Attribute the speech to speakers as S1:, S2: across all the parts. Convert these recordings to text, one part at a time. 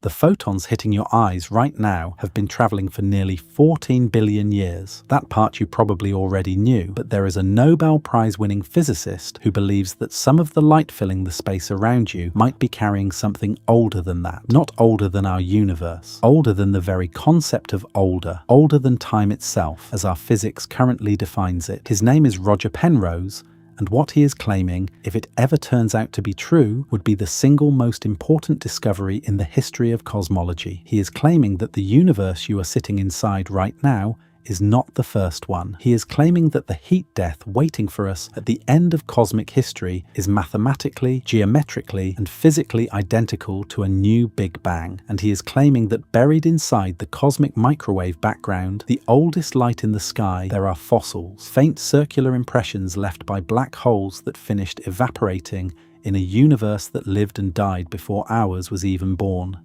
S1: The photons hitting your eyes right now have been traveling for nearly 14 billion years. That part you probably already knew, but there is a Nobel Prize-winning physicist who believes that some of the light filling the space around you might be carrying something older than that. Not older than our universe, older than the very concept of older than time itself, as our physics currently defines it. His name is Roger Penrose, and what he is claiming, if it ever turns out to be true, would be the single most important discovery in the history of cosmology. He is claiming that the universe you are sitting inside right now is not the first one. He is claiming that the heat death waiting for us at the end of cosmic history is mathematically, geometrically, and physically identical to a new Big Bang. And he is claiming that buried inside the cosmic microwave background, the oldest light in the sky, there are fossils, faint circular impressions left by black holes that finished evaporating in a universe that lived and died before ours was even born.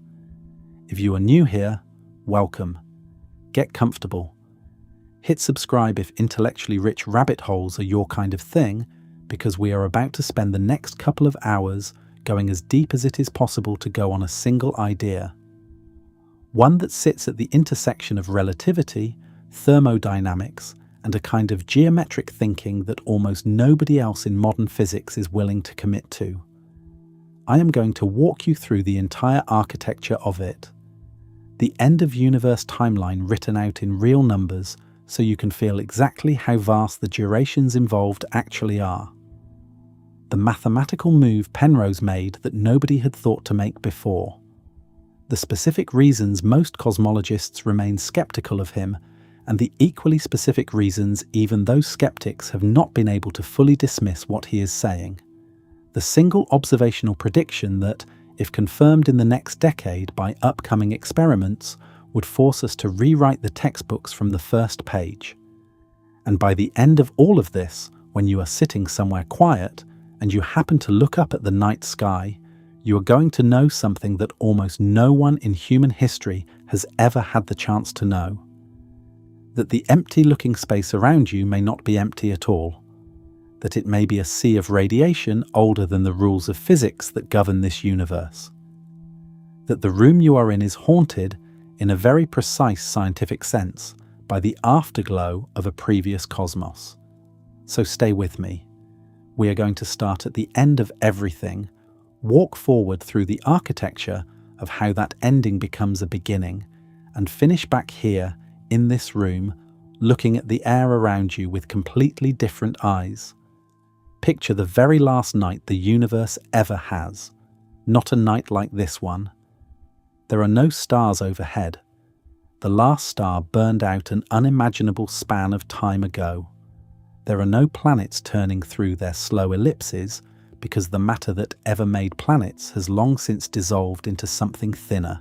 S1: If you are new here, welcome. Get comfortable. Hit subscribe if intellectually rich rabbit holes are your kind of thing, because we are about to spend the next couple of hours going as deep as it is possible to go on a single idea. One that sits at the intersection of relativity, thermodynamics, and a kind of geometric thinking that almost nobody else in modern physics is willing to commit to. I am going to walk you through the entire architecture of it. The end-of-universe timeline written out in real numbers, so you can feel exactly how vast the durations involved actually are. The mathematical move Penrose made that nobody had thought to make before. The specific reasons most cosmologists remain skeptical of him, and the equally specific reasons even those skeptics have not been able to fully dismiss what he is saying. The single observational prediction that, if confirmed in the next decade by upcoming experiments, would force us to rewrite the textbooks from the first page. And by the end of all of this, when you are sitting somewhere quiet and you happen to look up at the night sky, you are going to know something that almost no one in human history has ever had the chance to know. That the empty-looking space around you may not be empty at all. That it may be a sea of radiation older than the rules of physics that govern this universe. That the room you are in is haunted, in a very precise scientific sense, by the afterglow of a previous cosmos. So stay with me. We are going to start at the end of everything, walk forward through the architecture of how that ending becomes a beginning, and finish back here, in this room, looking at the air around you with completely different eyes. Picture the very last night the universe ever has, not a night like this one. There are no stars overhead. The last star burned out an unimaginable span of time ago. There are no planets turning through their slow ellipses because the matter that ever made planets has long since dissolved into something thinner.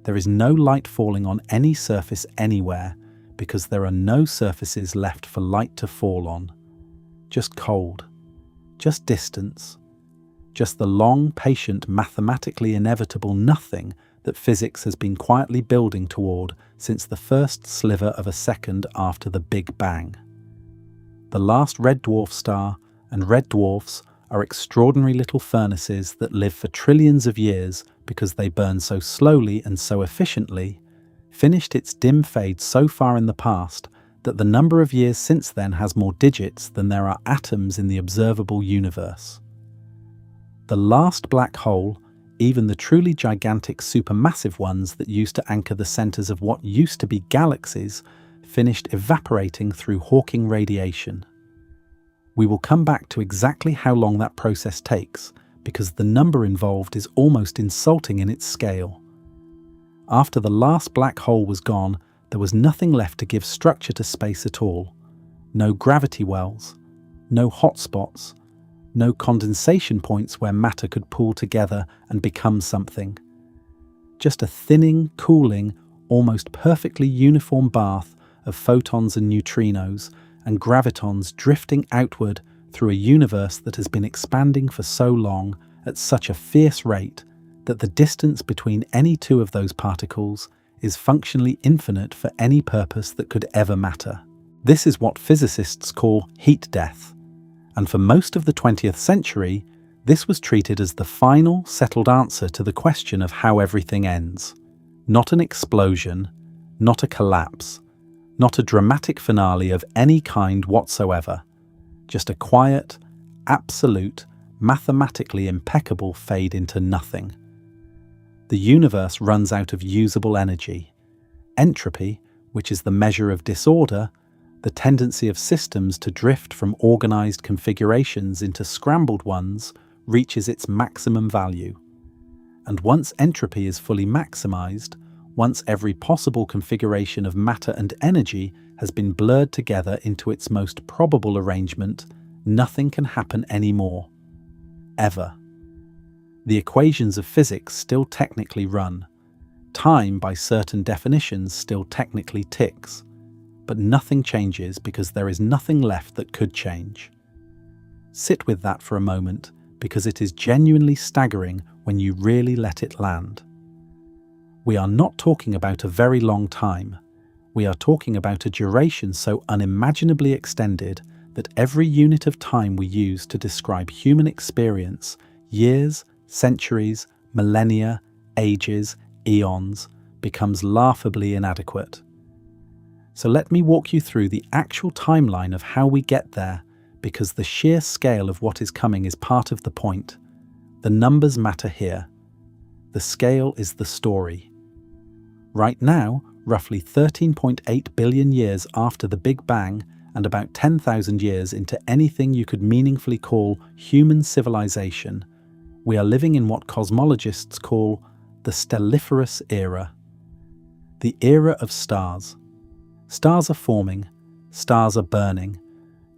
S1: There is no light falling on any surface anywhere because there are no surfaces left for light to fall on. Just cold, just distance, just the long, patient, mathematically inevitable nothing that physics has been quietly building toward since the first sliver of a second after the Big Bang. The last red dwarf star and red dwarfs are extraordinary little furnaces that live for trillions of years because they burn so slowly and so efficiently, finished its dim fade so far in the past that the number of years since then has more digits than there are atoms in the observable universe. The last black hole, even the truly gigantic supermassive ones that used to anchor the centers of what used to be galaxies, finished evaporating through Hawking radiation. We will come back to exactly how long that process takes, because the number involved is almost insulting in its scale. After the last black hole was gone, there was nothing left to give structure to space at all. No gravity wells, no hotspots, no condensation points where matter could pool together and become something. Just a thinning, cooling, almost perfectly uniform bath of photons and neutrinos and gravitons drifting outward through a universe that has been expanding for so long at such a fierce rate that the distance between any two of those particles is functionally infinite for any purpose that could ever matter. This is what physicists call heat death, and for most of the 20th century, This was treated as the final, settled answer to the question of how everything ends. Not an explosion, not a collapse, not a dramatic finale of any kind whatsoever. Just a quiet, absolute, mathematically impeccable fade into nothing. The universe runs out of usable energy. Entropy, which is the measure of disorder, the tendency of systems to drift from organized configurations into scrambled ones, reaches its maximum value. And once entropy is fully maximized, once every possible configuration of matter and energy has been blurred together into its most probable arrangement, nothing can happen anymore. Ever. The equations of physics still technically run. Time, by certain definitions, still technically ticks. But nothing changes because there is nothing left that could change. Sit with that for a moment, because it is genuinely staggering when you really let it land. We are not talking about a very long time. We are talking about a duration so unimaginably extended that every unit of time we use to describe human experience, years, centuries, millennia, ages, eons, becomes laughably inadequate. So let me walk you through the actual timeline of how we get there, because the sheer scale of what is coming is part of the point. The numbers matter here. The scale is the story. Right now, roughly 13.8 billion years after the Big Bang and about 10,000 years into anything you could meaningfully call human civilization, we are living in what cosmologists call the stelliferous era. The era of stars. Stars are forming, stars are burning.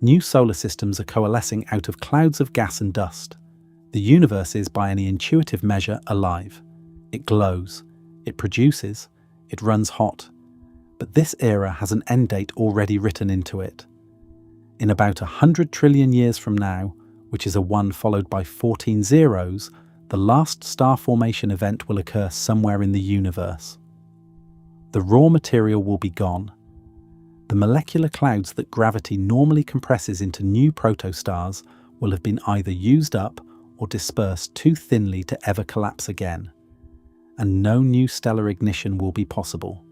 S1: New solar systems are coalescing out of clouds of gas and dust. The universe is, by any intuitive measure, alive. It glows. It produces. It runs hot. But this era has an end date already written into it. In about 100 trillion years from now, which is a 1 followed by 14 zeros, the last star formation event will occur somewhere in the universe. The raw material will be gone. The molecular clouds that gravity normally compresses into new protostars will have been either used up or dispersed too thinly to ever collapse again, and no new stellar ignition will be possible.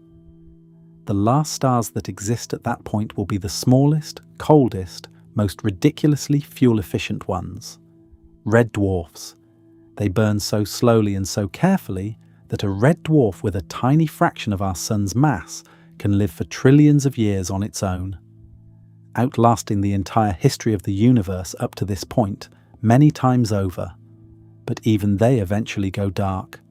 S1: The last stars that exist at that point will be the smallest, coldest, most ridiculously fuel-efficient ones. Red dwarfs. They burn so slowly and so carefully that a red dwarf with a tiny fraction of our sun's mass can live for trillions of years on its own, outlasting the entire history of the universe up to this point many times over, but even they eventually go dark.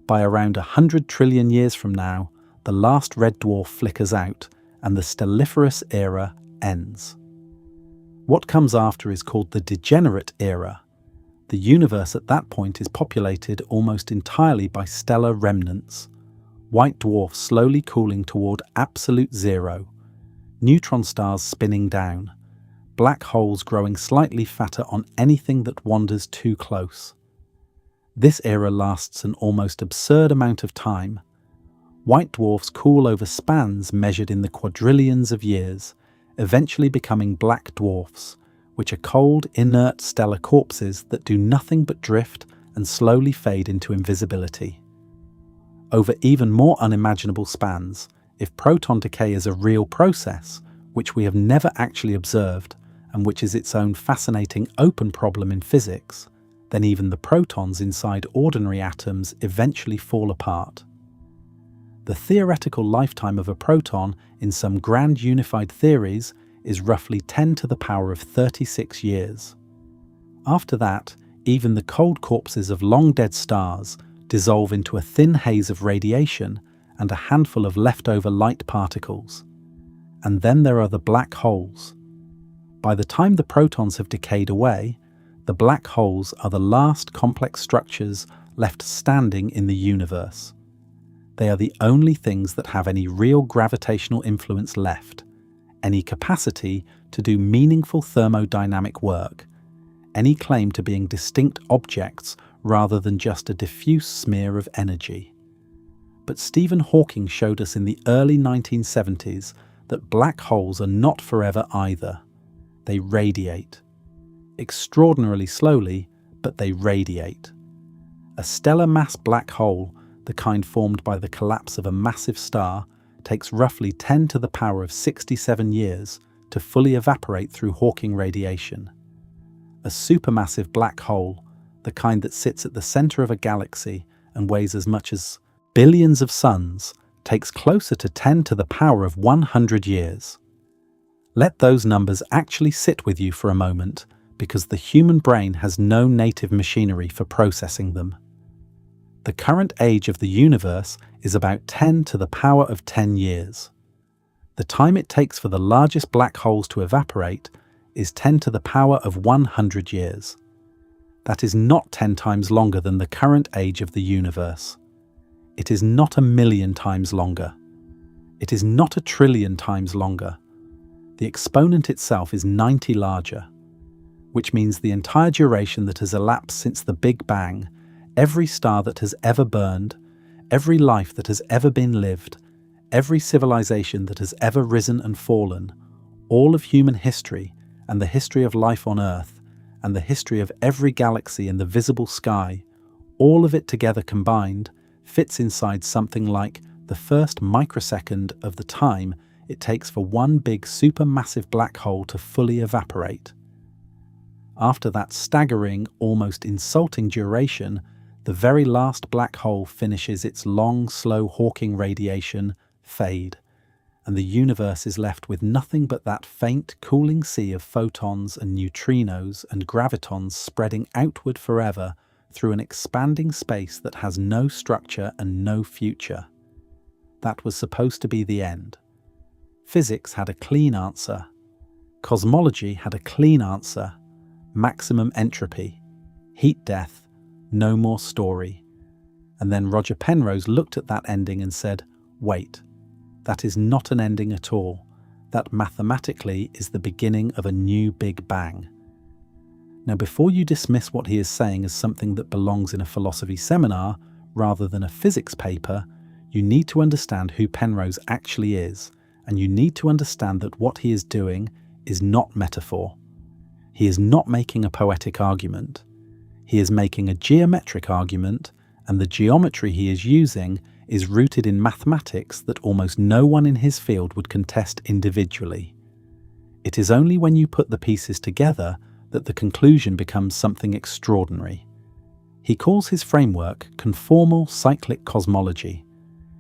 S1: By around 100 trillion years from now, the last red dwarf flickers out and the stelliferous era ends. What comes after is called the degenerate era. The universe at that point is populated almost entirely by stellar remnants. White dwarfs slowly cooling toward absolute zero, neutron stars spinning down, black holes growing slightly fatter on anything that wanders too close. This era lasts an almost absurd amount of time. White dwarfs cool over spans measured in the quadrillions of years, eventually becoming black dwarfs, which are cold, inert stellar corpses that do nothing but drift and slowly fade into invisibility. Over even more unimaginable spans, if proton decay is a real process, which we have never actually observed, and which is its own fascinating open problem in physics, then even the protons inside ordinary atoms eventually fall apart. The theoretical lifetime of a proton in some grand unified theories is roughly 10 to the power of 36 years. After that, even the cold corpses of long-dead stars dissolve into a thin haze of radiation and a handful of leftover light particles. And then there are the black holes. By the time the protons have decayed away, the black holes are the last complex structures left standing in the universe. They are the only things that have any real gravitational influence left, any capacity to do meaningful thermodynamic work, any claim to being distinct objects rather than just a diffuse smear of energy. But Stephen Hawking showed us in the early 1970s that black holes are not forever either. They radiate. Extraordinarily slowly, but they radiate. A stellar mass black hole, the kind formed by the collapse of a massive star, takes roughly 10 to the power of 67 years to fully evaporate through Hawking radiation. A supermassive black hole, the kind that sits at the center of a galaxy and weighs as much as billions of suns, takes closer to 10 to the power of 100 years. Let those numbers actually sit with you for a moment, because the human brain has no native machinery for processing them. The current age of the universe is about 10 to the power of 10 years. The time it takes for the largest black holes to evaporate is 10 to the power of 100 years. That is not 10 times longer than the current age of the universe. It is not 1,000,000 times longer. It is not 1,000,000,000,000 times longer. The exponent itself is 90 larger, which means the entire duration that has elapsed since the Big Bang, every star that has ever burned, every life that has ever been lived, every civilization that has ever risen and fallen, all of human history and the history of life on Earth and the history of every galaxy in the visible sky, all of it together combined, fits inside something like the first microsecond of the time it takes for one big supermassive black hole to fully evaporate. After that staggering, almost insulting duration, the very last black hole finishes its long, slow Hawking radiation fade, and the universe is left with nothing but that faint, cooling sea of photons and neutrinos and gravitons spreading outward forever through an expanding space that has no structure and no future. That was supposed to be the end. Physics had a clean answer. Cosmology had a clean answer. Maximum entropy. Heat death. No more story. And then Roger Penrose looked at that ending and said, "Wait, that is not an ending at all. That mathematically is the beginning of a new Big Bang." Now, before you dismiss what he is saying as something that belongs in a philosophy seminar rather than a physics paper, you need to understand who Penrose actually is, and you need to understand that what he is doing is not metaphor. He is not making a poetic argument. He is making a geometric argument, and the geometry he is using is rooted in mathematics that almost no one in his field would contest individually. It is only when you put the pieces together that the conclusion becomes something extraordinary. He calls his framework Conformal Cyclic Cosmology.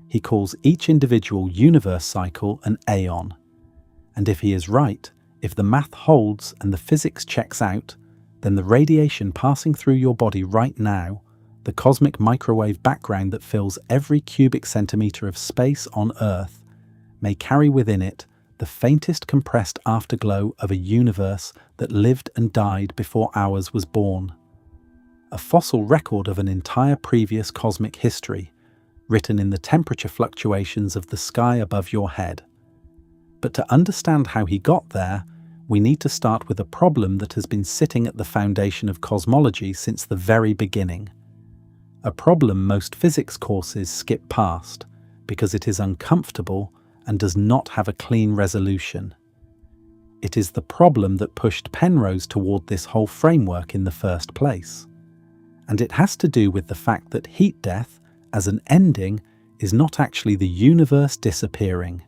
S1: He calls each individual universe cycle an Aeon. And if he is right, if the math holds and the physics checks out, then the radiation passing through your body right now, the cosmic microwave background that fills every cubic centimetre of space on Earth, may carry within it the faintest compressed afterglow of a universe that lived and died before ours was born. A fossil record of an entire previous cosmic history, written in the temperature fluctuations of the sky above your head. But to understand how he got there, we need to start with a problem that has been sitting at the foundation of cosmology since the very beginning. A problem most physics courses skip past because it is uncomfortable and does not have a clean resolution. It is the problem that pushed Penrose toward this whole framework in the first place. And it has to do with the fact that heat death, as an ending, is not actually the universe disappearing.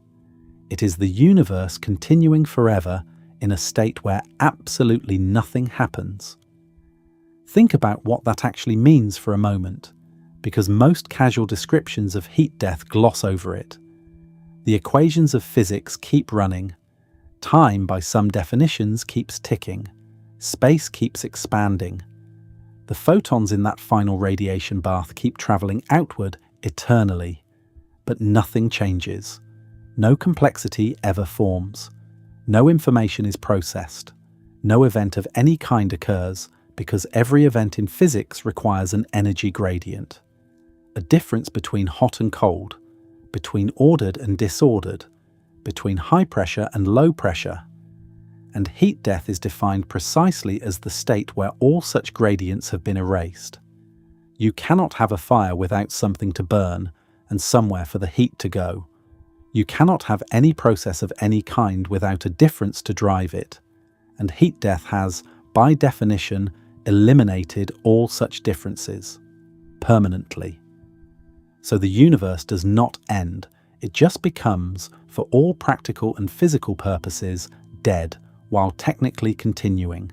S1: It is the universe continuing forever in a state where absolutely nothing happens. Think about what that actually means for a moment, because most casual descriptions of heat death gloss over it. The equations of physics keep running. Time, by some definitions, keeps ticking. Space keeps expanding. The photons in that final radiation bath keep travelling outward eternally. But nothing changes. No complexity ever forms. No information is processed. No event of any kind occurs because every event in physics requires an energy gradient. A difference between hot and cold, between ordered and disordered, between high pressure and low pressure. And heat death is defined precisely as the state where all such gradients have been erased. You cannot have a fire without something to burn and somewhere for the heat to go. You cannot have any process of any kind without a difference to drive it. And heat death has, by definition, eliminated all such differences permanently. So the universe does not end, it just becomes, for all practical and physical purposes, dead, while technically continuing.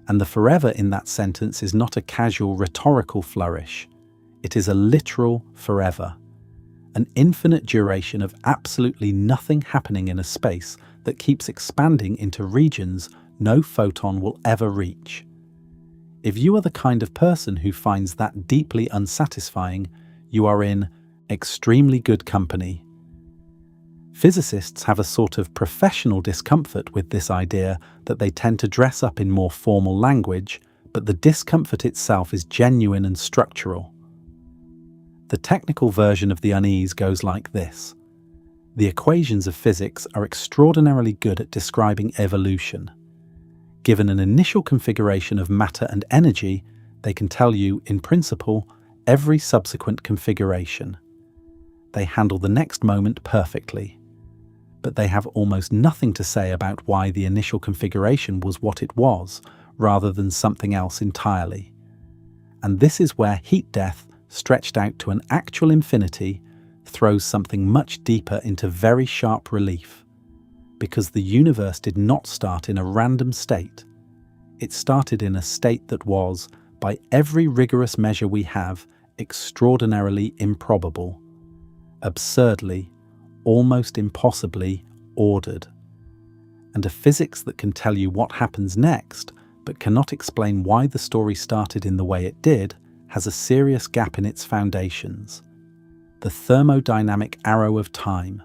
S1: And the forever in that sentence is not a casual rhetorical flourish. It is a literal forever. An infinite duration of absolutely nothing happening in a space that keeps expanding into regions no photon will ever reach. If you are the kind of person who finds that deeply unsatisfying, you are in extremely good company. Physicists have a sort of professional discomfort with this idea that they tend to dress up in more formal language, but the discomfort itself is genuine and structural. The technical version of the unease goes like this. The equations of physics are extraordinarily good at describing evolution. Given an initial configuration of matter and energy, they can tell you, in principle, every subsequent configuration. They handle the next moment perfectly. But they have almost nothing to say about why the initial configuration was what it was, rather than something else entirely. And this is where heat death, stretched out to an actual infinity, throws something much deeper into very sharp relief. Because the universe did not start in a random state. It started in a state that was, by every rigorous measure we have, extraordinarily improbable, absurdly, almost impossibly ordered. And a physics that can tell you what happens next, but cannot explain why the story started in the way it did, has a serious gap in its foundations. The thermodynamic arrow of time.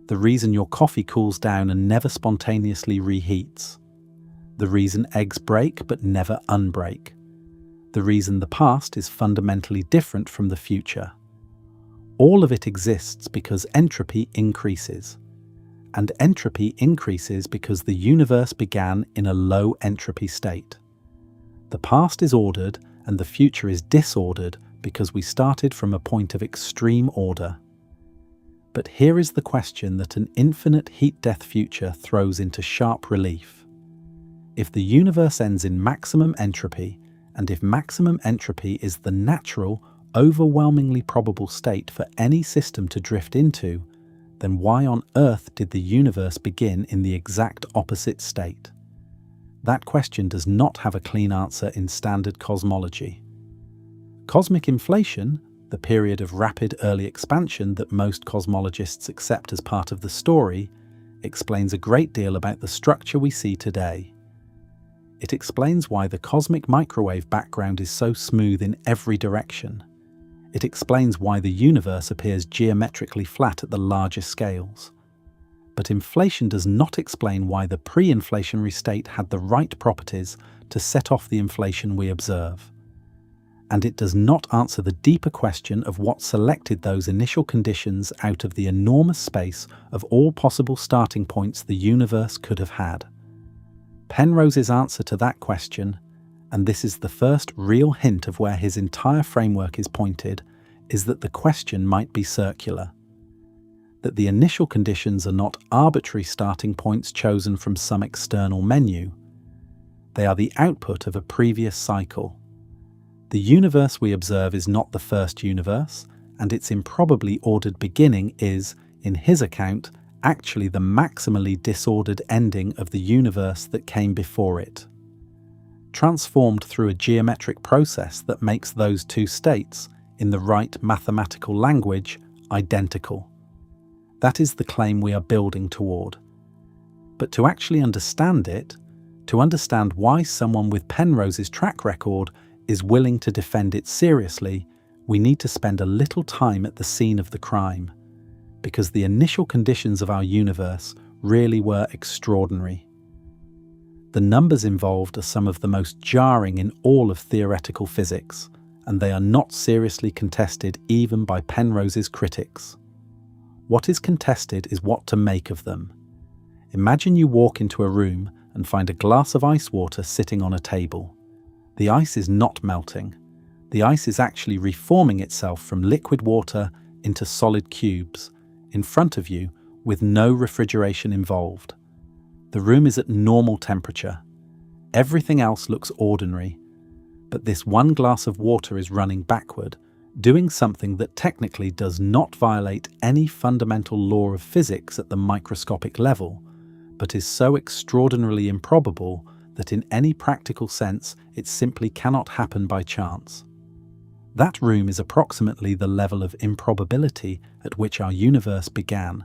S1: The reason your coffee cools down and never spontaneously reheats. The reason eggs break but never unbreak. The reason the past is fundamentally different from the future. All of it exists because entropy increases. And entropy increases because the universe began in a low entropy state. The past is ordered and the future is disordered because we started from a point of extreme order. But here is the question that an infinite heat-death future throws into sharp relief. If the universe ends in maximum entropy, and if maximum entropy is the natural, overwhelmingly probable state for any system to drift into, then why on earth did the universe begin in the exact opposite state? That question does not have a clean answer in standard cosmology. Cosmic inflation, the period of rapid early expansion that most cosmologists accept as part of the story, explains a great deal about the structure we see today. It explains why the cosmic microwave background is so smooth in every direction. It explains why the universe appears geometrically flat at the larger scales. But inflation does not explain why the pre-inflationary state had the right properties to set off the inflation we observe. And it does not answer the deeper question of what selected those initial conditions out of the enormous space of all possible starting points the universe could have had. Penrose's answer to that question, and this is the first real hint of where his entire framework is pointed, is that the question might be circular. That the initial conditions are not arbitrary starting points chosen from some external menu. They are the output of a previous cycle. The universe we observe is not the first universe, and its improbably ordered beginning is, in his account, actually the maximally disordered ending of the universe that came before it. Transformed through a geometric process that makes those two states, in the right mathematical language, identical. That is the claim we are building toward. But to actually understand it, to understand why someone with Penrose's track record is willing to defend it seriously, we need to spend a little time at the scene of the crime, because the initial conditions of our universe really were extraordinary. The numbers involved are some of the most jarring in all of theoretical physics, and they are not seriously contested even by Penrose's critics. What is contested is what to make of them. Imagine you walk into a room and find a glass of ice water sitting on a table. The ice is not melting. The ice is actually reforming itself from liquid water into solid cubes, in front of you, with no refrigeration involved. The room is at normal temperature. Everything else looks ordinary, But this one glass of water is running backward, doing something that technically does not violate any fundamental law of physics at the microscopic level, but is so extraordinarily improbable that in any practical sense it simply cannot happen by chance. That room is approximately the level of improbability at which our universe began,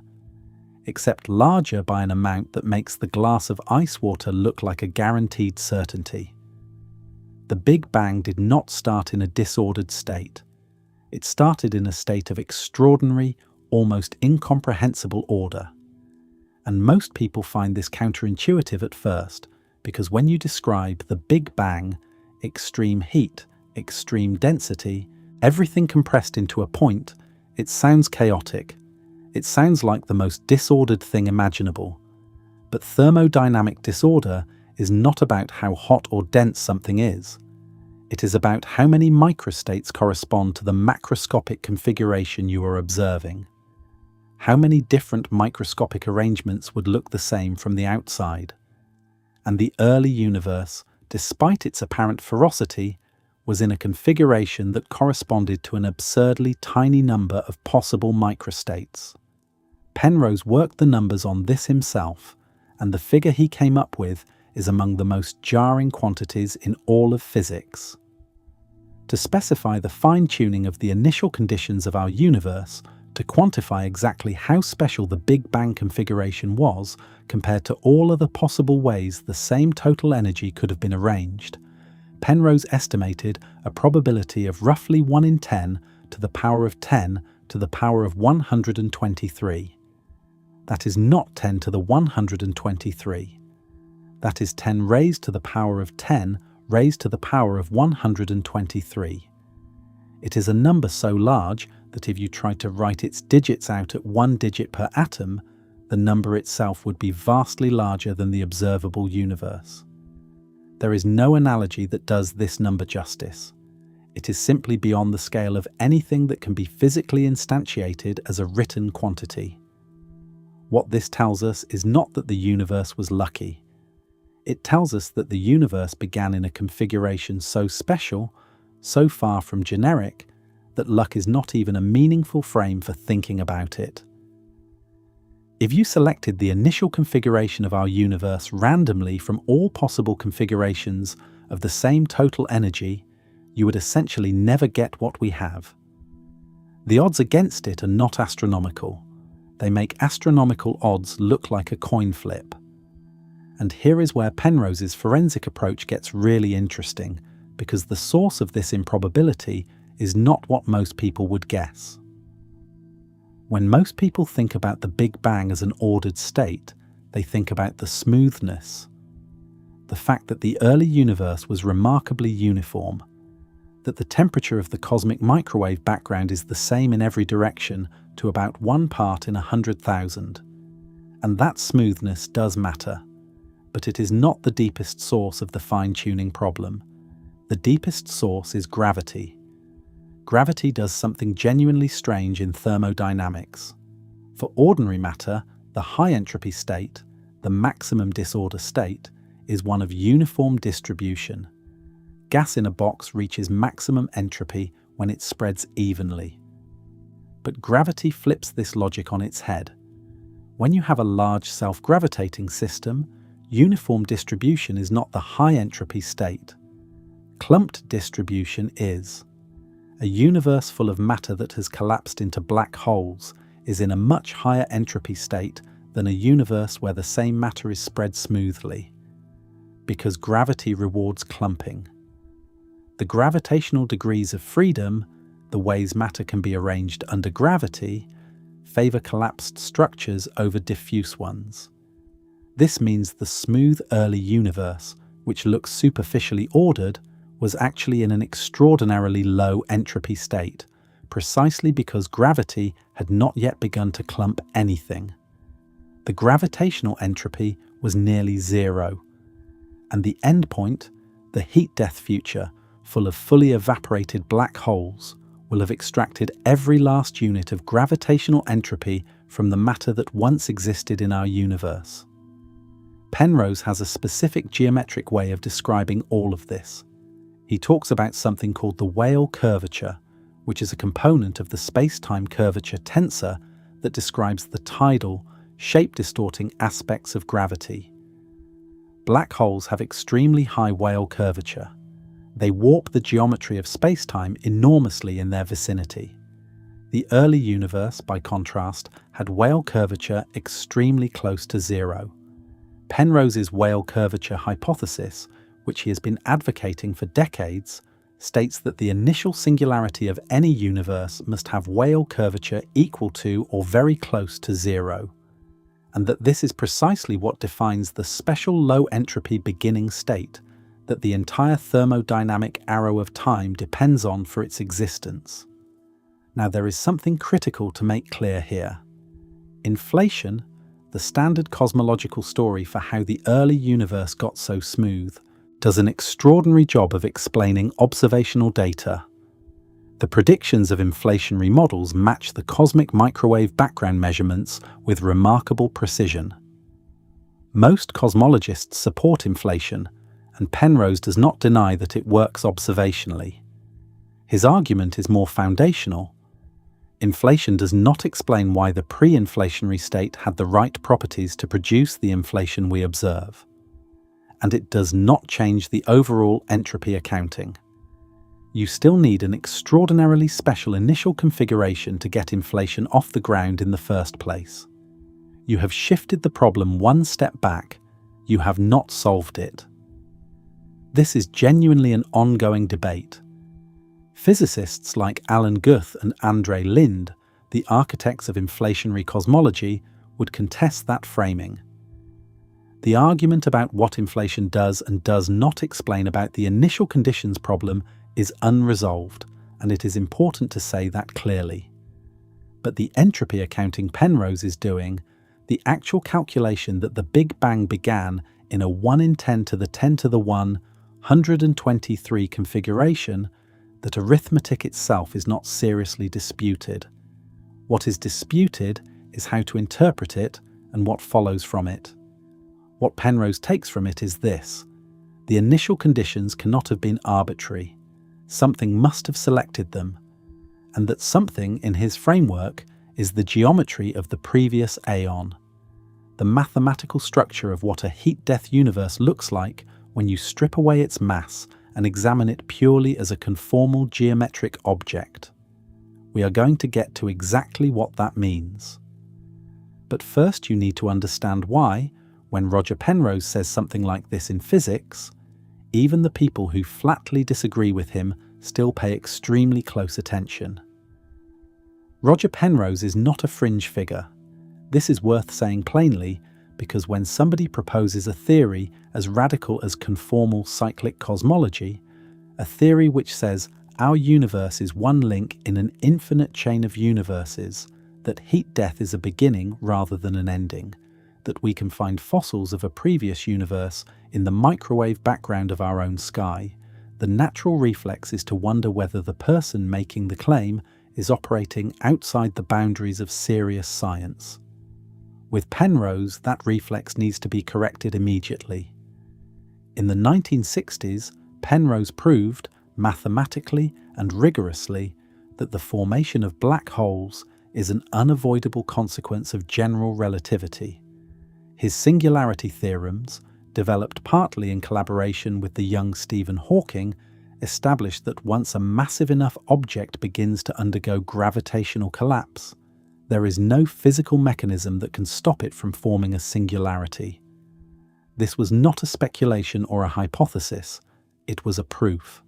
S1: except larger by an amount that makes the glass of ice water look like a guaranteed certainty. The Big Bang did not start in a disordered state. It started in a state of extraordinary, almost incomprehensible order. And most people find this counterintuitive at first, because when you describe the Big Bang, extreme heat, extreme density, everything compressed into a point, it sounds chaotic. It sounds like the most disordered thing imaginable. But thermodynamic disorder is not about how hot or dense something is. It is about how many microstates correspond to the macroscopic configuration you are observing. How many different microscopic arrangements would look the same from the outside? And the early universe, despite its apparent ferocity, was in a configuration that corresponded to an absurdly tiny number of possible microstates. Penrose worked the numbers on this himself, and the figure he came up with is among the most jarring quantities in all of physics. To specify the fine-tuning of the initial conditions of our universe, to quantify exactly how special the Big Bang configuration was compared to all other possible ways the same total energy could have been arranged, Penrose estimated a probability of roughly 1 in 10 to the power of 10 to the power of 123. That is not 10 to the 123. That is 10 raised to the power of 10 raised to the power of 123. It is a number so large that if you tried to write its digits out at 1 digit per atom, the number itself would be vastly larger than the observable universe. There is no analogy that does this number justice. It is simply beyond the scale of anything that can be physically instantiated as a written quantity. What this tells us is not that the universe was lucky. It tells us that the universe began in a configuration so special, so far from generic, that luck is not even a meaningful frame for thinking about it. If you selected the initial configuration of our universe randomly from all possible configurations of the same total energy, you would essentially never get what we have. The odds against it are not astronomical. They make astronomical odds look like a coin flip. And here is where Penrose's forensic approach gets really interesting, because the source of this improbability is not what most people would guess. When most people think about the Big Bang as an ordered state, they think about the smoothness, the fact that the early universe was remarkably uniform, that the temperature of the cosmic microwave background is the same in every direction to about 1 part in 100,000. And that smoothness does matter, but it is not the deepest source of the fine-tuning problem. The deepest source is gravity. Gravity does something genuinely strange in thermodynamics. For ordinary matter, the high entropy state, the maximum disorder state, is one of uniform distribution. Gas in a box reaches maximum entropy when it spreads evenly. But gravity flips this logic on its head. When you have a large self-gravitating system, uniform distribution is not the high entropy state. Clumped distribution is. A universe full of matter that has collapsed into black holes is in a much higher entropy state than a universe where the same matter is spread smoothly, because gravity rewards clumping. The gravitational degrees of freedom, the ways matter can be arranged under gravity, favor collapsed structures over diffuse ones. This means the smooth early universe, which looks superficially ordered, was actually in an extraordinarily low entropy state, precisely because gravity had not yet begun to clump anything. The gravitational entropy was nearly zero, and the endpoint, the heat-death future, full of fully evaporated black holes, will have extracted every last unit of gravitational entropy from the matter that once existed in our universe. Penrose has a specific geometric way of describing all of this. He talks about something called the Weyl curvature, which is a component of the space-time curvature tensor that describes the tidal, shape-distorting aspects of gravity. Black holes have extremely high Weyl curvature. They warp the geometry of space-time enormously in their vicinity. The early universe, by contrast, had Weyl curvature extremely close to zero. Penrose's Weyl curvature hypothesis, which he has been advocating for decades, states that the initial singularity of any universe must have Weyl curvature equal to or very close to zero, and that this is precisely what defines the special low entropy beginning state that the entire thermodynamic arrow of time depends on for its existence. Now, there is something critical to make clear here. Inflation, the standard cosmological story for how the early universe got so smooth, does an extraordinary job of explaining observational data. The predictions of inflationary models match the cosmic microwave background measurements with remarkable precision. Most cosmologists support inflation, and Penrose does not deny that it works observationally. His argument is more foundational. Inflation does not explain why the pre-inflationary state had the right properties to produce the inflation we observe. And it does not change the overall entropy accounting. You still need an extraordinarily special initial configuration to get inflation off the ground in the first place. You have shifted the problem one step back. You have not solved it. This is genuinely an ongoing debate. Physicists like Alan Guth and Andrei Lind, the architects of inflationary cosmology, would contest that framing. The argument about what inflation does and does not explain about the initial conditions problem is unresolved, and it is important to say that clearly. But the entropy accounting Penrose is doing, the actual calculation that the Big Bang began in a 1 in 10 to the 10 to the 1, 123 configuration, that arithmetic itself is not seriously disputed. What is disputed is how to interpret it and what follows from it. What Penrose takes from it is this: the initial conditions cannot have been arbitrary. Something must have selected them, and that something in his framework is the geometry of the previous aeon, the mathematical structure of what a heat-death universe looks like when you strip away its mass and examine it purely as a conformal geometric object. We are going to get to exactly what that means. But first you need to understand why, when Roger Penrose says something like this in physics, even the people who flatly disagree with him still pay extremely close attention. Roger Penrose is not a fringe figure. This is worth saying plainly, because when somebody proposes a theory as radical as conformal cyclic cosmology, a theory which says our universe is one link in an infinite chain of universes, that heat-death is a beginning rather than an ending, that we can find fossils of a previous universe in the microwave background of our own sky, the natural reflex is to wonder whether the person making the claim is operating outside the boundaries of serious science. With Penrose, that reflex needs to be corrected immediately. In the 1960s, Penrose proved, mathematically and rigorously, that the formation of black holes is an unavoidable consequence of general relativity. His singularity theorems, developed partly in collaboration with the young Stephen Hawking, established that once a massive enough object begins to undergo gravitational collapse, there is no physical mechanism that can stop it from forming a singularity. This was not a speculation or a hypothesis, it was a proof.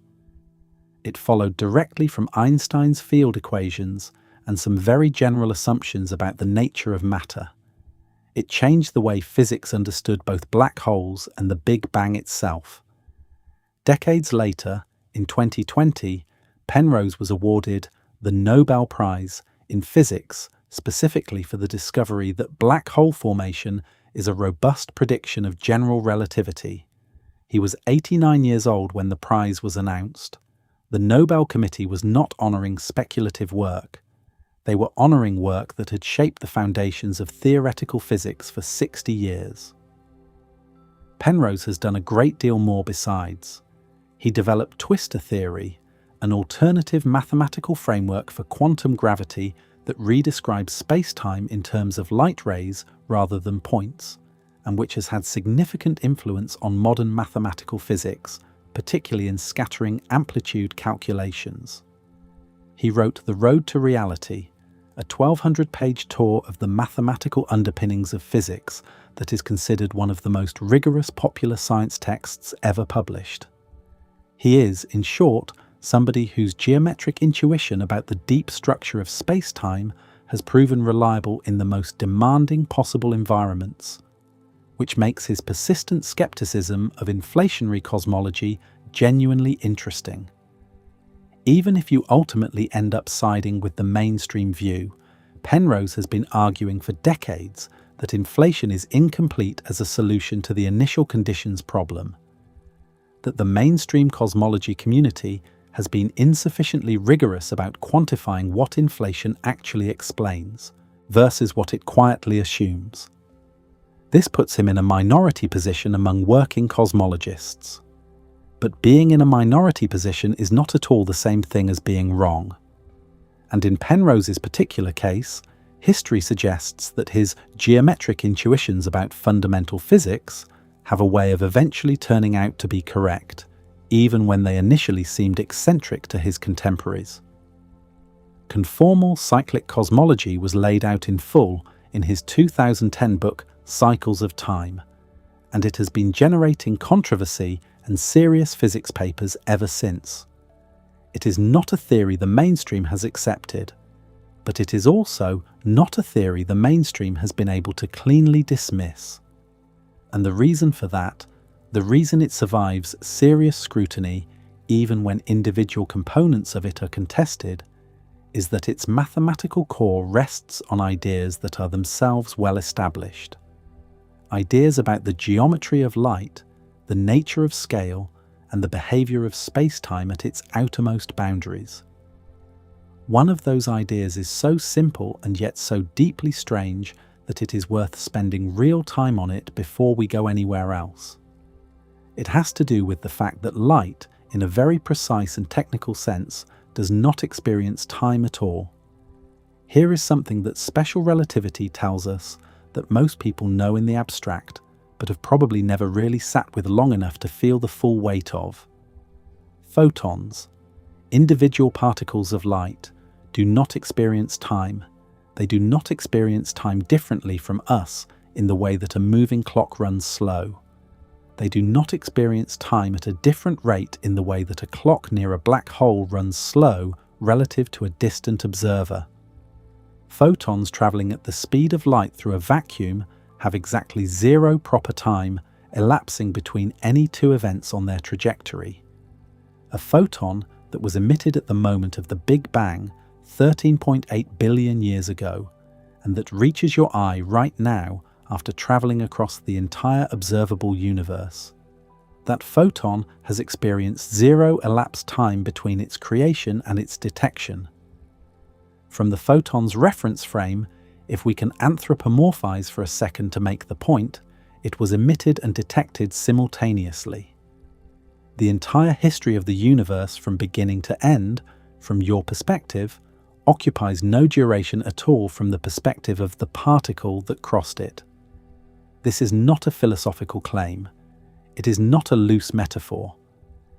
S1: It followed directly from Einstein's field equations and some very general assumptions about the nature of matter. It changed the way physics understood both black holes and the Big Bang itself. Decades later, in 2020, Penrose was awarded the Nobel Prize in Physics specifically for the discovery that black hole formation is a robust prediction of general relativity. He was 89 years old when the prize was announced. The Nobel Committee was not honouring speculative work. They were honouring work that had shaped the foundations of theoretical physics for 60 years. Penrose has done a great deal more besides. He developed twistor theory, an alternative mathematical framework for quantum gravity that redescribes space-time in terms of light rays rather than points, and which has had significant influence on modern mathematical physics, particularly in scattering amplitude calculations. He wrote The Road to Reality, a 1,200-page tour of the mathematical underpinnings of physics that is considered one of the most rigorous popular science texts ever published. He is, in short, somebody whose geometric intuition about the deep structure of space-time has proven reliable in the most demanding possible environments, which makes his persistent skepticism of inflationary cosmology genuinely interesting. Even if you ultimately end up siding with the mainstream view, Penrose has been arguing for decades that inflation is incomplete as a solution to the initial conditions problem, that the mainstream cosmology community has been insufficiently rigorous about quantifying what inflation actually explains versus what it quietly assumes. This puts him in a minority position among working cosmologists. But being in a minority position is not at all the same thing as being wrong. And in Penrose's particular case, history suggests that his geometric intuitions about fundamental physics have a way of eventually turning out to be correct, even when they initially seemed eccentric to his contemporaries. Conformal Cyclic Cosmology was laid out in full in his 2010 book Cycles of Time, and it has been generating controversy and serious physics papers ever since. It is not a theory the mainstream has accepted, but it is also not a theory the mainstream has been able to cleanly dismiss. And the reason for that, the reason it survives serious scrutiny even when individual components of it are contested, is that its mathematical core rests on ideas that are themselves well established. Ideas about the geometry of light, the nature of scale, and the behavior of space-time at its outermost boundaries. One of those ideas is so simple and yet so deeply strange that it is worth spending real time on it before we go anywhere else. It has to do with the fact that light, in a very precise and technical sense, does not experience time at all. Here is something that special relativity tells us that most people know in the abstract, but have probably never really sat with long enough to feel the full weight of. Photons, individual particles of light, do not experience time. They do not experience time differently from us in the way that a moving clock runs slow. They do not experience time at a different rate in the way that a clock near a black hole runs slow relative to a distant observer. Photons travelling at the speed of light through a vacuum have exactly zero proper time elapsing between any two events on their trajectory. A photon that was emitted at the moment of the Big Bang 13.8 billion years ago, and that reaches your eye right now after travelling across the entire observable universe. That photon has experienced zero elapsed time between its creation and its detection. From the photon's reference frame, if we can anthropomorphize for a second to make the point, it was emitted and detected simultaneously. The entire history of the universe from beginning to end, from your perspective, occupies no duration at all from the perspective of the particle that crossed it. This is not a philosophical claim. It is not a loose metaphor.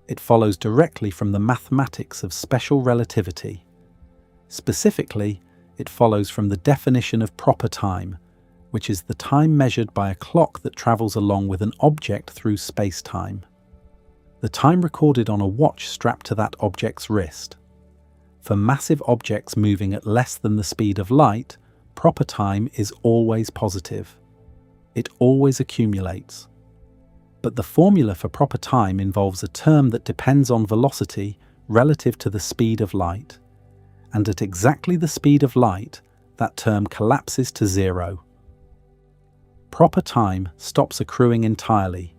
S1: It follows directly from the mathematics of special relativity. Specifically, it follows from the definition of proper time, which is the time measured by a clock that travels along with an object through space-time. The time recorded on a watch strapped to that object's wrist. For massive objects moving at less than the speed of light, proper time is always positive. It always accumulates. But the formula for proper time involves a term that depends on velocity relative to the speed of light. And at exactly the speed of light, that term collapses to zero. Proper time stops accruing entirely.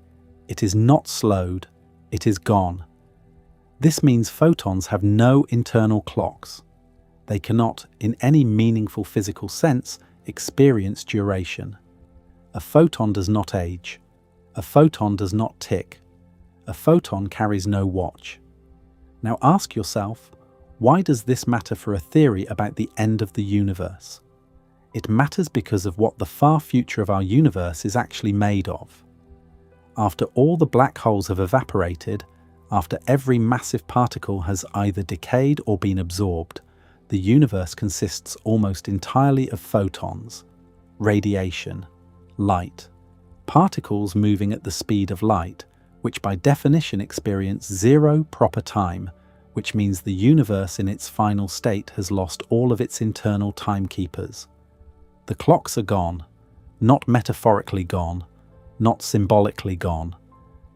S1: It is not slowed, it is gone. This means photons have no internal clocks. They cannot, in any meaningful physical sense, experience duration. A photon does not age. A photon does not tick. A photon carries no watch. Now ask yourself, why does this matter for a theory about the end of the universe? It matters because of what the far future of our universe is actually made of. After all the black holes have evaporated, after every massive particle has either decayed or been absorbed, the universe consists almost entirely of photons, radiation, light, particles moving at the speed of light, which by definition experience zero proper time, which means the universe in its final state has lost all of its internal timekeepers. The clocks are gone, not metaphorically gone, not symbolically gone.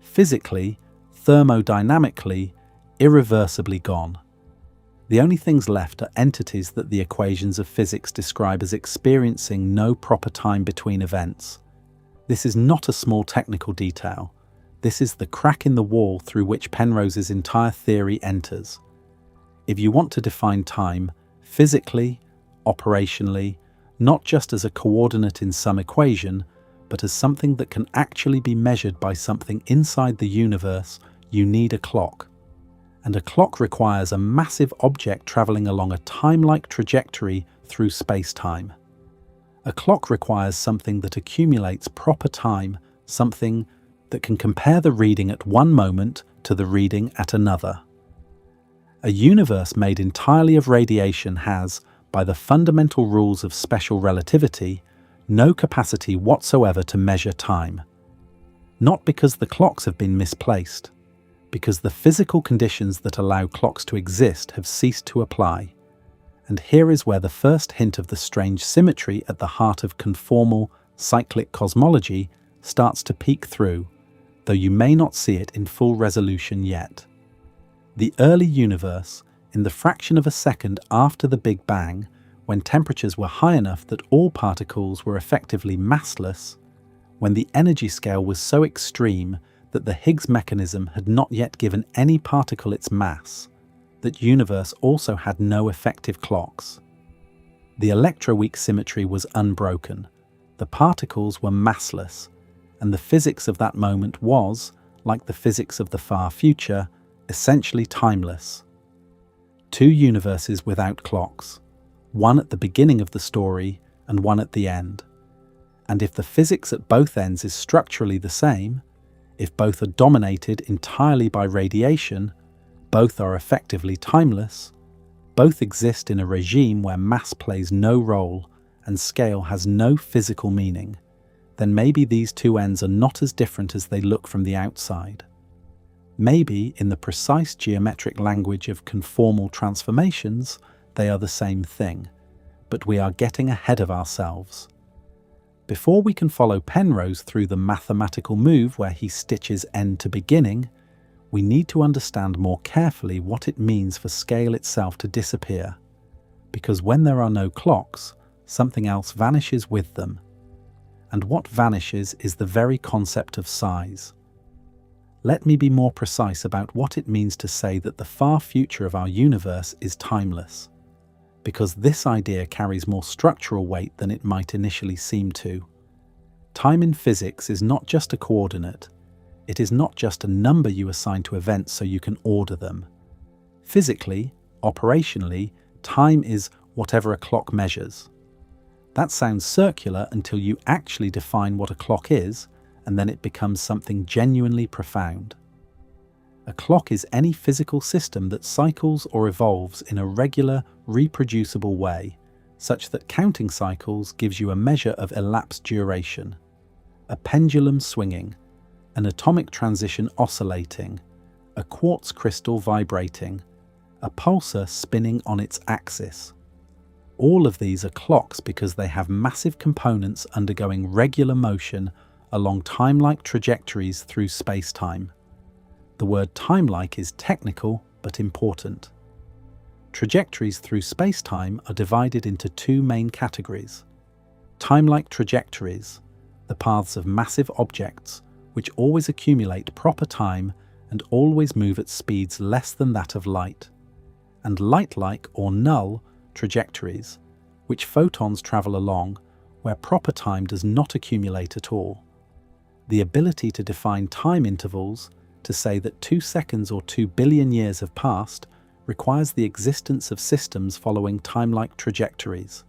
S1: Physically, thermodynamically, irreversibly gone. The only things left are entities that the equations of physics describe as experiencing no proper time between events. This is not a small technical detail. This is the crack in the wall through which Penrose's entire theory enters. If you want to define time, physically, operationally, not just as a coordinate in some equation, but as something that can actually be measured by something inside the universe, you need a clock. And a clock requires a massive object traveling along a time-like trajectory through space-time. A clock requires something that accumulates proper time, something that can compare the reading at one moment to the reading at another. A universe made entirely of radiation has, by the fundamental rules of special relativity, no capacity whatsoever to measure time. Not because the clocks have been misplaced, because the physical conditions that allow clocks to exist have ceased to apply. And here is where the first hint of the strange symmetry at the heart of conformal cyclic cosmology starts to peek through, though you may not see it in full resolution yet. The early universe, in the fraction of a second after the Big Bang, when temperatures were high enough that all particles were effectively massless, when the energy scale was so extreme that the Higgs mechanism had not yet given any particle its mass, that universe also had no effective clocks. The electroweak symmetry was unbroken, the particles were massless, and the physics of that moment was, like the physics of the far future, essentially timeless. Two universes without clocks, one at the beginning of the story and one at the end. And if the physics at both ends is structurally the same, if both are dominated entirely by radiation, both are effectively timeless, both exist in a regime where mass plays no role and scale has no physical meaning, then maybe these two ends are not as different as they look from the outside. Maybe, in the precise geometric language of conformal transformations, they are the same thing, but we are getting ahead of ourselves. Before we can follow Penrose through the mathematical move where he stitches end to beginning, we need to understand more carefully what it means for scale itself to disappear. Because when there are no clocks, something else vanishes with them. And what vanishes is the very concept of size. Let me be more precise about what it means to say that the far future of our universe is timeless, because this idea carries more structural weight than it might initially seem to. Time in physics is not just a coordinate. It is not just a number you assign to events so you can order them. Physically, operationally, time is whatever a clock measures. That sounds circular until you actually define what a clock is, and then it becomes something genuinely profound. A clock is any physical system that cycles or evolves in a regular, reproducible way, such that counting cycles gives you a measure of elapsed duration, a pendulum swinging, an atomic transition oscillating, a quartz crystal vibrating, a pulsar spinning on its axis. All of these are clocks because they have massive components undergoing regular motion along time-like trajectories through space-time. The word time-like is technical but important. Trajectories through space-time are divided into two main categories. Time-like trajectories, the paths of massive objects, which always accumulate proper time and always move at speeds less than that of light. And light-like or null trajectories, which photons travel along, where proper time does not accumulate at all. The ability to define time intervals, To say that 2 seconds or 2 billion years have passed requires the existence of systems following time-like trajectories.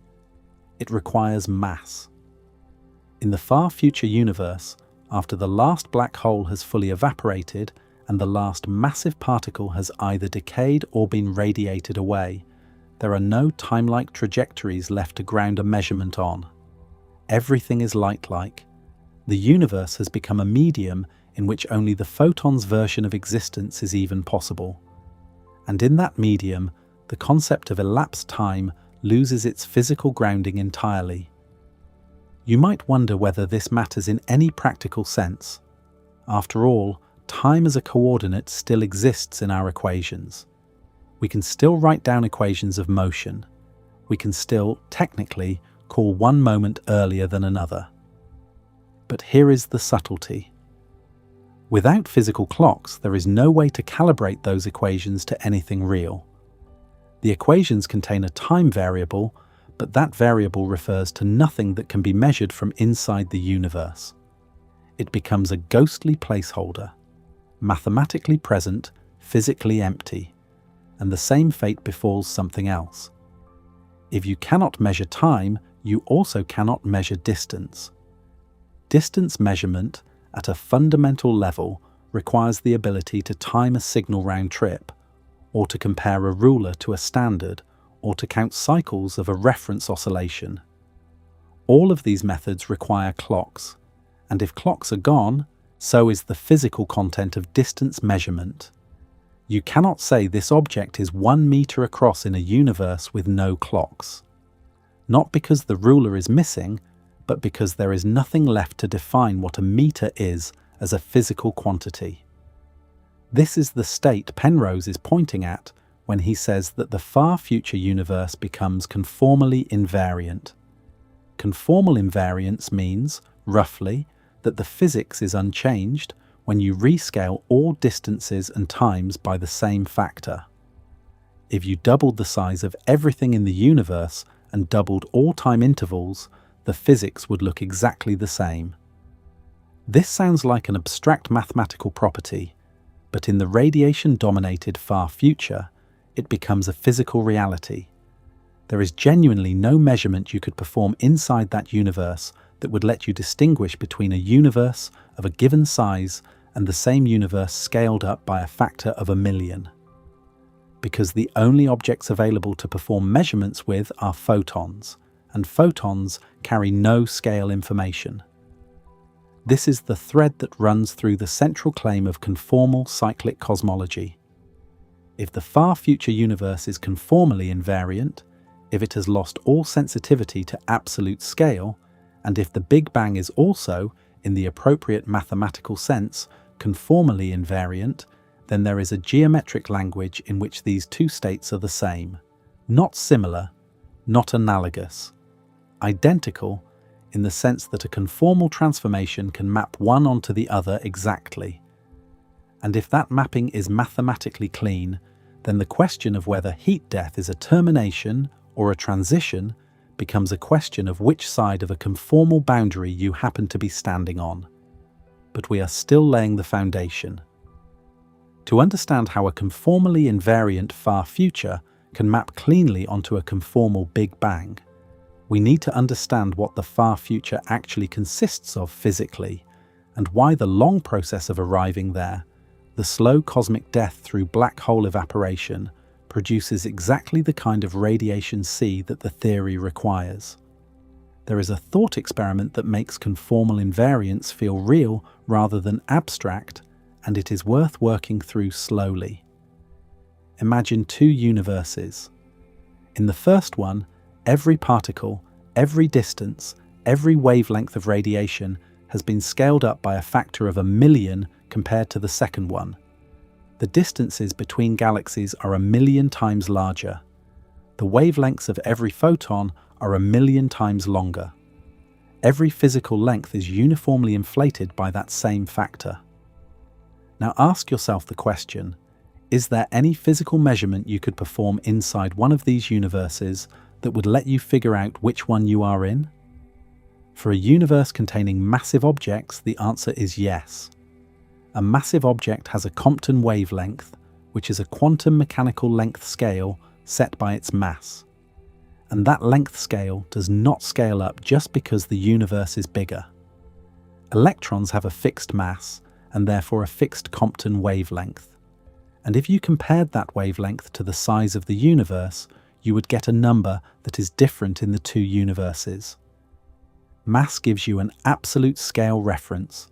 S1: It requires mass. In the far future universe, after the last black hole has fully evaporated and the last massive particle has either decayed or been radiated away, there are no time-like trajectories left to ground a measurement on. Everything is light-like. The universe has become a medium in which only the photon's version of existence is even possible. And in that medium, the concept of elapsed time loses its physical grounding entirely. You might wonder whether this matters in any practical sense. After all, time as a coordinate still exists in our equations. We can still write down equations of motion. We can still, technically, call one moment earlier than another. But here is the subtlety. Without physical clocks, there is no way to calibrate those equations to anything real. The equations contain a time variable, but that variable refers to nothing that can be measured from inside the universe. It becomes a ghostly placeholder, mathematically present, physically empty, and the same fate befalls something else. If you cannot measure time, you also cannot measure distance. Distance measurement, at a fundamental level, requires the ability to time a signal round trip, or to compare a ruler to a standard, or to count cycles of a reference oscillation. All of these methods require clocks, and if clocks are gone, so is the physical content of distance measurement. You cannot say this object is 1 meter across in a universe with no clocks. Not because the ruler is missing, but because there is nothing left to define what a meter is as a physical quantity. This is the state Penrose is pointing at when he says that the far future universe becomes conformally invariant. Conformal invariance means, roughly, that the physics is unchanged when you rescale all distances and times by the same factor. If you doubled the size of everything in the universe and doubled all time intervals, the physics would look exactly the same. This sounds like an abstract mathematical property, but in the radiation-dominated far future, it becomes a physical reality. There is genuinely no measurement you could perform inside that universe that would let you distinguish between a universe of a given size and the same universe scaled up by a factor of 1,000,000. Because the only objects available to perform measurements with are photons, and photons carry no scale information. This is the thread that runs through the central claim of conformal cyclic cosmology. If the far future universe is conformally invariant, if it has lost all sensitivity to absolute scale, and if the Big Bang is also, in the appropriate mathematical sense, conformally invariant, then there is a geometric language in which these two states are the same, not similar, not analogous. Identical in the sense that a conformal transformation can map one onto the other exactly. And if that mapping is mathematically clean, then the question of whether heat death is a termination or a transition becomes a question of which side of a conformal boundary you happen to be standing on. But we are still laying the foundation. To understand how a conformally invariant far future can map cleanly onto a conformal Big Bang, we need to understand what the far future actually consists of physically, and why the long process of arriving there, the slow cosmic death through black hole evaporation, produces exactly the kind of radiation sea that the theory requires. There is a thought experiment that makes conformal invariance feel real rather than abstract, and it is worth working through slowly. Imagine two universes. In the first one, every particle, every distance, every wavelength of radiation has been scaled up by a factor of 1,000,000 compared to the second one. The distances between galaxies are 1,000,000 times larger. The wavelengths of every photon are 1,000,000 times longer. Every physical length is uniformly inflated by that same factor. Now ask yourself the question, is there any physical measurement you could perform inside one of these universes that would let you figure out which one you are in? For a universe containing massive objects, the answer is yes. A massive object has a Compton wavelength, which is a quantum mechanical length scale set by its mass. And that length scale does not scale up just because the universe is bigger. Electrons have a fixed mass and therefore a fixed Compton wavelength. And if you compared that wavelength to the size of the universe, you would get a number that is different in the two universes. Mass gives you an absolute scale reference.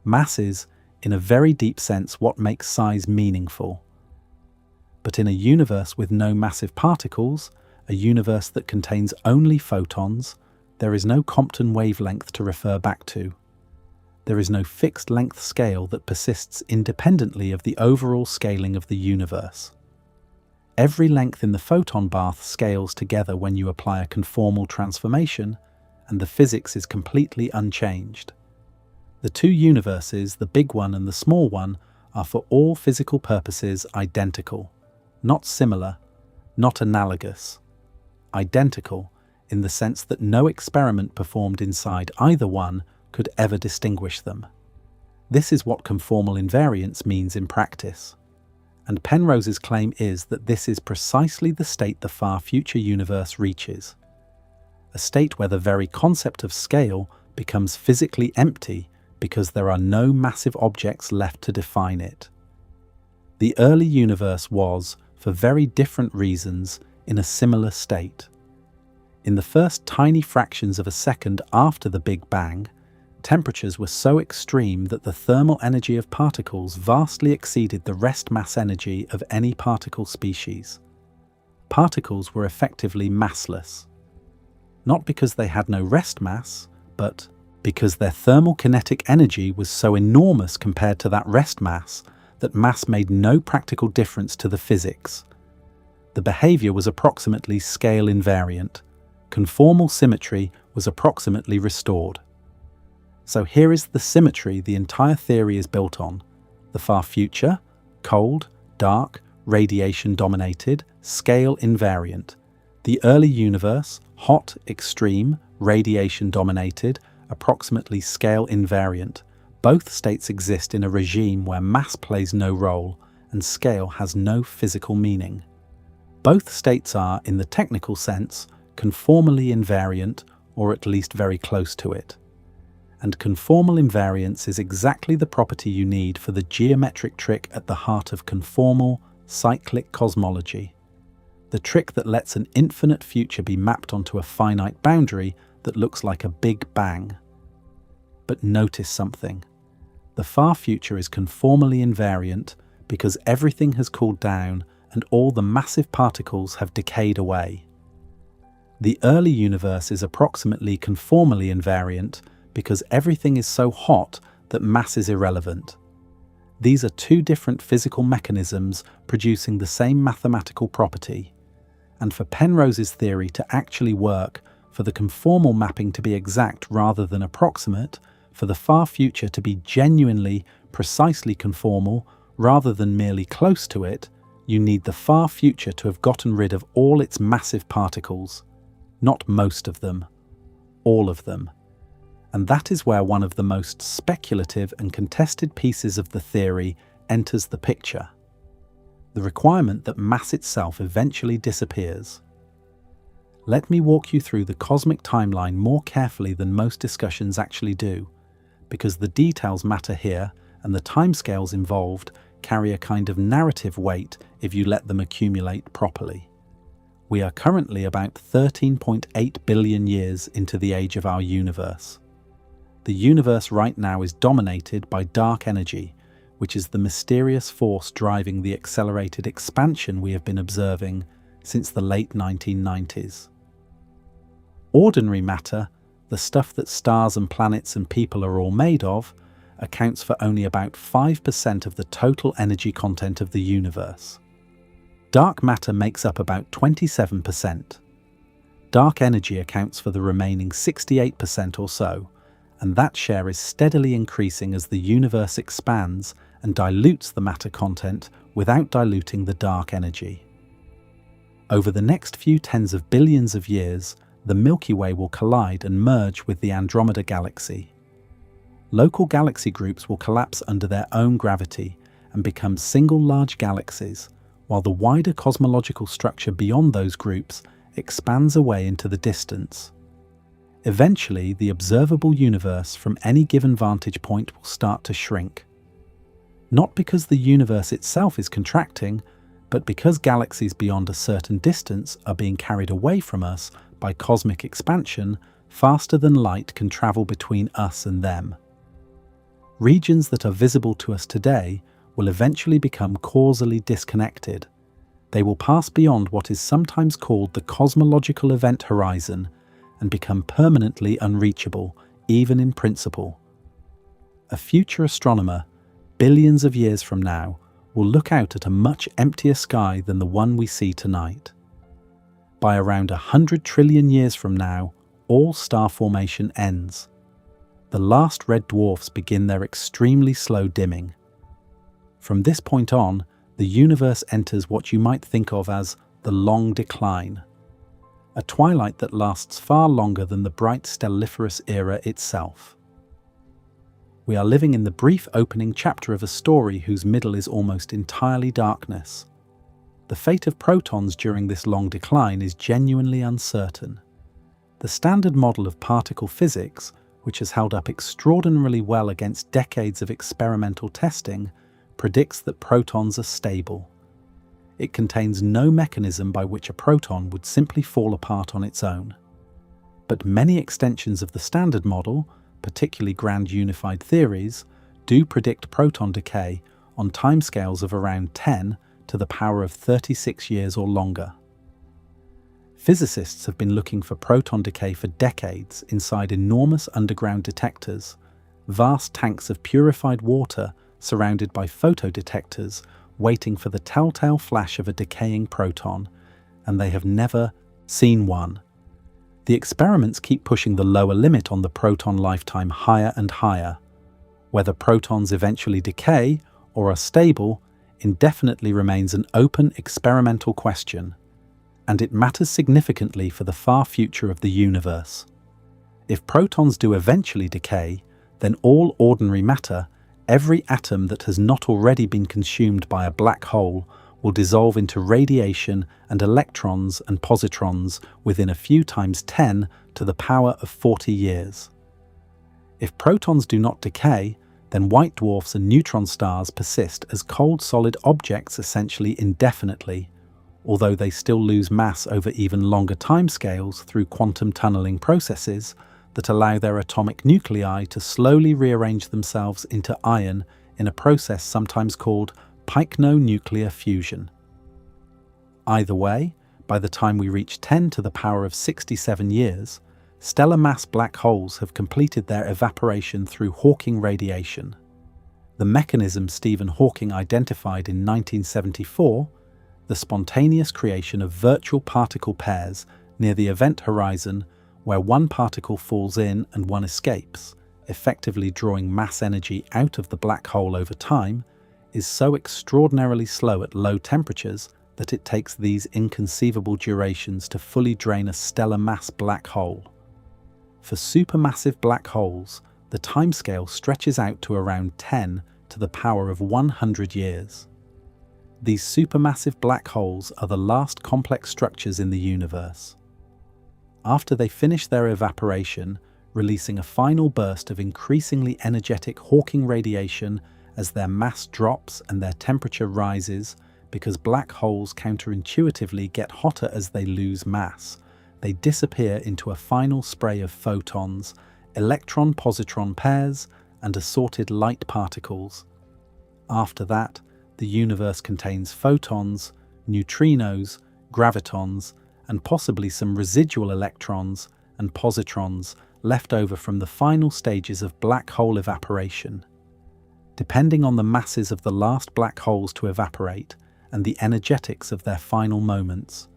S1: Mass is, in a very deep sense, what makes size meaningful. But in a universe with no massive particles, a universe that contains only photons, there is no Compton wavelength to refer back to. There is no fixed length scale that persists independently of the overall scaling of the universe. Every length in the photon bath scales together when you apply a conformal transformation, and the physics is completely unchanged. The two universes, the big one and the small one, are for all physical purposes identical, not similar, not analogous. Identical in the sense that no experiment performed inside either one could ever distinguish them. This is what conformal invariance means in practice. And Penrose's claim is that this is precisely the state the far future universe reaches. A state where the very concept of scale becomes physically empty because there are no massive objects left to define it. The early universe was, for very different reasons, in a similar state. In the first tiny fractions of a second after the Big Bang, temperatures were so extreme that the thermal energy of particles vastly exceeded the rest mass energy of any particle species. Particles were effectively massless. Not because they had no rest mass, but because their thermal kinetic energy was so enormous compared to that rest mass that mass made no practical difference to the physics. The behavior was approximately scale invariant. Conformal symmetry was approximately restored. So here is the symmetry the entire theory is built on. The far future, cold, dark, radiation-dominated, scale invariant. The early universe, hot, extreme, radiation-dominated, approximately scale invariant. Both states exist in a regime where mass plays no role and scale has no physical meaning. Both states are, in the technical sense, conformally invariant, or at least very close to it. And conformal invariance is exactly the property you need for the geometric trick at the heart of conformal cyclic cosmology. The trick that lets an infinite future be mapped onto a finite boundary that looks like a big bang. But notice something. The far future is conformally invariant because everything has cooled down and all the massive particles have decayed away. The early universe is approximately conformally invariant because everything is so hot that mass is irrelevant. These are two different physical mechanisms producing the same mathematical property. And for Penrose's theory to actually work, for the conformal mapping to be exact rather than approximate, for the far future to be genuinely, precisely conformal rather than merely close to it, you need the far future to have gotten rid of all its massive particles. Not most of them, all of them. And that is where one of the most speculative and contested pieces of the theory enters the picture. The requirement that mass itself eventually disappears. Let me walk you through the cosmic timeline more carefully than most discussions actually do, because the details matter here and the timescales involved carry a kind of narrative weight if you let them accumulate properly. We are currently about 13.8 billion years into the age of our universe. The universe right now is dominated by dark energy, which is the mysterious force driving the accelerated expansion we have been observing since the late 1990s. Ordinary matter, the stuff that stars and planets and people are all made of, accounts for only about 5% of the total energy content of the universe. Dark matter makes up about 27%. Dark energy accounts for the remaining 68% or so, and that share is steadily increasing as the universe expands and dilutes the matter content without diluting the dark energy. Over the next few tens of billions of years, the Milky Way will collide and merge with the Andromeda Galaxy. local galaxy groups will collapse under their own gravity and become single large galaxies, while the wider cosmological structure beyond those groups expands away into the distance. Eventually, the observable universe from any given vantage point will start to shrink. Not because the universe itself is contracting, but because galaxies beyond a certain distance are being carried away from us by cosmic expansion faster than light can travel between us and them. Regions that are visible to us today will eventually become causally disconnected. They will pass beyond what is sometimes called the cosmological event horizon and become permanently unreachable, even in principle. A future astronomer, billions of years from now, will look out at a much emptier sky than the one we see tonight. By around 100 trillion years from now, all star formation ends. The last red dwarfs begin their extremely slow dimming. From this point on, the universe enters what you might think of as the long decline, a twilight that lasts far longer than the bright stelliferous era itself. We are living in the brief opening chapter of a story whose middle is almost entirely darkness. The fate of protons during this long decline is genuinely uncertain. The standard model of particle physics, which has held up extraordinarily well against decades of experimental testing, predicts that protons are stable. It contains no mechanism by which a proton would simply fall apart on its own. But many extensions of the standard model, particularly grand unified theories, do predict proton decay on timescales of around 10 to the power of 36 years or longer. Physicists have been looking for proton decay for decades inside enormous underground detectors, vast tanks of purified water surrounded by photodetectors waiting for the telltale flash of a decaying proton, and they have never seen one. The experiments keep pushing the lower limit on the proton lifetime higher and higher. Whether protons eventually decay or are stable indefinitely remains an open experimental question, and it matters significantly for the far future of the universe. If protons do eventually decay, then all ordinary matter, every atom that has not already been consumed by a black hole, will dissolve into radiation and electrons and positrons within a few times 10 to the power of 40 years. If protons do not decay, then white dwarfs and neutron stars persist as cold solid objects essentially indefinitely, although they still lose mass over even longer timescales through quantum tunneling processes that allow their atomic nuclei to slowly rearrange themselves into iron in a process sometimes called pycno-nuclear fusion. Either way, by the time we reach 10 to the power of 67 years, stellar mass black holes have completed their evaporation through Hawking radiation. The mechanism Stephen Hawking identified in 1974, the spontaneous creation of virtual particle pairs near the event horizon where one particle falls in and one escapes, effectively drawing mass energy out of the black hole over time, is so extraordinarily slow at low temperatures that it takes these inconceivable durations to fully drain a stellar mass black hole. For supermassive black holes, the timescale stretches out to around 10 to the power of 100 years. These supermassive black holes are the last complex structures in the universe. After they finish their evaporation, releasing a final burst of increasingly energetic Hawking radiation as their mass drops and their temperature rises, because black holes counterintuitively get hotter as they lose mass, they disappear into a final spray of photons, electron-positron pairs, and assorted light particles. After that, the universe contains photons, neutrinos, gravitons, and possibly some residual electrons and positrons left over from the final stages of black hole evaporation. Depending on the masses of the last black holes to evaporate and the energetics of their final moments,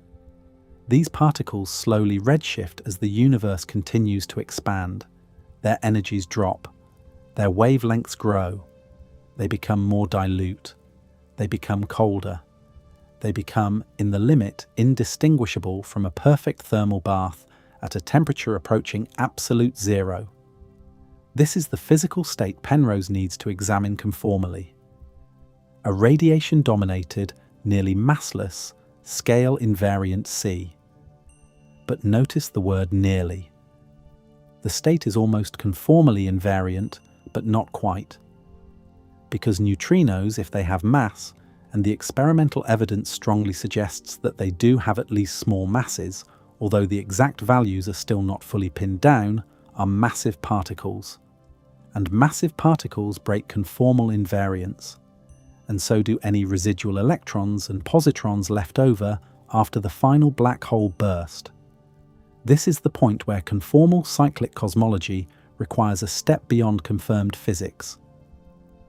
S1: these particles slowly redshift as the universe continues to expand. Their energies drop, their wavelengths grow, they become more dilute, they become colder, they become, in the limit, indistinguishable from a perfect thermal bath at a temperature approaching absolute zero. This is the physical state Penrose needs to examine conformally. A radiation-dominated, nearly massless, scale invariant sea. But notice the word nearly. The state is almost conformally invariant, but not quite. Because neutrinos, if they have mass, and the experimental evidence strongly suggests that they do have at least small masses, although the exact values are still not fully pinned down, are massive particles. And massive particles break conformal invariance, and so do any residual electrons and positrons left over after the final black hole burst. This is the point where conformal cyclic cosmology requires a step beyond confirmed physics.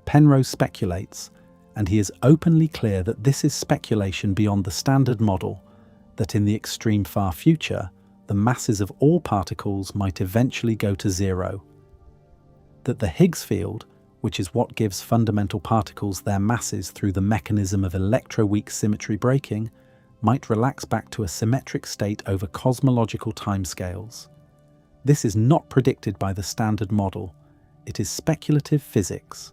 S1: Penrose speculates, and he is openly clear that this is speculation beyond the standard model, that in the extreme far future, the masses of all particles might eventually go to zero. That the Higgs field, which is what gives fundamental particles their masses through the mechanism of electroweak symmetry breaking, might relax back to a symmetric state over cosmological timescales. This is not predicted by the standard model. It is speculative physics,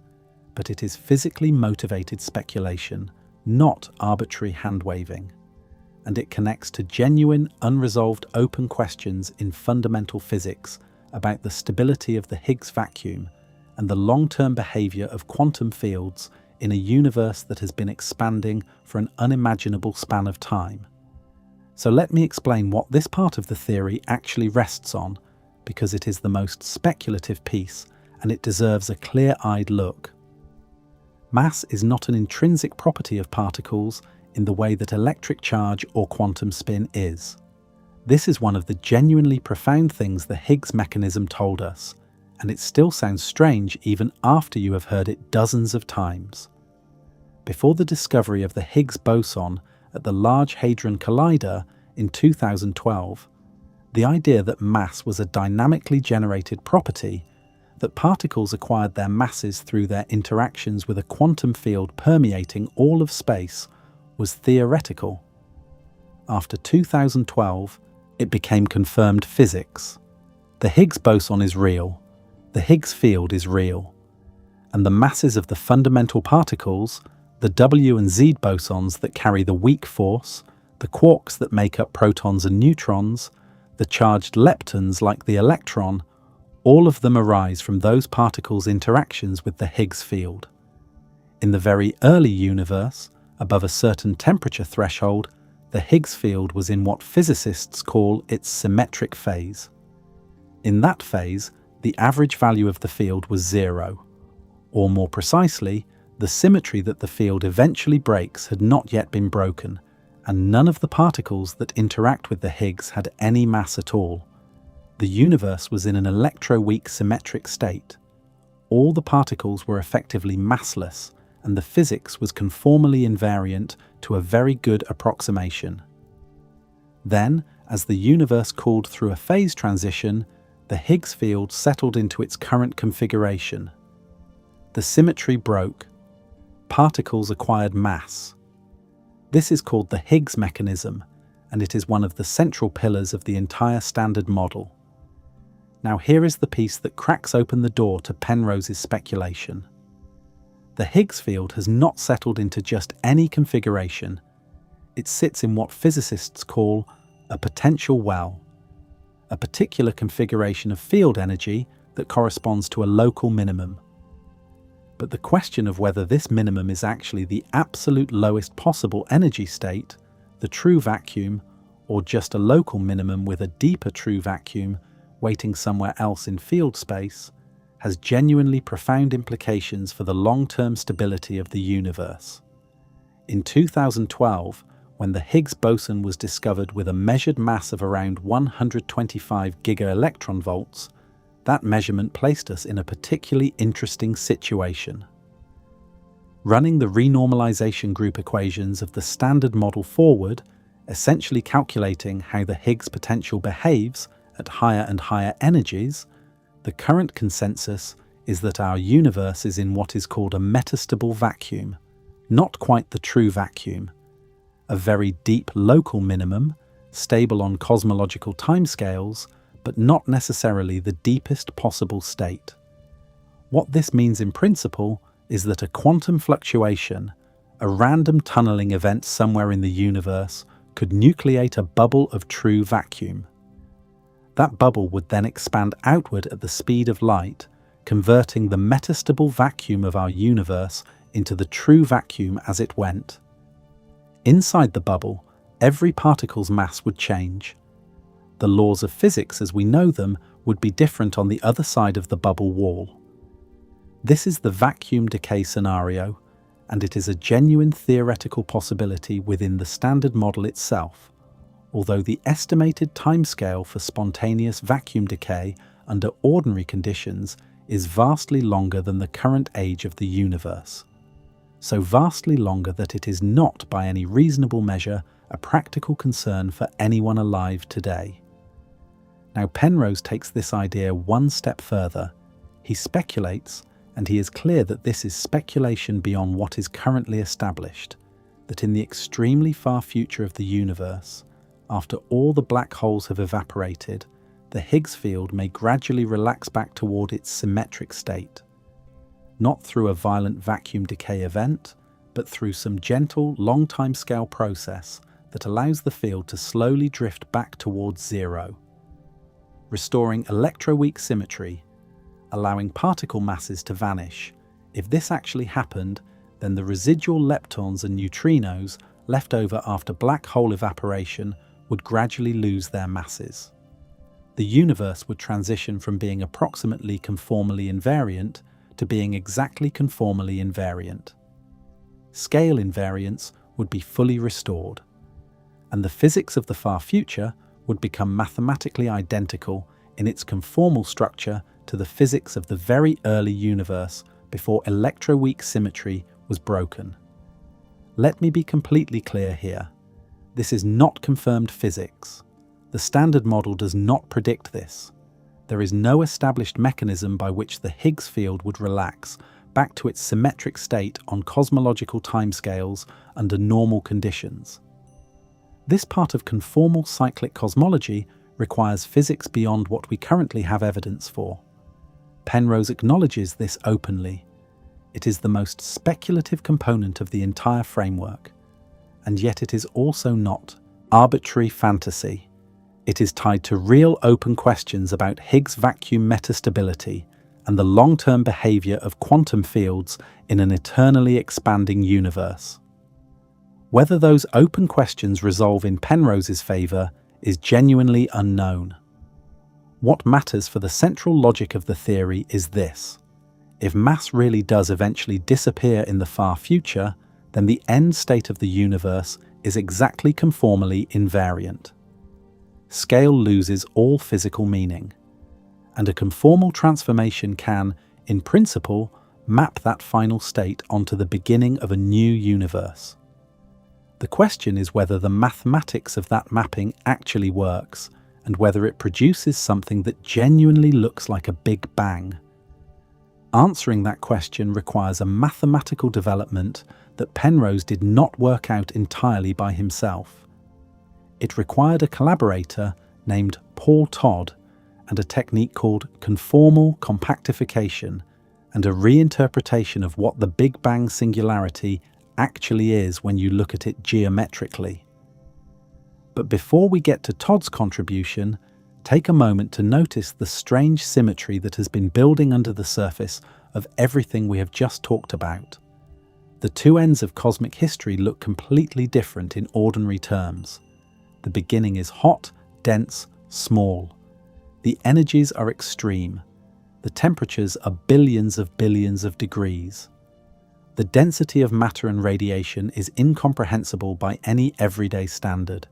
S1: but it is physically motivated speculation, not arbitrary hand-waving. And it connects to genuine, unresolved open questions in fundamental physics about the stability of the Higgs vacuum and the long-term behavior of quantum fields in a universe that has been expanding for an unimaginable span of time. So let me explain what this part of the theory actually rests on, because it is the most speculative piece and it deserves a clear-eyed look. Mass is not an intrinsic property of particles in the way that electric charge or quantum spin is. This is one of the genuinely profound things the Higgs mechanism told us, and it still sounds strange even after you have heard it dozens of times. Before the discovery of the Higgs boson at the Large Hadron Collider in 2012, the idea that mass was a dynamically generated property, that particles acquired their masses through their interactions with a quantum field permeating all of space, was theoretical. After 2012, it became confirmed physics. The Higgs boson is real. The Higgs field is real, and the masses of the fundamental particles, the W and Z bosons that carry the weak force, the quarks that make up protons and neutrons, the charged leptons like the electron, all of them arise from those particles' interactions with the Higgs field. In the very early universe, above a certain temperature threshold, the Higgs field was in what physicists call its symmetric phase. In that phase, the average value of the field was zero, or more precisely, the symmetry that the field eventually breaks had not yet been broken, and none of the particles that interact with the Higgs had any mass at all. The universe was in an electroweak symmetric state. All the particles were effectively massless, and the physics was conformally invariant to a very good approximation. Then, as the universe cooled through a phase transition, the Higgs field settled into its current configuration. The symmetry broke. Particles acquired mass. This is called the Higgs mechanism, and it is one of the central pillars of the entire standard model. Now here is the piece that cracks open the door to Penrose's speculation. The Higgs field has not settled into just any configuration. It sits in what physicists call a potential well, a particular configuration of field energy that corresponds to a local minimum. But the question of whether this minimum is actually the absolute lowest possible energy state, the true vacuum, or just a local minimum with a deeper true vacuum waiting somewhere else in field space, has genuinely profound implications for the long-term stability of the universe. In 2012, when the Higgs boson was discovered with a measured mass of around 125 gigaelectronvolts, that measurement placed us in a particularly interesting situation. Running the renormalization group equations of the standard model forward, essentially calculating how the Higgs potential behaves at higher and higher energies, the current consensus is that our universe is in what is called a metastable vacuum, not quite the true vacuum, a very deep local minimum, stable on cosmological timescales, but not necessarily the deepest possible state. What this means in principle is that a quantum fluctuation, a random tunneling event somewhere in the universe, could nucleate a bubble of true vacuum. That bubble would then expand outward at the speed of light, converting the metastable vacuum of our universe into the true vacuum as it went. Inside the bubble, every particle's mass would change. The laws of physics as we know them would be different on the other side of the bubble wall. This is the vacuum decay scenario, and it is a genuine theoretical possibility within the Standard Model itself, although the estimated timescale for spontaneous vacuum decay under ordinary conditions is vastly longer than the current age of the universe. So vastly longer that it is not, by any reasonable measure, a practical concern for anyone alive today. Now, Penrose takes this idea one step further. He speculates, and he is clear that this is speculation beyond what is currently established, that in the extremely far future of the universe, after all the black holes have evaporated, the Higgs field may gradually relax back toward its symmetric state. Not through a violent vacuum decay event, but through some gentle, long timescale process that allows the field to slowly drift back towards zero, restoring electroweak symmetry, allowing particle masses to vanish. If this actually happened, then the residual leptons and neutrinos left over after black hole evaporation would gradually lose their masses. The universe would transition from being approximately conformally invariant to being exactly conformally invariant. Scale invariance would be fully restored, and the physics of the far future would become mathematically identical in its conformal structure to the physics of the very early universe before electroweak symmetry was broken. Let me be completely clear here. This is not confirmed physics. The Standard Model does not predict this. There is no established mechanism by which the Higgs field would relax back to its symmetric state on cosmological timescales under normal conditions. This part of conformal cyclic cosmology requires physics beyond what we currently have evidence for. Penrose acknowledges this openly. It is the most speculative component of the entire framework, and yet it is also not arbitrary fantasy. It is tied to real open questions about Higgs vacuum metastability and the long-term behavior of quantum fields in an eternally expanding universe. Whether those open questions resolve in Penrose's favor is genuinely unknown. What matters for the central logic of the theory is this: if mass really does eventually disappear in the far future, then the end state of the universe is exactly conformally invariant. Scale loses all physical meaning, and a conformal transformation can, in principle, map that final state onto the beginning of a new universe. The question is whether the mathematics of that mapping actually works, and whether it produces something that genuinely looks like a Big Bang. Answering that question requires a mathematical development that Penrose did not work out entirely by himself. It required a collaborator named Paul Todd and a technique called conformal compactification and a reinterpretation of what the Big Bang singularity actually is when you look at it geometrically. But before we get to Todd's contribution, take a moment to notice the strange symmetry that has been building under the surface of everything we have just talked about. The two ends of cosmic history look completely different in ordinary terms. The beginning is hot, dense, small. The energies are extreme. The temperatures are billions of degrees. The density of matter and radiation is incomprehensible by any everyday standard.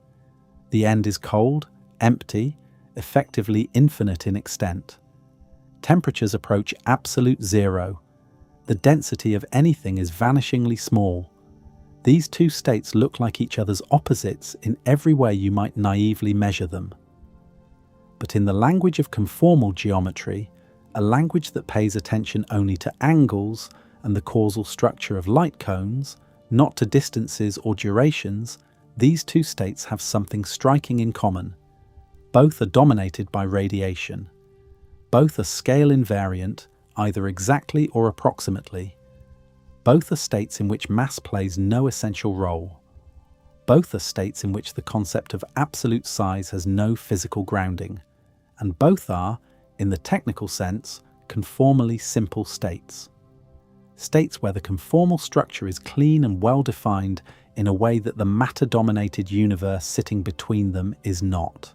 S1: The end is cold, empty, effectively infinite in extent. Temperatures approach absolute zero. The density of anything is vanishingly small. These two states look like each other's opposites in every way you might naively measure them. But in the language of conformal geometry, a language that pays attention only to angles and the causal structure of light cones, not to distances or durations, these two states have something striking in common. Both are dominated by radiation. Both are scale invariant, either exactly or approximately. Both are states in which mass plays no essential role. Both are states in which the concept of absolute size has no physical grounding. And both are, in the technical sense, conformally simple states. States where the conformal structure is clean and well-defined in a way that the matter-dominated universe sitting between them is not.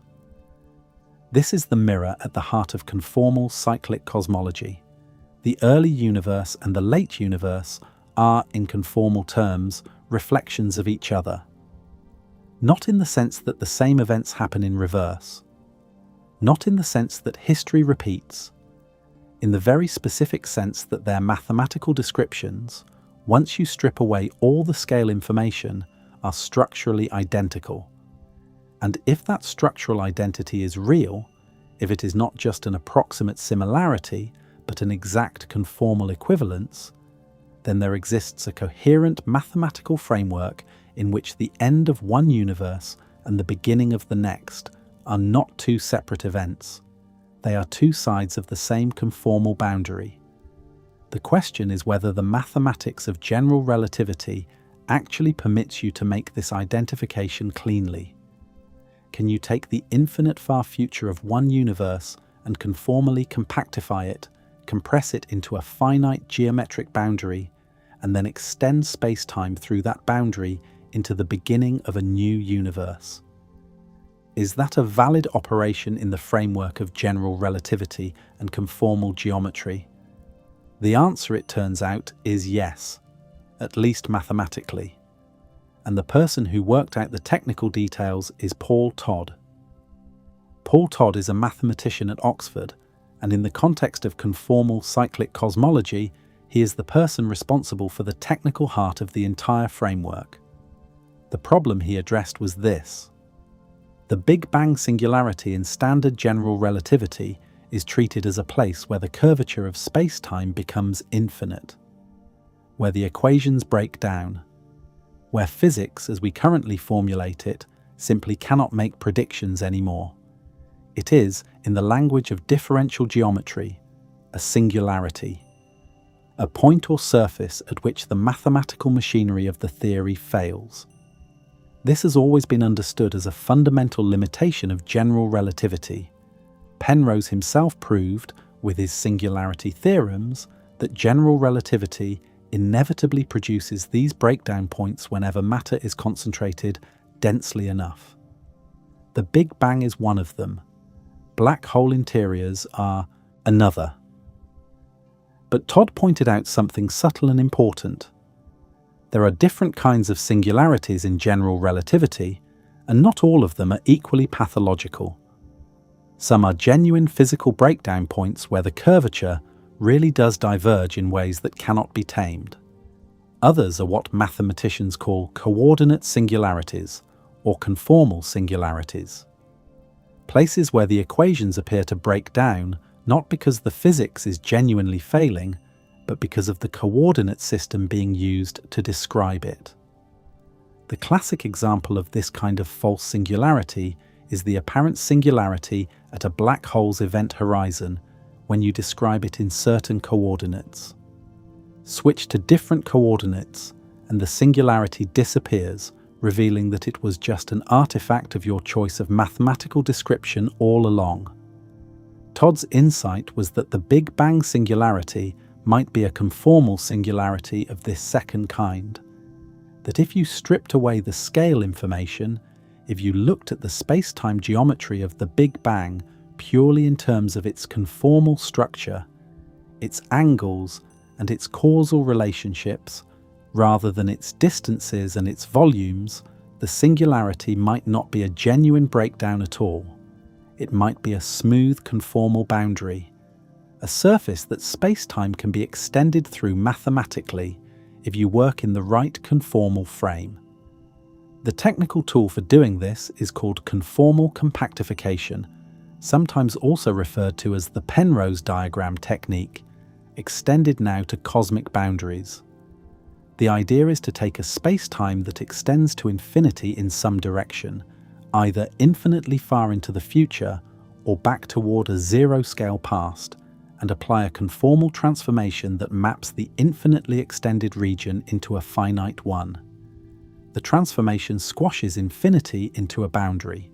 S1: This is the mirror at the heart of conformal cyclic cosmology. The early universe and the late universe are, in conformal terms, reflections of each other. Not in the sense that the same events happen in reverse. Not in the sense that history repeats. In the very specific sense that their mathematical descriptions, once you strip away all the scale information, are structurally identical. And if that structural identity is real, if it is not just an approximate similarity, but an exact conformal equivalence, then there exists a coherent mathematical framework in which the end of one universe and the beginning of the next are not two separate events. They are two sides of the same conformal boundary. The question is whether the mathematics of general relativity actually permits you to make this identification cleanly. Can you take the infinite far future of one universe and conformally compactify it, compress it into a finite geometric boundary, and then extend space-time through that boundary into the beginning of a new universe? Is that a valid operation in the framework of general relativity and conformal geometry? The answer, it turns out, is yes, at least mathematically. And the person who worked out the technical details is Paul Todd. Paul Todd is a mathematician at Oxford, and in the context of conformal cyclic cosmology, he is the person responsible for the technical heart of the entire framework. The problem he addressed was this. The Big Bang singularity in standard general relativity is treated as a place where the curvature of space-time becomes infinite, where the equations break down, where physics, as we currently formulate it, simply cannot make predictions anymore. It is, in the language of differential geometry, a singularity, a point or surface at which the mathematical machinery of the theory fails. This has always been understood as a fundamental limitation of general relativity. Penrose himself proved, with his singularity theorems, that general relativity inevitably produces these breakdown points whenever matter is concentrated densely enough. The Big Bang is one of them. Black hole interiors are another. But Todd pointed out something subtle and important. There are different kinds of singularities in general relativity, and not all of them are equally pathological. Some are genuine physical breakdown points where the curvature really does diverge in ways that cannot be tamed. Others are what mathematicians call coordinate singularities, or conformal singularities. Places where the equations appear to break down not because the physics is genuinely failing, but because of the coordinate system being used to describe it. The classic example of this kind of false singularity is the apparent singularity at a black hole's event horizon when you describe it in certain coordinates. Switch to different coordinates and the singularity disappears, revealing that it was just an artifact of your choice of mathematical description all along. Todd's insight was that the Big Bang singularity might be a conformal singularity of this second kind. That if you stripped away the scale information, if you looked at the space-time geometry of the Big Bang purely in terms of its conformal structure, its angles and its causal relationships, rather than its distances and its volumes, the singularity might not be a genuine breakdown at all. It might be a smooth conformal boundary, a surface that space-time can be extended through mathematically if you work in the right conformal frame. The technical tool for doing this is called conformal compactification, sometimes also referred to as the Penrose diagram technique, extended now to cosmic boundaries. The idea is to take a space-time that extends to infinity in some direction, either infinitely far into the future or back toward a zero-scale past, and apply a conformal transformation that maps the infinitely extended region into a finite one. The transformation squashes infinity into a boundary,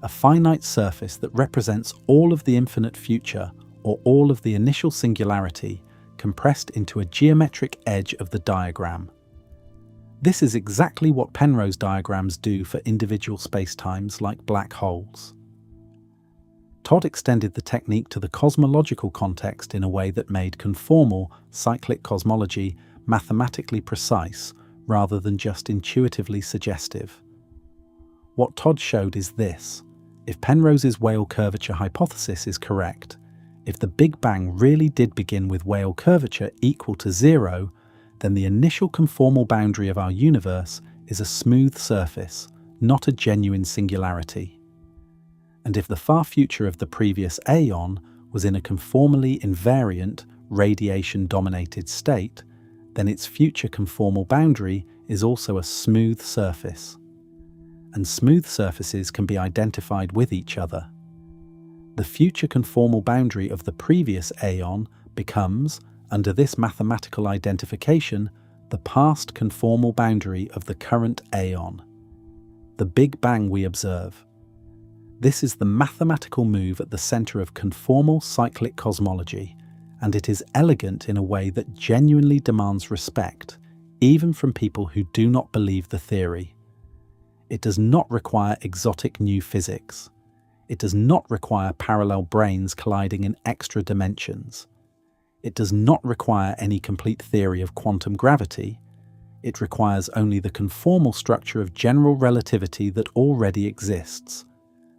S1: a finite surface that represents all of the infinite future or all of the initial singularity compressed into a geometric edge of the diagram. This is exactly what Penrose diagrams do for individual spacetimes like black holes. Todd extended the technique to the cosmological context in a way that made conformal cyclic cosmology mathematically precise rather than just intuitively suggestive. What Todd showed is this: if Penrose's Weyl curvature hypothesis is correct, if the Big Bang really did begin with Weyl curvature equal to zero, then the initial conformal boundary of our universe is a smooth surface, not a genuine singularity. And if the far future of the previous Aeon was in a conformally invariant, radiation-dominated state, then its future conformal boundary is also a smooth surface. And smooth surfaces can be identified with each other. The future conformal boundary of the previous Aeon becomes, under this mathematical identification, the past conformal boundary of the current Aeon, the Big Bang we observe. This is the mathematical move at the center of conformal cyclic cosmology, and it is elegant in a way that genuinely demands respect, even from people who do not believe the theory. It does not require exotic new physics. It does not require parallel brains colliding in extra dimensions. It does not require any complete theory of quantum gravity. It requires only the conformal structure of general relativity that already exists,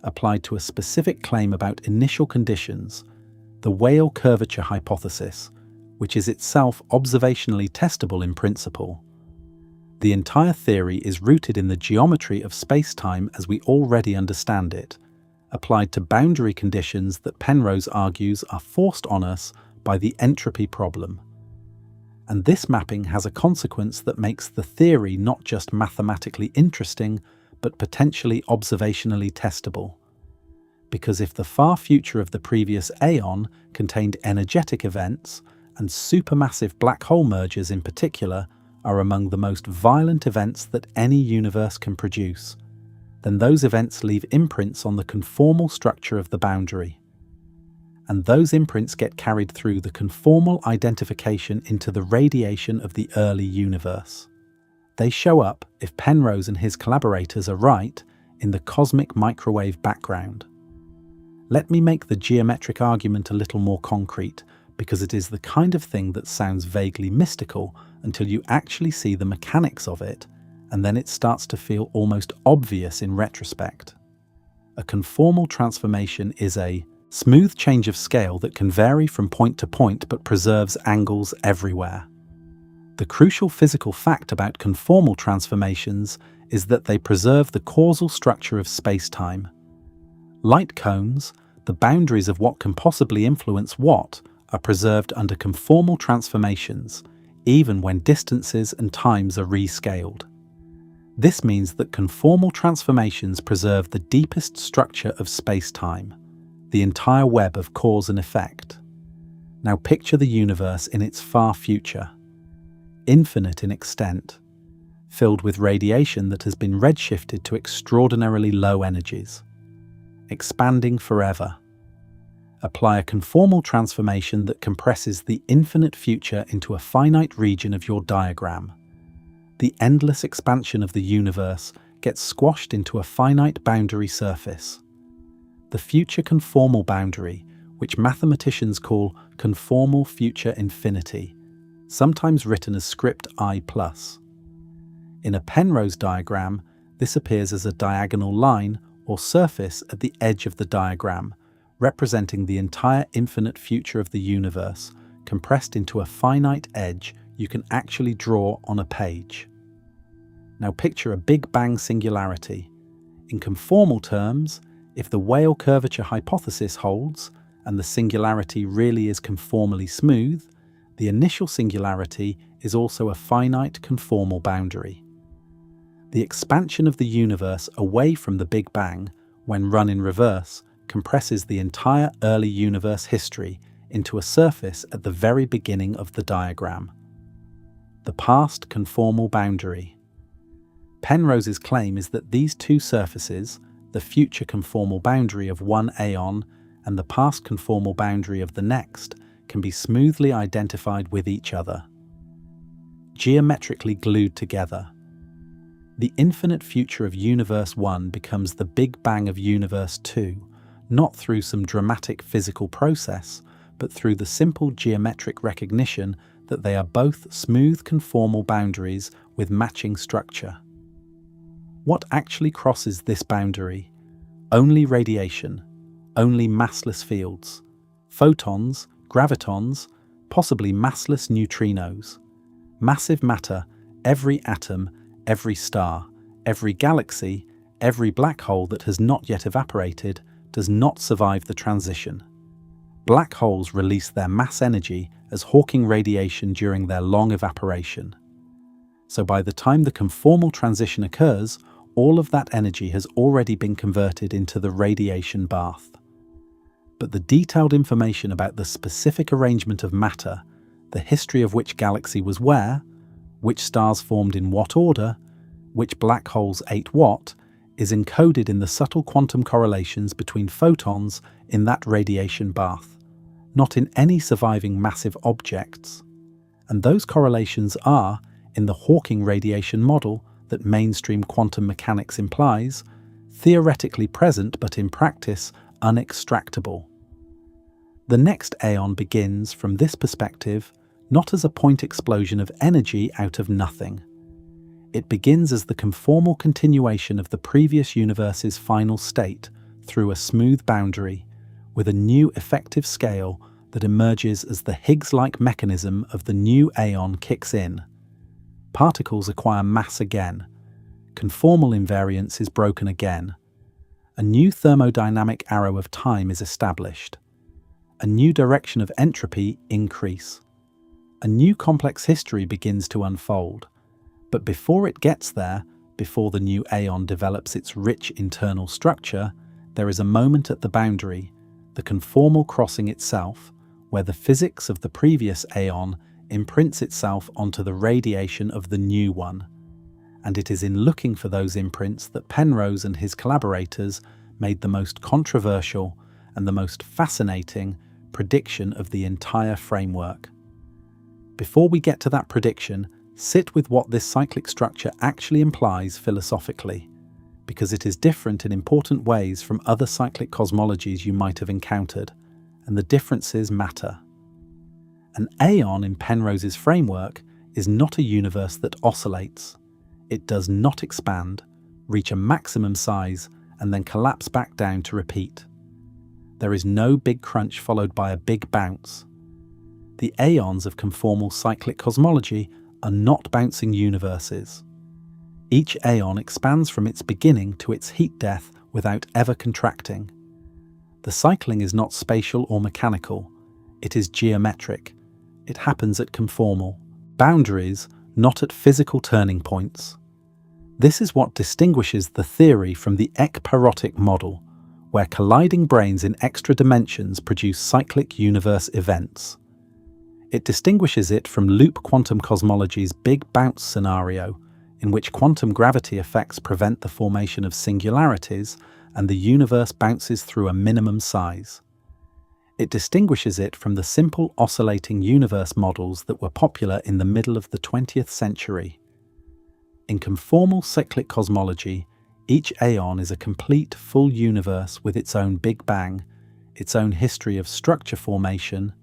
S1: applied to a specific claim about initial conditions, the Weyl curvature hypothesis, which is itself observationally testable in principle. The entire theory is rooted in the geometry of space-time as we already understand it, applied to boundary conditions that Penrose argues are forced on us by the entropy problem. And this mapping has a consequence that makes the theory not just mathematically interesting, but potentially observationally testable. Because if the far future of the previous Aeon contained energetic events, and supermassive black hole mergers in particular are among the most violent events that any universe can produce, then those events leave imprints on the conformal structure of the boundary. And those imprints get carried through the conformal identification into the radiation of the early universe. They show up, if Penrose and his collaborators are right, in the cosmic microwave background. Let me make the geometric argument a little more concrete, because it is the kind of thing that sounds vaguely mystical until you actually see the mechanics of it, and then it starts to feel almost obvious in retrospect. A conformal transformation is a smooth change of scale that can vary from point to point but preserves angles everywhere. The crucial physical fact about conformal transformations is that they preserve the causal structure of space-time. Light cones, the boundaries of what can possibly influence what, are preserved under conformal transformations, even when distances and times are rescaled. This means that conformal transformations preserve the deepest structure of space-time, the entire web of cause and effect. Now picture the universe in its far future, infinite in extent, filled with radiation that has been redshifted to extraordinarily low energies, expanding forever. Apply a conformal transformation that compresses the infinite future into a finite region of your diagram. The endless expansion of the universe gets squashed into a finite boundary surface. The future conformal boundary, which mathematicians call conformal future infinity, sometimes written as script I+. In a Penrose diagram, this appears as a diagonal line or surface at the edge of the diagram, representing the entire infinite future of the universe, compressed into a finite edge you can actually draw on a page. Now picture a Big Bang singularity. In conformal terms, if the Weyl curvature hypothesis holds, and the singularity really is conformally smooth, the initial singularity is also a finite conformal boundary. The expansion of the universe away from the Big Bang, when run in reverse, compresses the entire early universe history into a surface at the very beginning of the diagram. The past conformal boundary. Penrose's claim is that these two surfaces, the future conformal boundary of one aeon and the past conformal boundary of the next, can be smoothly identified with each other, geometrically glued together. The infinite future of Universe 1 becomes the Big Bang of Universe 2, not through some dramatic physical process, but through the simple geometric recognition that they are both smooth conformal boundaries with matching structure. What actually crosses this boundary? Only radiation, only massless fields, photons, gravitons, possibly massless neutrinos. Massive matter, every atom, every star, every galaxy, every black hole that has not yet evaporated, does not survive the transition. Black holes release their mass energy as Hawking radiation during their long evaporation. So by the time the conformal transition occurs, all of that energy has already been converted into the radiation bath. But the detailed information about the specific arrangement of matter, the history of which galaxy was where, which stars formed in what order, which black holes ate what, is encoded in the subtle quantum correlations between photons in that radiation bath, not in any surviving massive objects. And those correlations are, in the Hawking radiation model that mainstream quantum mechanics implies, theoretically present but in practice unextractable. The next aeon begins, from this perspective, not as a point explosion of energy out of nothing. It begins as the conformal continuation of the previous universe's final state through a smooth boundary, with a new effective scale that emerges as the Higgs-like mechanism of the new aeon kicks in. Particles acquire mass again. Conformal invariance is broken again. A new thermodynamic arrow of time is established. A new direction of entropy increase. A new complex history begins to unfold. But before it gets there, before the new aeon develops its rich internal structure, there is a moment at the boundary, the conformal crossing itself, where the physics of the previous aeon imprints itself onto the radiation of the new one. And it is in looking for those imprints that Penrose and his collaborators made the most controversial and the most fascinating prediction of the entire framework. Before we get to that prediction, sit with what this cyclic structure actually implies philosophically, because it is different in important ways from other cyclic cosmologies you might have encountered, and the differences matter. An aeon in Penrose's framework is not a universe that oscillates. It does not expand, reach a maximum size, and then collapse back down to repeat. There is no big crunch followed by a big bounce. The aeons of conformal cyclic cosmology are not bouncing universes. Each aeon expands from its beginning to its heat death without ever contracting. The cycling is not spatial or mechanical, it is geometric. It happens at conformal boundaries, not at physical turning points. This is what distinguishes the theory from the ekparotic model, where colliding brains in extra dimensions produce cyclic universe events. It distinguishes it from loop quantum cosmology's big bounce scenario, in which quantum gravity effects prevent the formation of singularities and the universe bounces through a minimum size. It distinguishes it from the simple oscillating universe models that were popular in the middle of the 20th century. In conformal cyclic cosmology, each aeon is a complete full universe with its own Big Bang, its own history of structure formation,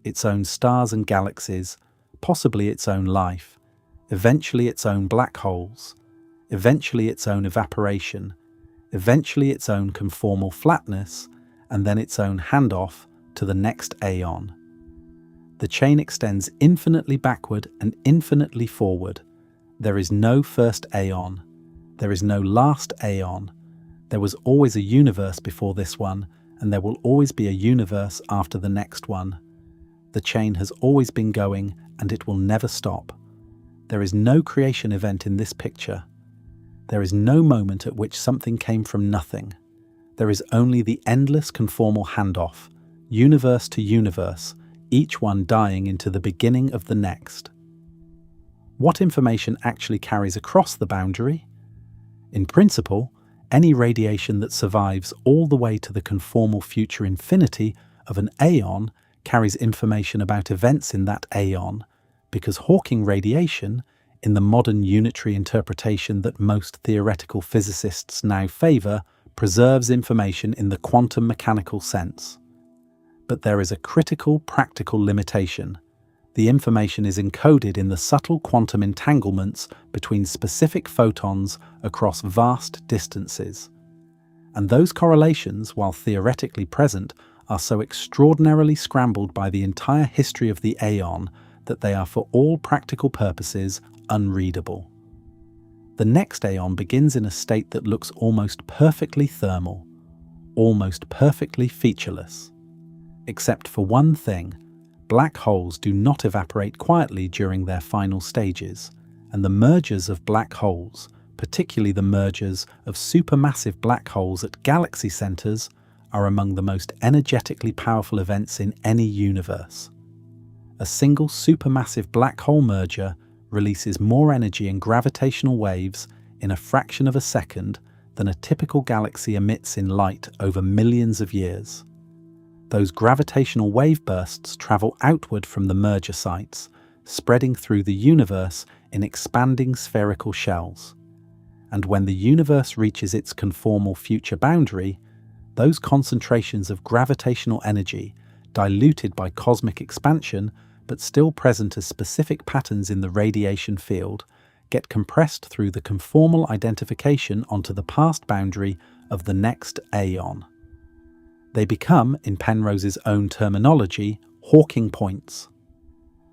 S1: its own stars and galaxies, possibly its own life, eventually its own black holes, eventually its own evaporation, eventually its own conformal flatness, and then its own handoff to the next aeon. The chain extends infinitely backward and infinitely forward. There is no first aeon. There is no last aeon. There was always a universe before this one, and there will always be a universe after the next one. The chain has always been going, and it will never stop. There is no creation event in this picture. There is no moment at which something came from nothing. There is only the endless conformal handoff, universe to universe, each one dying into the beginning of the next. What information actually carries across the boundary? In principle, any radiation that survives all the way to the conformal future infinity of an aeon carries information about events in that aeon, because Hawking radiation, in the modern unitary interpretation that most theoretical physicists now favour, preserves information in the quantum mechanical sense. But there is a critical practical limitation. The information is encoded in the subtle quantum entanglements between specific photons across vast distances. And those correlations, while theoretically present, are so extraordinarily scrambled by the entire history of the aeon that they are for all practical purposes unreadable. The next aeon begins in a state that looks almost perfectly thermal, almost perfectly featureless. Except for one thing, black holes do not evaporate quietly during their final stages, and the mergers of black holes, particularly the mergers of supermassive black holes at galaxy centers, are among the most energetically powerful events in any universe. A single supermassive black hole merger releases more energy in gravitational waves in a fraction of a second than a typical galaxy emits in light over millions of years. Those gravitational wave bursts travel outward from the merger sites, spreading through the universe in expanding spherical shells. And when the universe reaches its conformal future boundary, those concentrations of gravitational energy, diluted by cosmic expansion but still present as specific patterns in the radiation field, get compressed through the conformal identification onto the past boundary of the next aeon. They become, in Penrose's own terminology, Hawking points.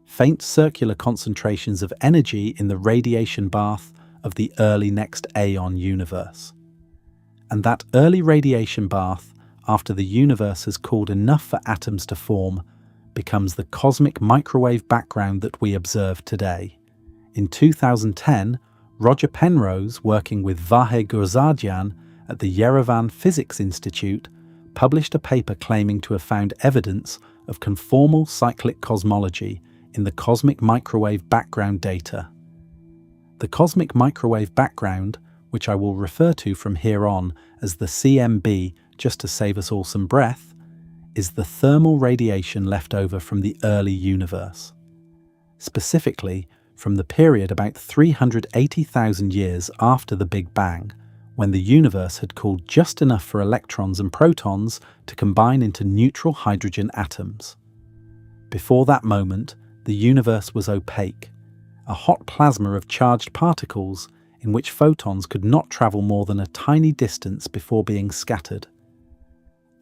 S1: Faint circular concentrations of energy in the radiation bath of the early next aeon universe. And that early radiation bath, after the universe has cooled enough for atoms to form, becomes the cosmic microwave background that we observe today. In 2010, Roger Penrose, working with Vahe Gurzadyan at the Yerevan Physics Institute, published a paper claiming to have found evidence of conformal cyclic cosmology in the cosmic microwave background data. The cosmic microwave background, which I will refer to from here on as the CMB just to save us all some breath, is the thermal radiation left over from the early universe. Specifically, from the period about 380,000 years after the Big Bang, when the universe had cooled just enough for electrons and protons to combine into neutral hydrogen atoms. Before that moment, the universe was opaque, a hot plasma of charged particles in which photons could not travel more than a tiny distance before being scattered.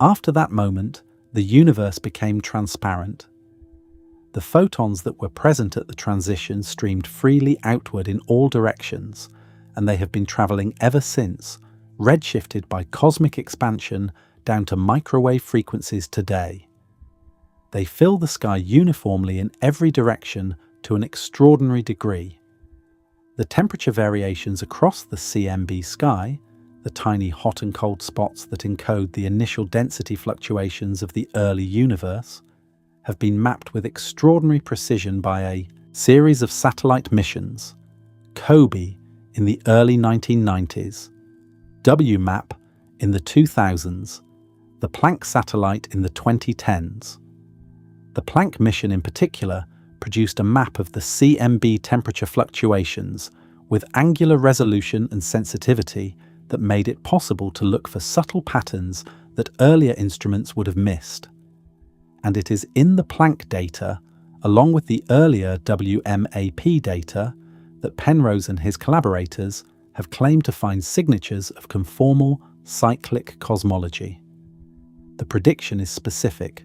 S1: After that moment, the universe became transparent. The photons that were present at the transition streamed freely outward in all directions, and they have been travelling ever since, redshifted by cosmic expansion down to microwave frequencies today. They fill the sky uniformly in every direction to an extraordinary degree. The temperature variations across the CMB sky, the tiny hot and cold spots that encode the initial density fluctuations of the early universe, have been mapped with extraordinary precision by a series of satellite missions: COBE in the early 1990s, WMAP in the 2000s, the Planck satellite in the 2010s. The Planck mission in particular produced a map of the CMB temperature fluctuations with angular resolution and sensitivity that made it possible to look for subtle patterns that earlier instruments would have missed. And it is in the Planck data, along with the earlier WMAP data, that Penrose and his collaborators have claimed to find signatures of conformal cyclic cosmology. The prediction is specific.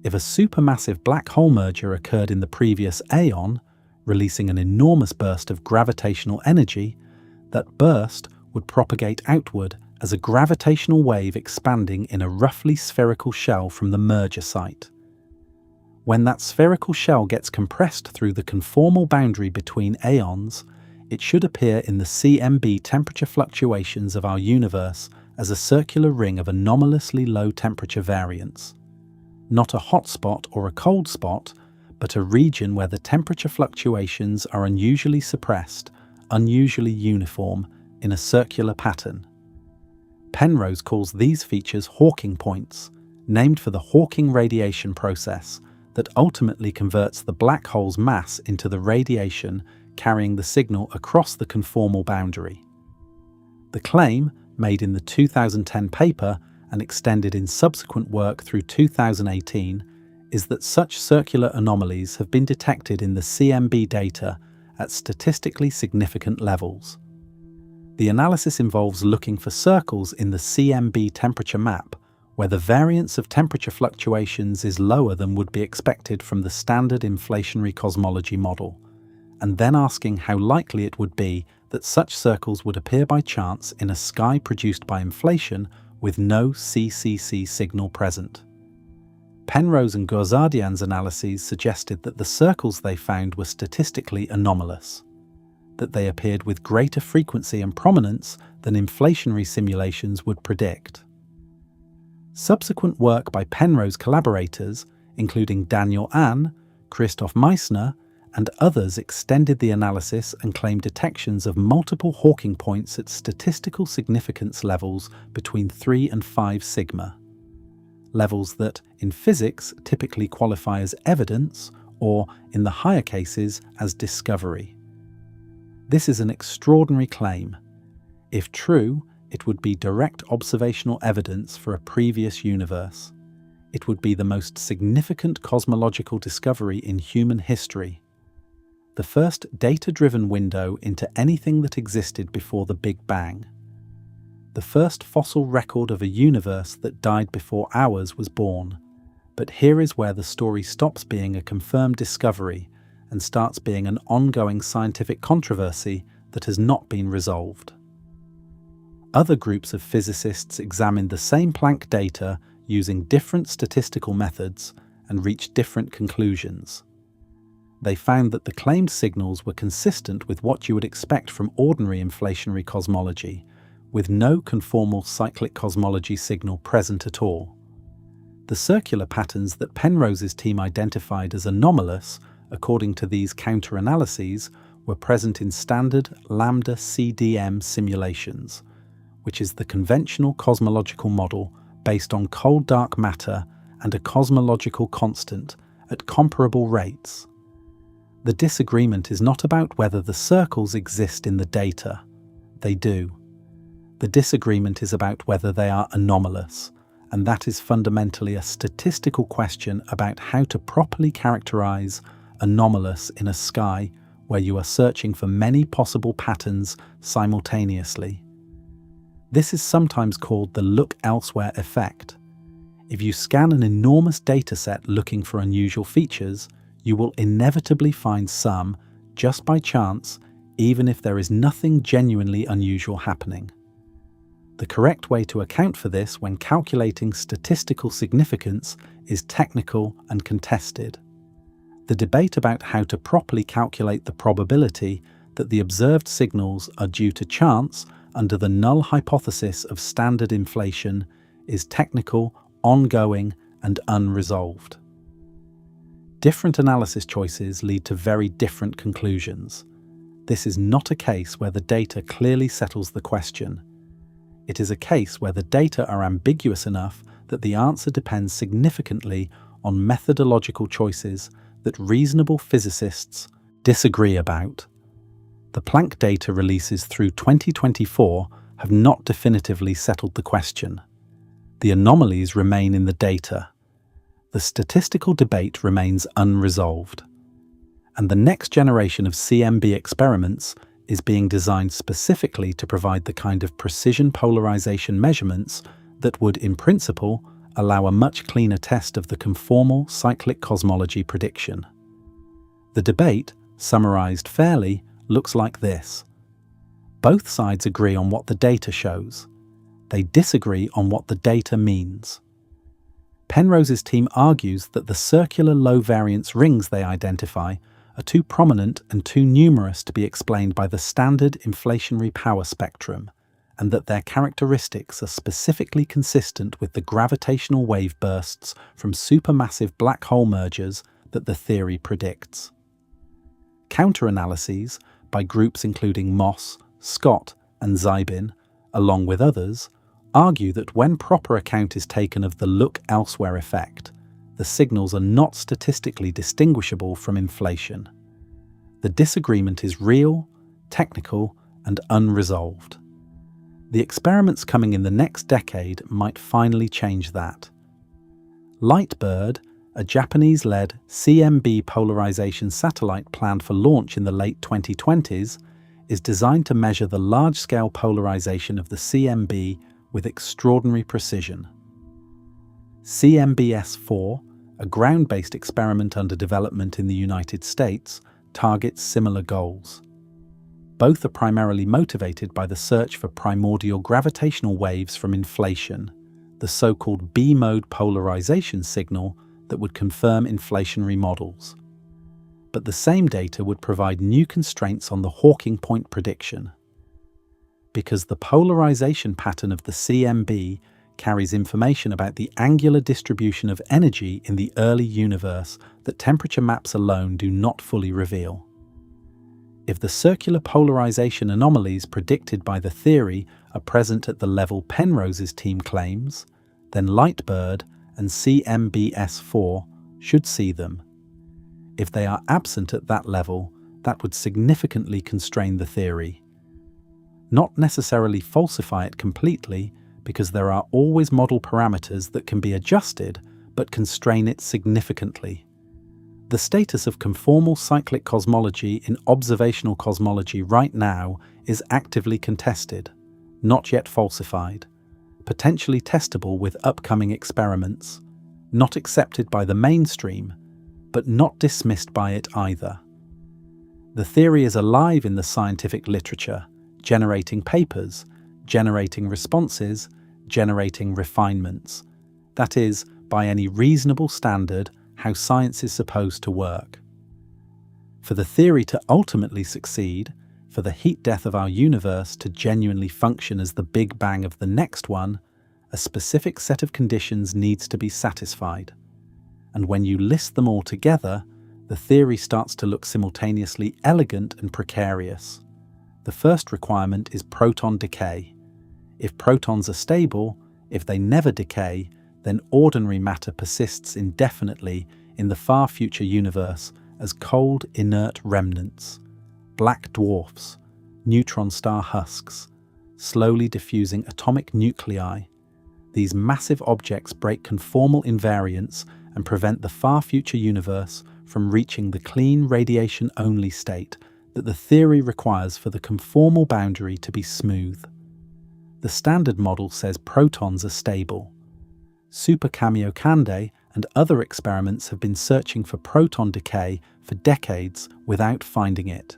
S1: If a supermassive black hole merger occurred in the previous aeon, releasing an enormous burst of gravitational energy, that burst would propagate outward as a gravitational wave expanding in a roughly spherical shell from the merger site. When that spherical shell gets compressed through the conformal boundary between aeons, it should appear in the CMB temperature fluctuations of our universe as a circular ring of anomalously low temperature variance. not a hot spot or a cold spot, but a region where the temperature fluctuations are unusually suppressed, unusually uniform, in a circular pattern. Penrose calls these features Hawking points, named for the Hawking radiation process that ultimately converts the black hole's mass into the radiation carrying the signal across the conformal boundary. The claim, made in the 2010 paper and extended in subsequent work through 2018, is that such circular anomalies have been detected in the CMB data at statistically significant levels. The analysis involves looking for circles in the CMB temperature map where the variance of temperature fluctuations is lower than would be expected from the standard inflationary cosmology model, and then asking how likely it would be that such circles would appear by chance in a sky produced by inflation with no CCC signal present. Penrose and Ghazardian's analyses suggested that the circles they found were statistically anomalous, that they appeared with greater frequency and prominence than inflationary simulations would predict. Subsequent work by Penrose collaborators, including Daniel Ahn, Christoph Meissner, and others, extended the analysis and claimed detections of multiple Hawking points at statistical significance levels between 3 and 5 sigma, levels that, in physics, typically qualify as evidence or, in the higher cases, as discovery. This is an extraordinary claim. If true, it would be direct observational evidence for a previous universe. It would be the most significant cosmological discovery in human history. The first data-driven window into anything that existed before the Big Bang. The first fossil record of a universe that died before ours was born. But here is where the story stops being a confirmed discovery and starts being an ongoing scientific controversy that has not been resolved. Other groups of physicists examined the same Planck data using different statistical methods and reached different conclusions. They found that the claimed signals were consistent with what you would expect from ordinary inflationary cosmology, with no conformal cyclic cosmology signal present at all. The circular patterns that Penrose's team identified as anomalous, according to these counter-analyses, were present in standard lambda CDM simulations, which is the conventional cosmological model based on cold dark matter and a cosmological constant at comparable rates. The disagreement is not about whether the circles exist in the data. They do. The disagreement is about whether they are anomalous, and that is fundamentally a statistical question about how to properly characterize anomalous in a sky where you are searching for many possible patterns simultaneously. This is sometimes called the look elsewhere effect. If you scan an enormous dataset looking for unusual features, you will inevitably find some, just by chance, even if there is nothing genuinely unusual happening. The correct way to account for this when calculating statistical significance is technical and contested. The debate about how to properly calculate the probability that the observed signals are due to chance under the null hypothesis of standard inflation is technical, ongoing, and unresolved. Different analysis choices lead to very different conclusions. This is not a case where the data clearly settles the question. It is a case where the data are ambiguous enough that the answer depends significantly on methodological choices that reasonable physicists disagree about. The Planck data releases through 2024 have not definitively settled the question. The anomalies remain in the data. The statistical debate remains unresolved. And the next generation of CMB experiments is being designed specifically to provide the kind of precision polarization measurements that would, in principle, allow a much cleaner test of the conformal cyclic cosmology prediction. The debate, summarized fairly, looks like this. Both sides agree on what the data shows. They disagree on what the data means. Penrose's team argues that the circular low-variance rings they identify are too prominent and too numerous to be explained by the standard inflationary power spectrum, and that their characteristics are specifically consistent with the gravitational wave bursts from supermassive black hole mergers that the theory predicts. Counter-analyses by groups including Moss, Scott, and Zybin, along with others, argue that when proper account is taken of the look elsewhere effect, the signals are not statistically distinguishable from inflation. The disagreement is real, technical, and unresolved. The experiments coming in the next decade might finally change that. Lightbird, a Japanese-led CMB polarization satellite planned for launch in the late 2020s, is designed to measure the large-scale polarization of the CMB with extraordinary precision. CMBS-4, a ground-based experiment under development in the United States, targets similar goals. Both are primarily motivated by the search for primordial gravitational waves from inflation, the so-called B-mode polarization signal that would confirm inflationary models. But the same data would provide new constraints on the Hawking point prediction. Because the polarization pattern of the CMB carries information about the angular distribution of energy in the early universe that temperature maps alone do not fully reveal. If the circular polarization anomalies predicted by the theory are present at the level Penrose's team claims, then Lightbird and CMBS-4 should see them. If they are absent at that level, that would significantly constrain the theory. Not necessarily falsify it completely, because there are always model parameters that can be adjusted, but constrain it significantly. The status of conformal cyclic cosmology in observational cosmology right now is actively contested, not yet falsified, potentially testable with upcoming experiments, not accepted by the mainstream, but not dismissed by it either. The theory is alive in the scientific literature, generating papers, generating responses, generating refinements. That is, by any reasonable standard, how science is supposed to work. For the theory to ultimately succeed, for the heat death of our universe to genuinely function as the Big Bang of the next one, a specific set of conditions needs to be satisfied. And when you list them all together, the theory starts to look simultaneously elegant and precarious. The first requirement is proton decay. If protons are stable, if they never decay, then ordinary matter persists indefinitely in the far future universe as cold, inert remnants, black dwarfs, neutron star husks, slowly diffusing atomic nuclei. These massive objects break conformal invariance and prevent the far future universe from reaching the clean radiation-only state that the theory requires for the conformal boundary to be smooth. The standard model says protons are stable. Super Kamiokande and other experiments have been searching for proton decay for decades without finding it.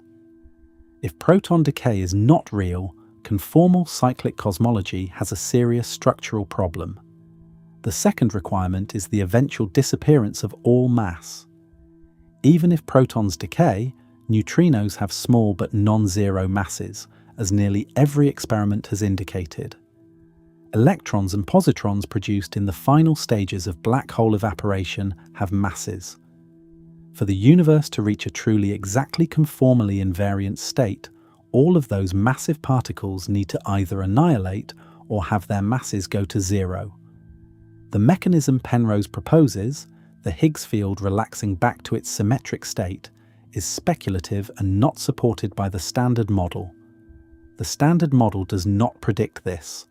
S1: If proton decay is not real, conformal cyclic cosmology has a serious structural problem. The second requirement is the eventual disappearance of all mass. Even if protons decay, neutrinos have small but non-zero masses, as nearly every experiment has indicated. Electrons and positrons produced in the final stages of black hole evaporation have masses. For the universe to reach a truly exactly conformally invariant state, all of those massive particles need to either annihilate or have their masses go to zero. The mechanism Penrose proposes, the Higgs field relaxing back to its symmetric state, is speculative and not supported by the standard model. The standard model does not predict this.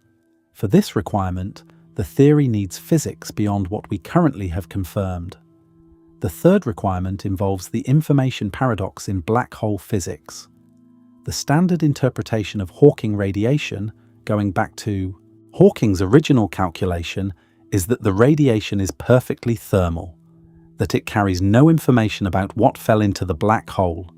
S1: For this requirement, the theory needs physics beyond what we currently have confirmed. The third requirement involves the information paradox in black hole physics. The standard interpretation of Hawking radiation, going back to Hawking's original calculation, is that the radiation is perfectly thermal, that it carries no information about what fell into the black hole.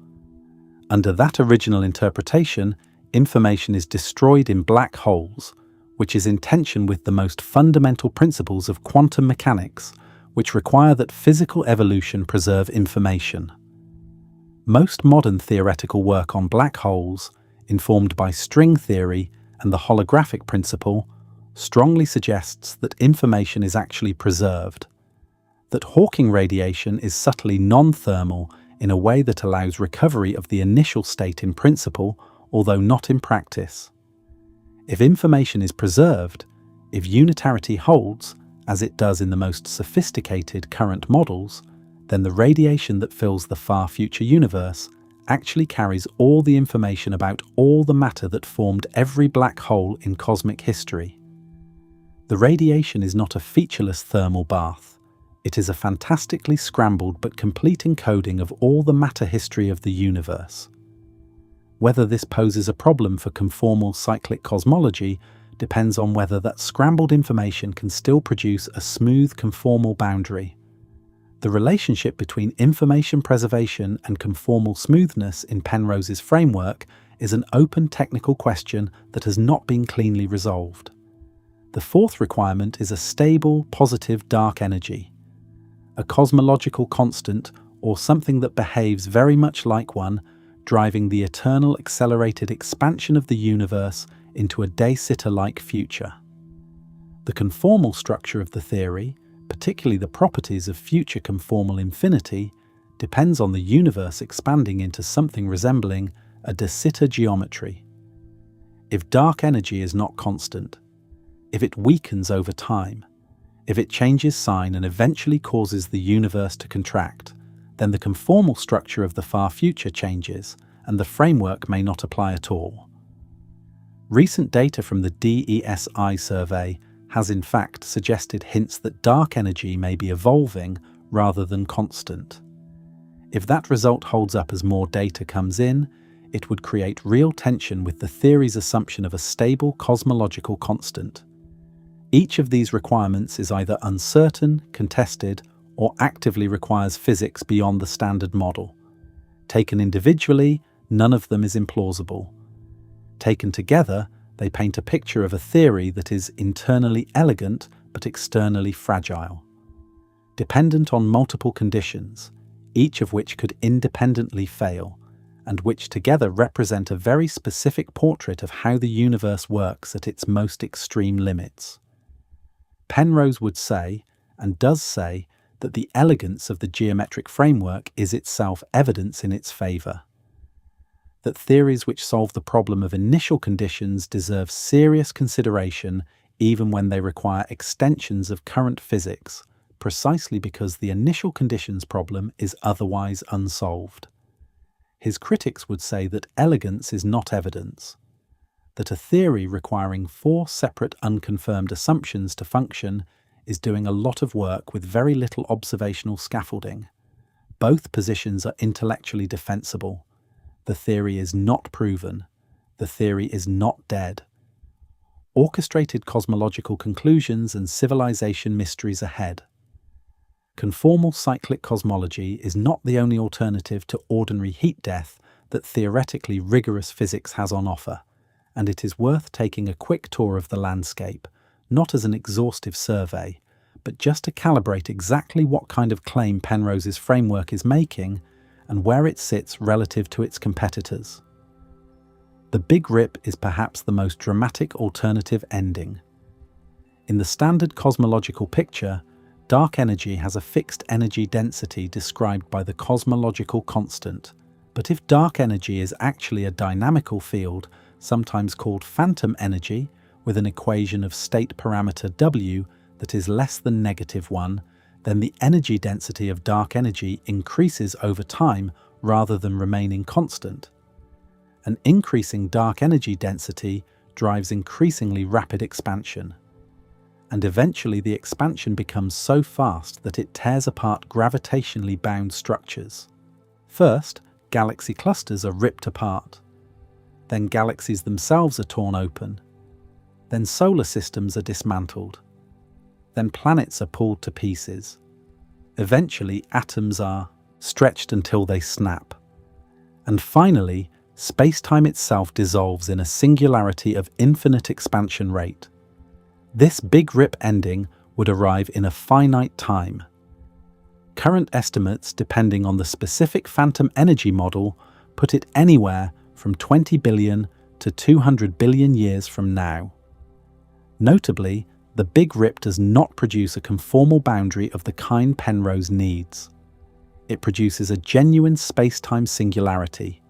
S1: Under that original interpretation, information is destroyed in black holes, which is in tension with the most fundamental principles of quantum mechanics, which require that physical evolution preserve information. Most modern theoretical work on black holes, informed by string theory and the holographic principle strongly suggests that information is actually preserved, that Hawking radiation is subtly non-thermal in a way that allows recovery of the initial state in principle, although not in practice. If information is preserved, if unitarity holds, as it does in the most sophisticated current models, then the radiation that fills the far future universe actually carries all the information about all the matter that formed every black hole in cosmic history. The radiation is not a featureless thermal bath. It is a fantastically scrambled but complete encoding of all the matter history of the universe. Whether this poses a problem for conformal cyclic cosmology depends on whether that scrambled information can still produce a smooth conformal boundary. The relationship between information preservation and conformal smoothness in Penrose's framework is an open technical question that has not been cleanly resolved. The fourth requirement is a stable, positive dark energy, a cosmological constant or something that behaves very much like one, driving the eternal accelerated expansion of the universe into a de Sitter-like future. The conformal structure of the theory, particularly the properties of future conformal infinity, depends on the universe expanding into something resembling a de Sitter geometry. If dark energy is not constant, if it weakens over time, if it changes sign and eventually causes the universe to contract, then the conformal structure of the far future changes, and the framework may not apply at all. Recent data from the DESI survey has in fact suggested hints that dark energy may be evolving rather than constant. If that result holds up as more data comes in, it would create real tension with the theory's assumption of a stable cosmological constant. Each of these requirements is either uncertain, contested, or actively requires physics beyond the standard model. Taken individually, none of them is implausible. Taken together, they paint a picture of a theory that is internally elegant but externally fragile, dependent on multiple conditions, each of which could independently fail, and which together represent a very specific portrait of how the universe works at its most extreme limits. Penrose would say, and does say, that the elegance of the geometric framework is itself evidence in its favour. That theories which solve the problem of initial conditions deserve serious consideration even when they require extensions of current physics, precisely because the initial conditions problem is otherwise unsolved. His critics would say that elegance is not evidence, that a theory requiring 4 separate unconfirmed assumptions to function is doing a lot of work with very little observational scaffolding. Both positions are intellectually defensible. The theory is not proven. The theory is not dead. Orchestrated cosmological conclusions and civilization mysteries ahead. Conformal cyclic cosmology is not the only alternative to ordinary heat death that theoretically rigorous physics has on offer, and it is worth taking a quick tour of the landscape, not as an exhaustive survey, but just to calibrate exactly what kind of claim Penrose's framework is making and where it sits relative to its competitors. The Big Rip is perhaps the most dramatic alternative ending. In the standard cosmological picture, dark energy has a fixed energy density described by the cosmological constant, but if dark energy is actually a dynamical field, sometimes called phantom energy, with an equation of state parameter W that is less than -1, then the energy density of dark energy increases over time rather than remaining constant. An increasing dark energy density drives increasingly rapid expansion, and eventually the expansion becomes so fast that it tears apart gravitationally bound structures. First, galaxy clusters are ripped apart. Then galaxies themselves are torn open. Then solar systems are dismantled. Then planets are pulled to pieces. Eventually, atoms are stretched until they snap. And finally, space-time itself dissolves in a singularity of infinite expansion rate. This Big Rip ending would arrive in a finite time. Current estimates, depending on the specific phantom energy model, put it anywhere from 20 billion to 200 billion years from now. Notably, the Big Rip does not produce a conformal boundary of the kind Penrose needs. It produces a genuine space-time singularity.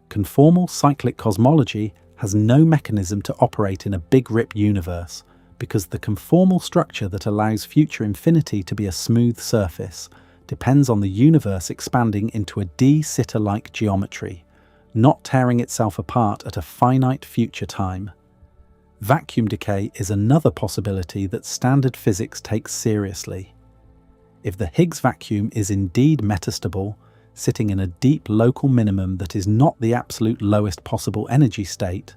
S1: Conformal cyclic cosmology has no mechanism to operate in a Big Rip universe because the conformal structure that allows future infinity to be a smooth surface depends on the universe expanding into a de Sitter-like geometry, not tearing itself apart at a finite future time. Vacuum decay is another possibility that standard physics takes seriously. If the Higgs vacuum is indeed metastable, sitting in a deep local minimum that is not the absolute lowest possible energy state,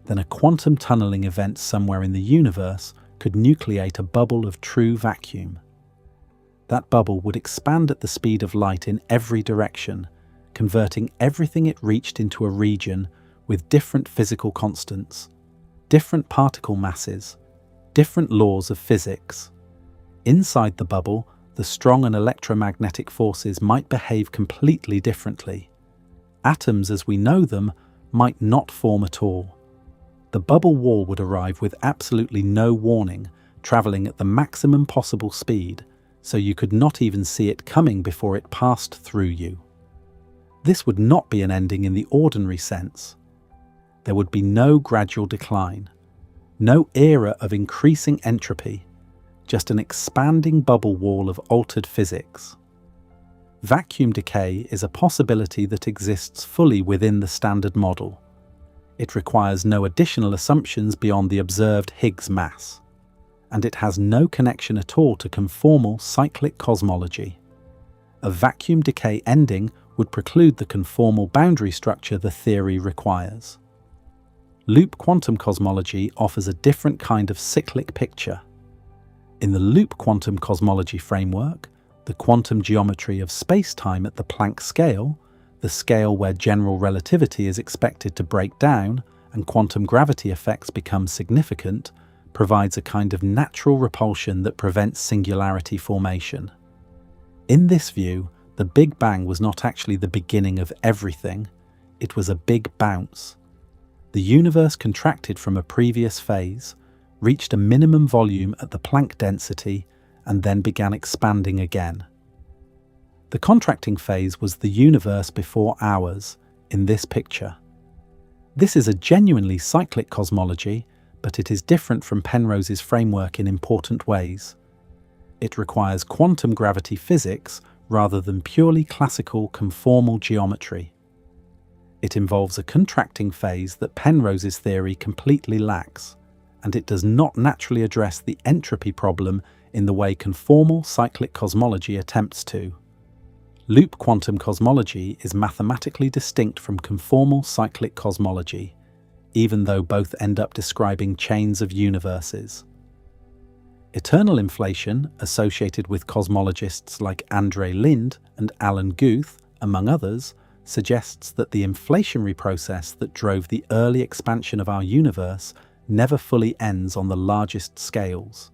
S1: then a quantum tunneling event somewhere in the universe could nucleate a bubble of true vacuum. That bubble would expand at the speed of light in every direction, converting everything it reached into a region with different physical constants, different particle masses, different laws of physics. Inside the bubble, the strong and electromagnetic forces might behave completely differently. Atoms as we know them might not form at all. The bubble wall would arrive with absolutely no warning, travelling at the maximum possible speed, so you could not even see it coming before it passed through you. This would not be an ending in the ordinary sense. There would be no gradual decline, no era of increasing entropy, just an expanding bubble wall of altered physics. Vacuum decay is a possibility that exists fully within the standard model. It requires no additional assumptions beyond the observed Higgs mass, and it has no connection at all to conformal cyclic cosmology. A vacuum decay ending would preclude the conformal boundary structure the theory requires. Loop quantum cosmology offers a different kind of cyclic picture. In the loop quantum cosmology framework, the quantum geometry of space-time at the Planck scale, the scale where general relativity is expected to break down and quantum gravity effects become significant, provides a kind of natural repulsion that prevents singularity formation. In this view, the Big Bang was not actually the beginning of everything, it was a big bounce. The universe contracted from a previous phase, reached a minimum volume at the Planck density, and then began expanding again. The contracting phase was the universe before ours, in this picture. This is a genuinely cyclic cosmology, but it is different from Penrose's framework in important ways. It requires quantum gravity physics rather than purely classical conformal geometry. It involves a contracting phase that Penrose's theory completely lacks, and it does not naturally address the entropy problem in the way conformal cyclic cosmology attempts to. Loop quantum cosmology is mathematically distinct from conformal cyclic cosmology, even though both end up describing chains of universes. Eternal inflation, associated with cosmologists like André Linde and Alan Guth, among others, suggests that the inflationary process that drove the early expansion of our universe never fully ends on the largest scales.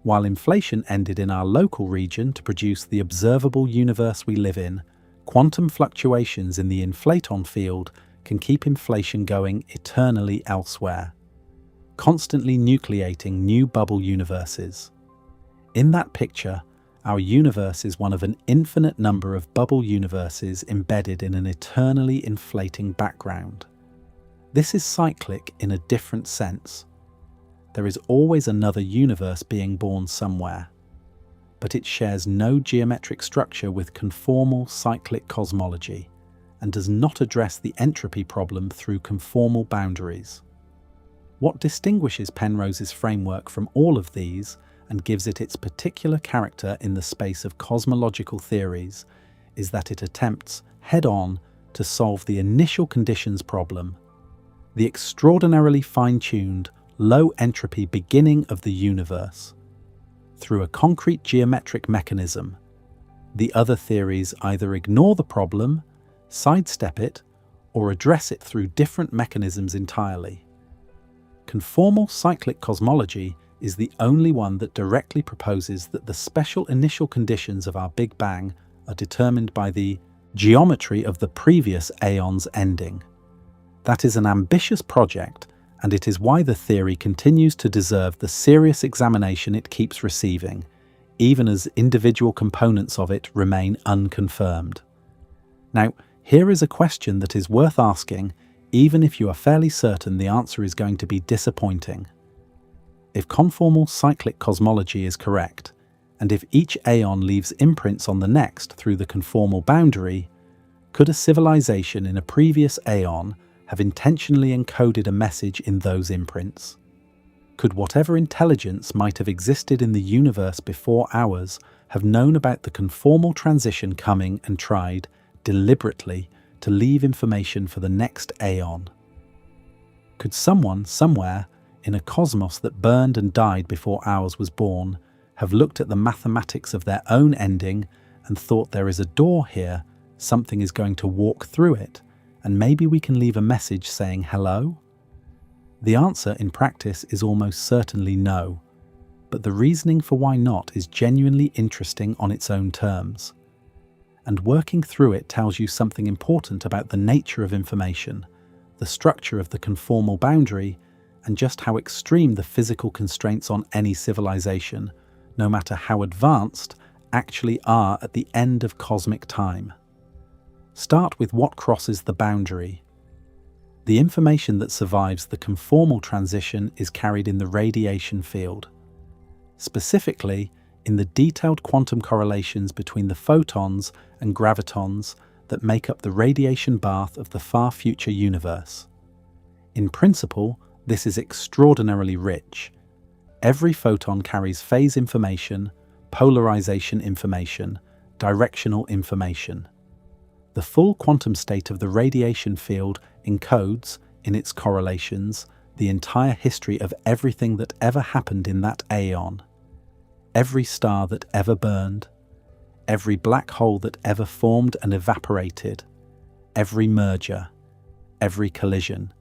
S1: While inflation ended in our local region to produce the observable universe we live in, quantum fluctuations in the inflaton field can keep inflation going eternally elsewhere, constantly nucleating new bubble universes. In that picture, our universe is one of an infinite number of bubble universes embedded in an eternally inflating background. This is cyclic in a different sense. There is always another universe being born somewhere, but it shares no geometric structure with conformal cyclic cosmology and does not address the entropy problem through conformal boundaries. What distinguishes Penrose's framework from all of these and gives it its particular character in the space of cosmological theories is that it attempts head-on to solve the initial conditions problem, the extraordinarily fine-tuned, low-entropy beginning of the universe, through a concrete geometric mechanism. The other theories either ignore the problem, sidestep it, or address it through different mechanisms entirely. Conformal cyclic cosmology is the only one that directly proposes that the special initial conditions of our Big Bang are determined by the geometry of the previous Aons ending. That is an ambitious project, and it is why the theory continues to deserve the serious examination it keeps receiving, even as individual components of it remain unconfirmed. Now, here is a question that is worth asking, even if you are fairly certain the answer is going to be disappointing. If conformal cyclic cosmology is correct, and if each aeon leaves imprints on the next through the conformal boundary, could a civilization in a previous aeon have intentionally encoded a message in those imprints? Could whatever intelligence might have existed in the universe before ours have known about the conformal transition coming and tried, deliberately, to leave information for the next aeon? Could someone, somewhere, in a cosmos that burned and died before ours was born, have looked at the mathematics of their own ending and thought there is a door here, something is going to walk through it, and maybe we can leave a message saying hello? The answer in practice is almost certainly no, but the reasoning for why not is genuinely interesting on its own terms. And working through it tells you something important about the nature of information, the structure of the conformal boundary, and just how extreme the physical constraints on any civilization, no matter how advanced, actually are at the end of cosmic time. Start with what crosses the boundary. The information that survives the conformal transition is carried in the radiation field. Specifically, in the detailed quantum correlations between the photons and gravitons that make up the radiation bath of the far future universe. In principle, this is extraordinarily rich. Every photon carries phase information, polarization information, directional information. The full quantum state of the radiation field encodes, in its correlations, the entire history of everything that ever happened in that aeon. Every star that ever burned, every black hole that ever formed and evaporated, every merger, every collision,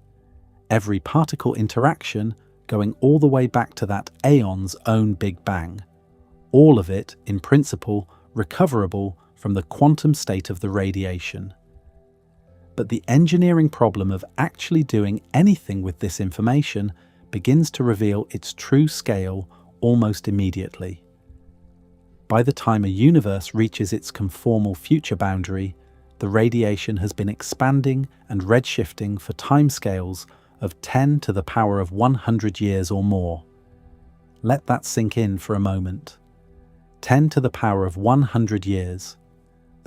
S1: every particle interaction going all the way back to that aeon's own Big Bang. All of it, in principle, recoverable from the quantum state of the radiation. But the engineering problem of actually doing anything with this information begins to reveal its true scale almost immediately. By the time a universe reaches its conformal future boundary, the radiation has been expanding and redshifting for timescales of 10 to the power of 100 years or more. Let that sink in for a moment. 10 to the power of 100 years.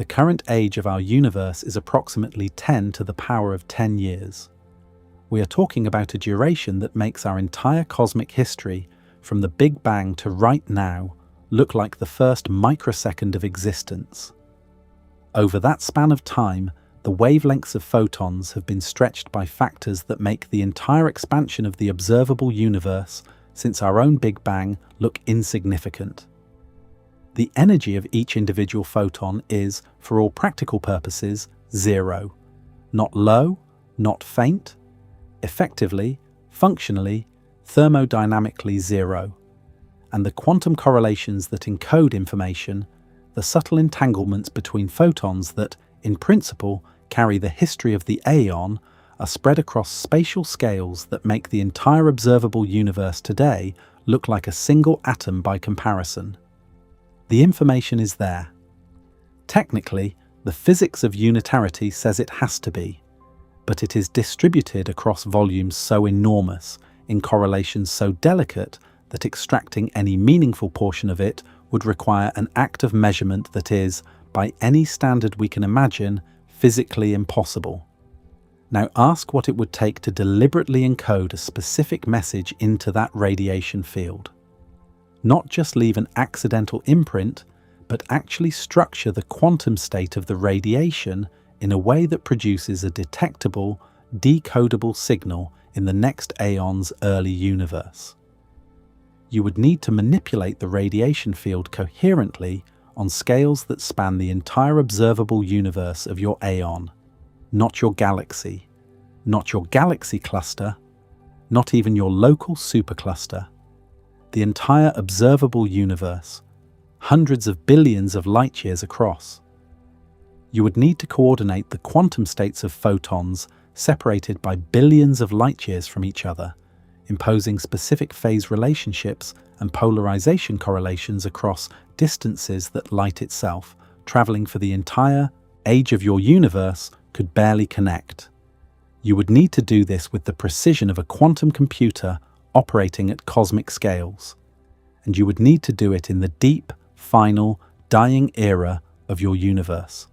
S1: The current age of our universe is approximately 10 to the power of 10 years. We are talking about a duration that makes our entire cosmic history, from the Big Bang to right now, look like the first microsecond of existence. Over that span of time, the wavelengths of photons have been stretched by factors that make the entire expansion of the observable universe since our own Big Bang look insignificant. The energy of each individual photon is, for all practical purposes, zero. Not low, not faint. Effectively, functionally, thermodynamically zero. And the quantum correlations that encode information, the subtle entanglements between photons that, in principle, carry the history of the aeon, are spread across spatial scales that make the entire observable universe today look like a single atom by comparison. The information is there. Technically, the physics of unitarity says it has to be, but it is distributed across volumes so enormous, in correlations so delicate, that extracting any meaningful portion of it would require an act of measurement that is, by any standard we can imagine, physically impossible. Now ask what it would take to deliberately encode a specific message into that radiation field. Not just leave an accidental imprint, but actually structure the quantum state of the radiation in a way that produces a detectable, decodable signal in the next aeon's early universe. You would need to manipulate the radiation field coherently on scales that span the entire observable universe of your aeon, not your galaxy, not your galaxy cluster, not even your local supercluster. The entire observable universe, hundreds of billions of light years across. You would need to coordinate the quantum states of photons separated by billions of light-years from each other, imposing specific phase relationships and polarization correlations across distances that light itself, traveling for the entire age of your universe, could barely connect. You would need to do this with the precision of a quantum computer operating at cosmic scales. And you would need to do it in the deep, final, dying era of your universe,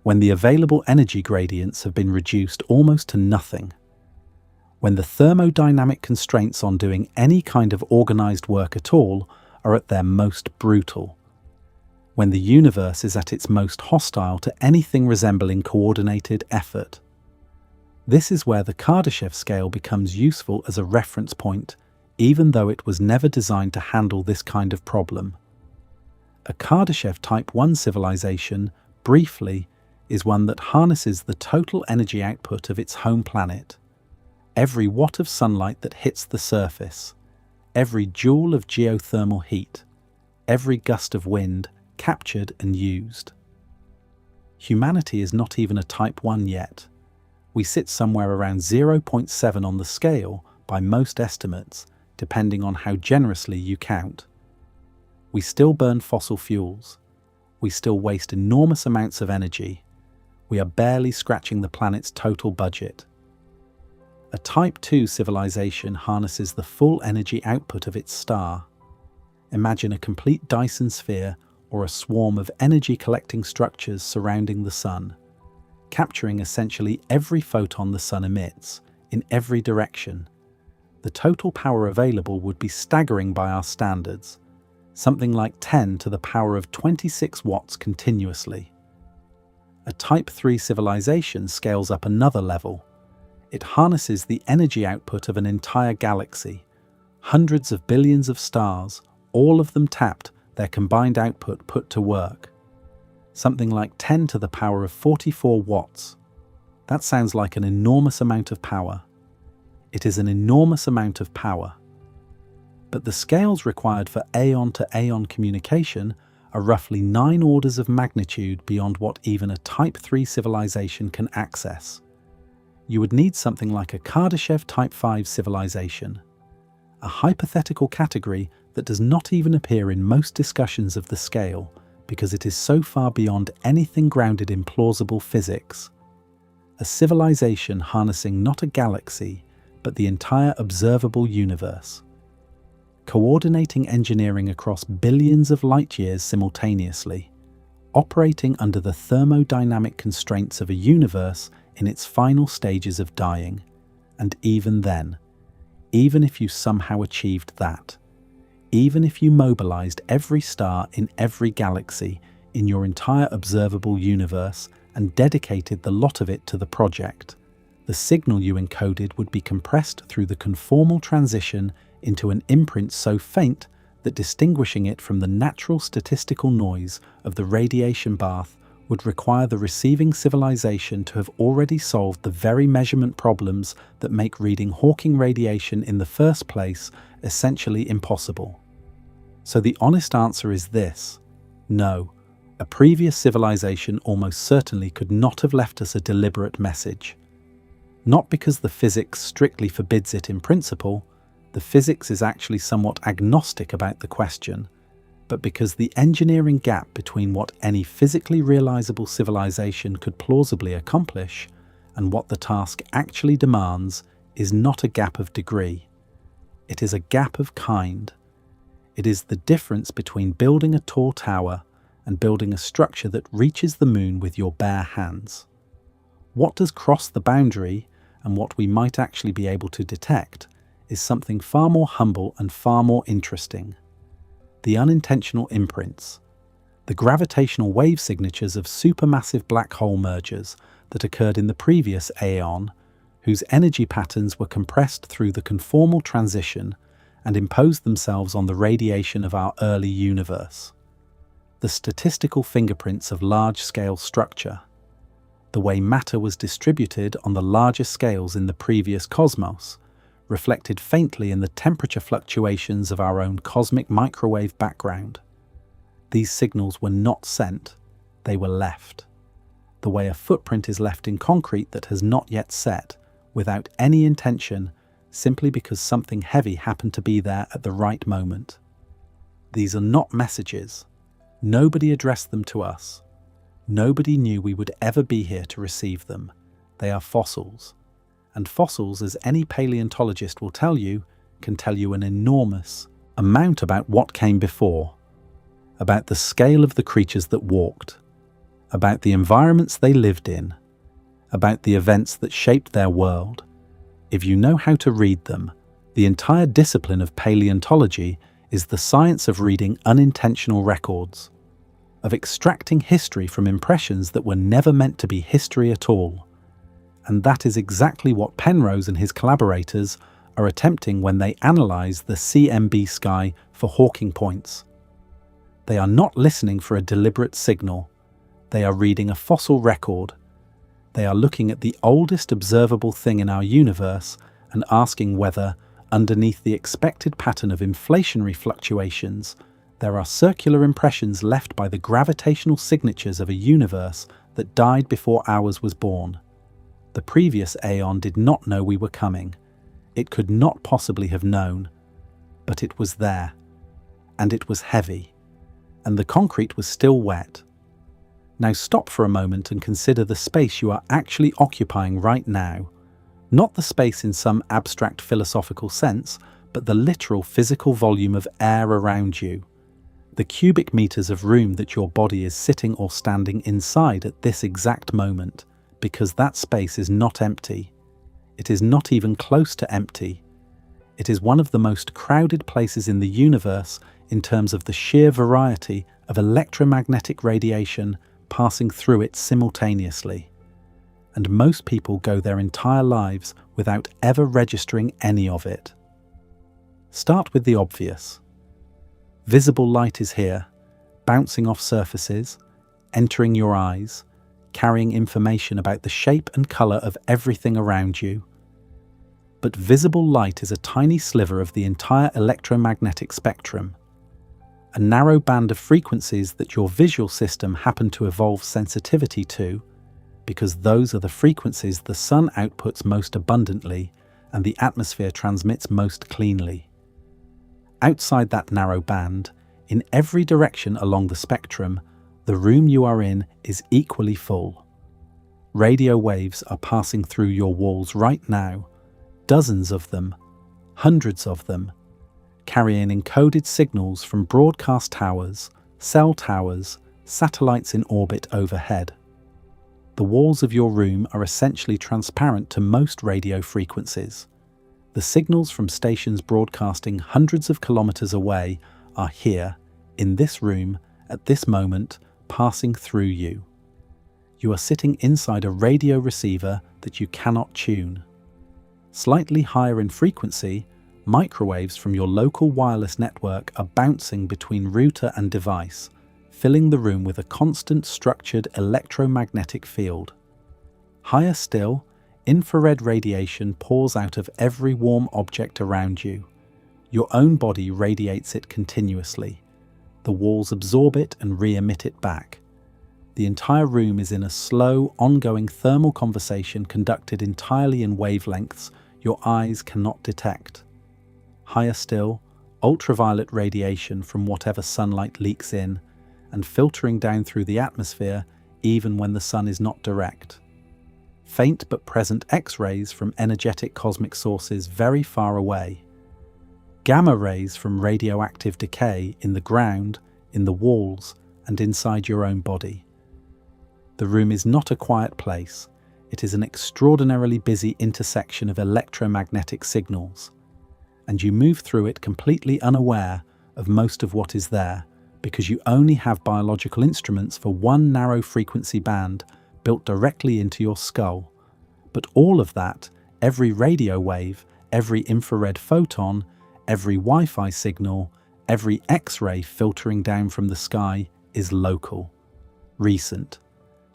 S1: when the available energy gradients have been reduced almost to nothing, when the thermodynamic constraints on doing any kind of organized work at all are at their most brutal, when the universe is at its most hostile to anything resembling coordinated effort. This is where the Kardashev scale becomes useful as a reference point, even though it was never designed to handle this kind of problem. A Kardashev Type 1 civilization, briefly, is one that harnesses the total energy output of its home planet. Every watt of sunlight that hits the surface, every joule of geothermal heat, every gust of wind captured and used. Humanity is not even a Type 1 yet. We sit somewhere around 0.7 on the scale by most estimates, depending on how generously you count. We still burn fossil fuels. We still waste enormous amounts of energy. We are barely scratching the planet's total budget. A Type 2 civilization harnesses the full energy output of its star. Imagine a complete Dyson sphere or a swarm of energy-collecting structures surrounding the Sun, capturing essentially every photon the Sun emits, in every direction. The total power available would be staggering by our standards, something like 10 to the power of 26 watts continuously. A Type 3 civilization scales up another level. It harnesses the energy output of an entire galaxy, hundreds of billions of stars, all of them tapped, their combined output put to work. Something like 10 to the power of 44 watts. That sounds like an enormous amount of power. It is an enormous amount of power. But the scales required for Aeon to Aeon communication are roughly 9 orders of magnitude beyond what even a Type 3 civilization can access. You would need something like a Kardashev Type 5 civilization, a hypothetical category that does not even appear in most discussions of the scale, because it is so far beyond anything grounded in plausible physics. A civilization harnessing not a galaxy, but the entire observable universe. Coordinating engineering across billions of light-years simultaneously, operating under the thermodynamic constraints of a universe in its final stages of dying. And even then, even if you somehow achieved that, even if you mobilized every star in every galaxy in your entire observable universe and dedicated the lot of it to the project, the signal you encoded would be compressed through the conformal transition into an imprint so faint that distinguishing it from the natural statistical noise of the radiation bath would require the receiving civilization to have already solved the very measurement problems that make reading Hawking radiation in the first place essentially impossible. So the honest answer is this: no, a previous civilization almost certainly could not have left us a deliberate message. Not because the physics strictly forbids it in principle, the physics is actually somewhat agnostic about the question, but because the engineering gap between what any physically realizable civilization could plausibly accomplish and what the task actually demands is not a gap of degree. It is a gap of kind. It is the difference between building a tall tower and building a structure that reaches the moon with your bare hands. What does cross the boundary, and what we might actually be able to detect, is something far more humble and far more interesting. The unintentional imprints, the gravitational wave signatures of supermassive black hole mergers that occurred in the previous Aeon, whose energy patterns were compressed through the conformal transition and imposed themselves on the radiation of our early universe. The statistical fingerprints of large-scale structure, the way matter was distributed on the larger scales in the previous cosmos, reflected faintly in the temperature fluctuations of our own cosmic microwave background. These signals were not sent, they were left. the way a footprint is left in concrete that has not yet set, without any intention, simply because something heavy happened to be there at the right moment. These are not messages. Nobody addressed them to us. Nobody knew we would ever be here to receive them. They are fossils. And fossils, as any paleontologist will tell you, can tell you an enormous amount about what came before, about the scale of the creatures that walked, about the environments they lived in, about the events that shaped their world. If you know how to read them, the entire discipline of paleontology is the science of reading unintentional records, of extracting history from impressions that were never meant to be history at all. And that is exactly what Penrose and his collaborators are attempting when they analyze the CMB sky for Hawking points. They are not listening for a deliberate signal. They are reading a fossil record. They are looking at the oldest observable thing in our universe and asking whether, underneath the expected pattern of inflationary fluctuations, there are circular impressions left by the gravitational signatures of a universe that died before ours was born. The previous Aeon did not know we were coming. It could not possibly have known. But it was there. And it was heavy. And the concrete was still wet. Now stop for a moment and consider the space you are actually occupying right now. Not the space in some abstract philosophical sense, but the literal physical volume of air around you. The cubic meters of room that your body is sitting or standing inside at this exact moment. Because that space is not empty. It is not even close to empty. It is one of the most crowded places in the universe in terms of the sheer variety of electromagnetic radiation passing through it simultaneously. And most people go their entire lives without ever registering any of it. Start with the obvious. Visible light is here, bouncing off surfaces, entering your eyes, carrying information about the shape and colour of everything around you. But visible light is a tiny sliver of the entire electromagnetic spectrum, a narrow band of frequencies that your visual system happened to evolve sensitivity to, because those are the frequencies the sun outputs most abundantly and the atmosphere transmits most cleanly. Outside that narrow band, in every direction along the spectrum, the room you are in is equally full. Radio waves are passing through your walls right now, dozens of them, hundreds of them, carrying encoded signals from broadcast towers, cell towers, satellites in orbit overhead. The walls of your room are essentially transparent to most radio frequencies. The signals from stations broadcasting hundreds of kilometers away are here, in this room, at this moment, passing through you. You are sitting inside a radio receiver that you cannot tune. Slightly higher in frequency, microwaves from your local wireless network are bouncing between router and device, filling the room with a constant structured electromagnetic field. Higher still, infrared radiation pours out of every warm object around you. Your own body radiates it continuously. The walls absorb it and re-emit it back. The entire room is in a slow, ongoing thermal conversation conducted entirely in wavelengths your eyes cannot detect. Higher still, ultraviolet radiation from whatever sunlight leaks in and filtering down through the atmosphere even when the sun is not direct. Faint but present X-rays from energetic cosmic sources very far away. Gamma rays from radioactive decay in the ground, in the walls, and inside your own body. The room is not a quiet place. It is an extraordinarily busy intersection of electromagnetic signals. And you move through it completely unaware of most of what is there, because you only have biological instruments for one narrow frequency band built directly into your skull. But all of that, every radio wave, every infrared photon, every Wi-Fi signal, every X-ray filtering down from the sky is local, recent,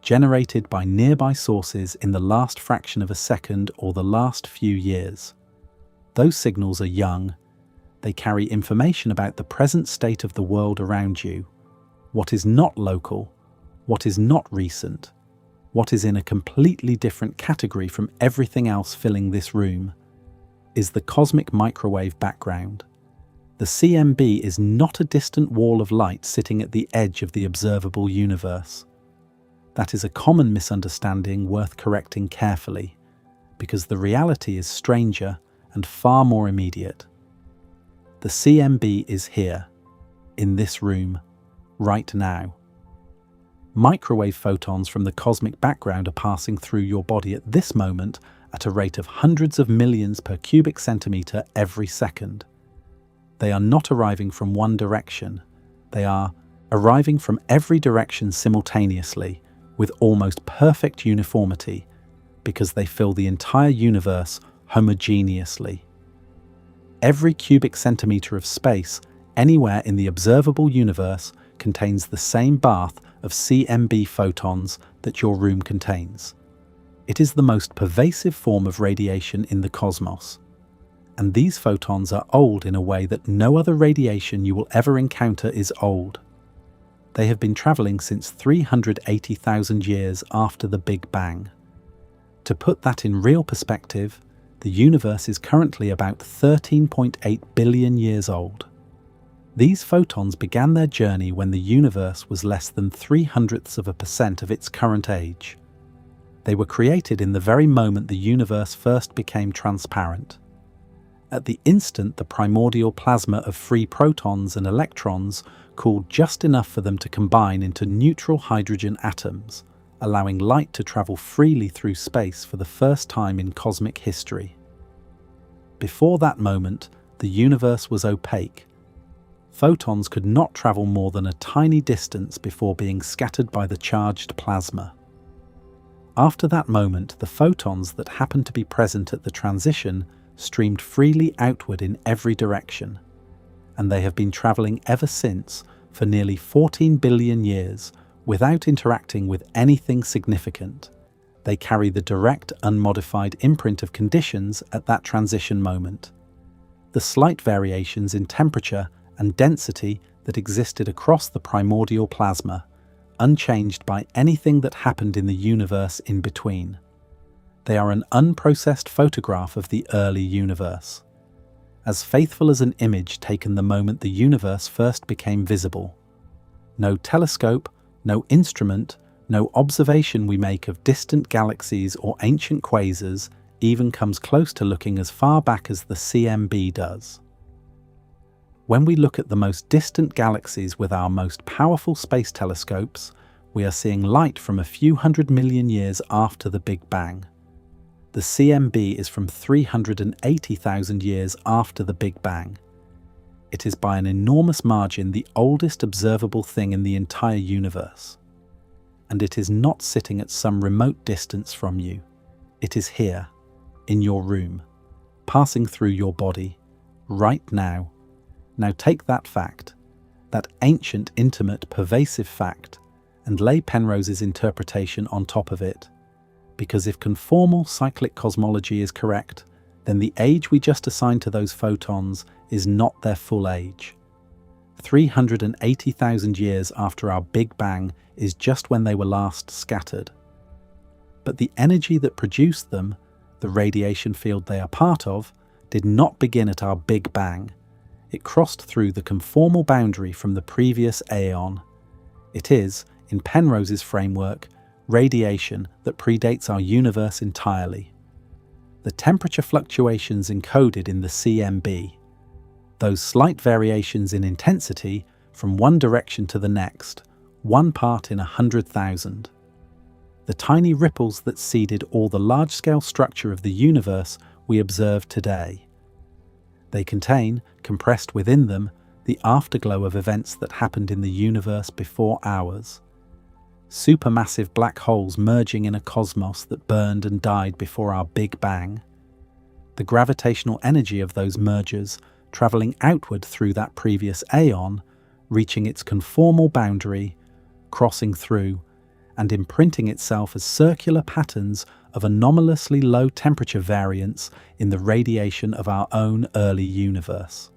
S1: generated by nearby sources in the last fraction of a second or the last few years. Those signals are young. They carry information about the present state of the world around you, what is not local, what is not recent, what is in a completely different category from everything else filling this room is the cosmic microwave background. The CMB is not a distant wall of light sitting at the edge of the observable universe. That is a common misunderstanding worth correcting carefully, because the reality is stranger and far more immediate. The CMB is here, in this room, right now. Microwave photons from the cosmic background are passing through your body at this moment at a rate of hundreds of millions per cubic centimetre every second. They are not arriving from one direction. They are arriving from every direction simultaneously, with almost perfect uniformity, because they fill the entire universe homogeneously. Every cubic centimetre of space anywhere in the observable universe contains the same bath of CMB photons that your room contains. It is the most pervasive form of radiation in the cosmos. And these photons are old in a way that no other radiation you will ever encounter is old. They have been travelling since 380,000 years after the Big Bang. To put that in real perspective, the universe is currently about 13.8 billion years old. These photons began their journey when the universe was less than 0.03% of its current age. They were created in the very moment the universe first became transparent. At the instant the primordial plasma of free protons and electrons cooled just enough for them to combine into neutral hydrogen atoms, allowing light to travel freely through space for the first time in cosmic history. Before that moment, the universe was opaque. Photons could not travel more than a tiny distance before being scattered by the charged plasma. After that moment, the photons that happened to be present at the transition streamed freely outward in every direction, and they have been travelling ever since for nearly 14 billion years without interacting with anything significant. They carry the direct, unmodified imprint of conditions at that transition moment. The slight variations in temperature and density that existed across the primordial plasma, unchanged by anything that happened in the universe in between. They are an unprocessed photograph of the early universe, as faithful as an image taken the moment the universe first became visible. No telescope, no instrument, no observation we make of distant galaxies or ancient quasars even comes close to looking as far back as the CMB does. When we look at the most distant galaxies with our most powerful space telescopes, we are seeing light from a few 100 million years after the Big Bang. The CMB is from 380,000 years after the Big Bang. It is by an enormous margin the oldest observable thing in the entire universe. And it is not sitting at some remote distance from you. It is here, in your room, passing through your body, right now. Now take that fact, that ancient, intimate, pervasive fact, and lay Penrose's interpretation on top of it. Because if conformal cyclic cosmology is correct, then the age we just assigned to those photons is not their full age. 380,000 years after our Big Bang is just when they were last scattered. But the energy that produced them, the radiation field they are part of, did not begin at our Big Bang. It crossed through the conformal boundary from the previous Aeon. It is, in Penrose's framework, radiation that predates our universe entirely. The temperature fluctuations encoded in the CMB, those slight variations in intensity from one direction to the next, 1 part in 100,000. The tiny ripples that seeded all the large-scale structure of the universe we observe today. They contain, compressed within them, the afterglow of events that happened in the universe before ours. Supermassive black holes merging in a cosmos that burned and died before our Big Bang. The gravitational energy of those mergers travelling outward through that previous Aeon, reaching its conformal boundary, crossing through, and imprinting itself as circular patterns of anomalously low temperature variance in the radiation of our own early universe.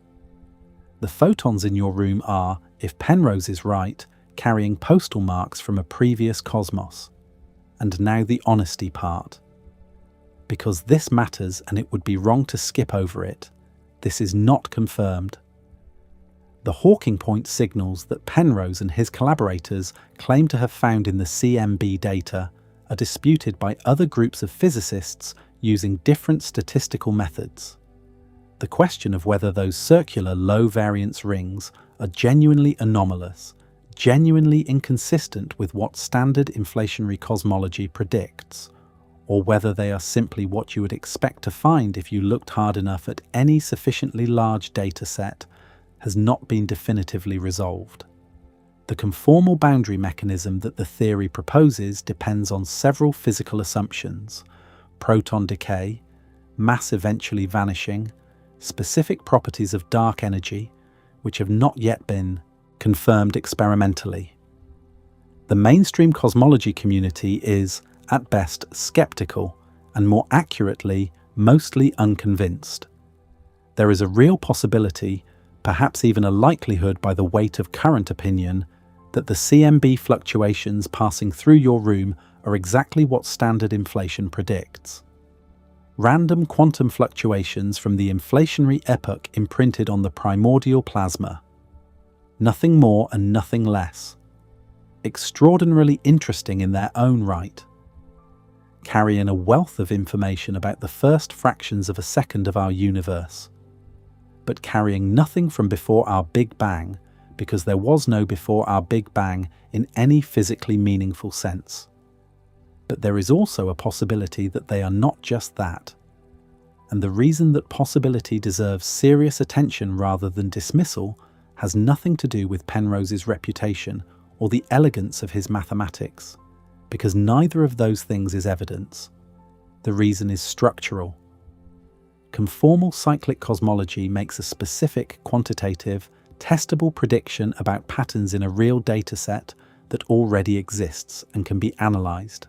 S1: The photons in your room are, if Penrose is right, carrying postal marks from a previous cosmos. And now the honesty part. Because this matters and it would be wrong to skip over it, this is not confirmed. The Hawking point signals that Penrose and his collaborators claim to have found in the CMB data are disputed by other groups of physicists using different statistical methods. The question of whether those circular low-variance rings are genuinely anomalous, genuinely inconsistent with what standard inflationary cosmology predicts, or whether they are simply what you would expect to find if you looked hard enough at any sufficiently large data set, has not been definitively resolved. The conformal boundary mechanism that the theory proposes depends on several physical assumptions: proton decay, mass eventually vanishing, specific properties of dark energy, which have not yet been confirmed experimentally. The mainstream cosmology community is, at best, skeptical, and more accurately, mostly unconvinced. There is a real possibility, perhaps even a likelihood by the weight of current opinion, that the CMB fluctuations passing through your room are exactly what standard inflation predicts. Random quantum fluctuations from the inflationary epoch imprinted on the primordial plasma. Nothing more and nothing less. Extraordinarily interesting in their own right. Carrying a wealth of information about the first fractions of a second of our universe, but carrying nothing from before our Big Bang, because there was no before our Big Bang in any physically meaningful sense. But there is also a possibility that they are not just that. And the reason that possibility deserves serious attention rather than dismissal has nothing to do with Penrose's reputation or the elegance of his mathematics, because neither of those things is evidence. The reason is structural. Conformal cyclic cosmology makes a specific, quantitative, testable prediction about patterns in a real dataset that already exists and can be analysed.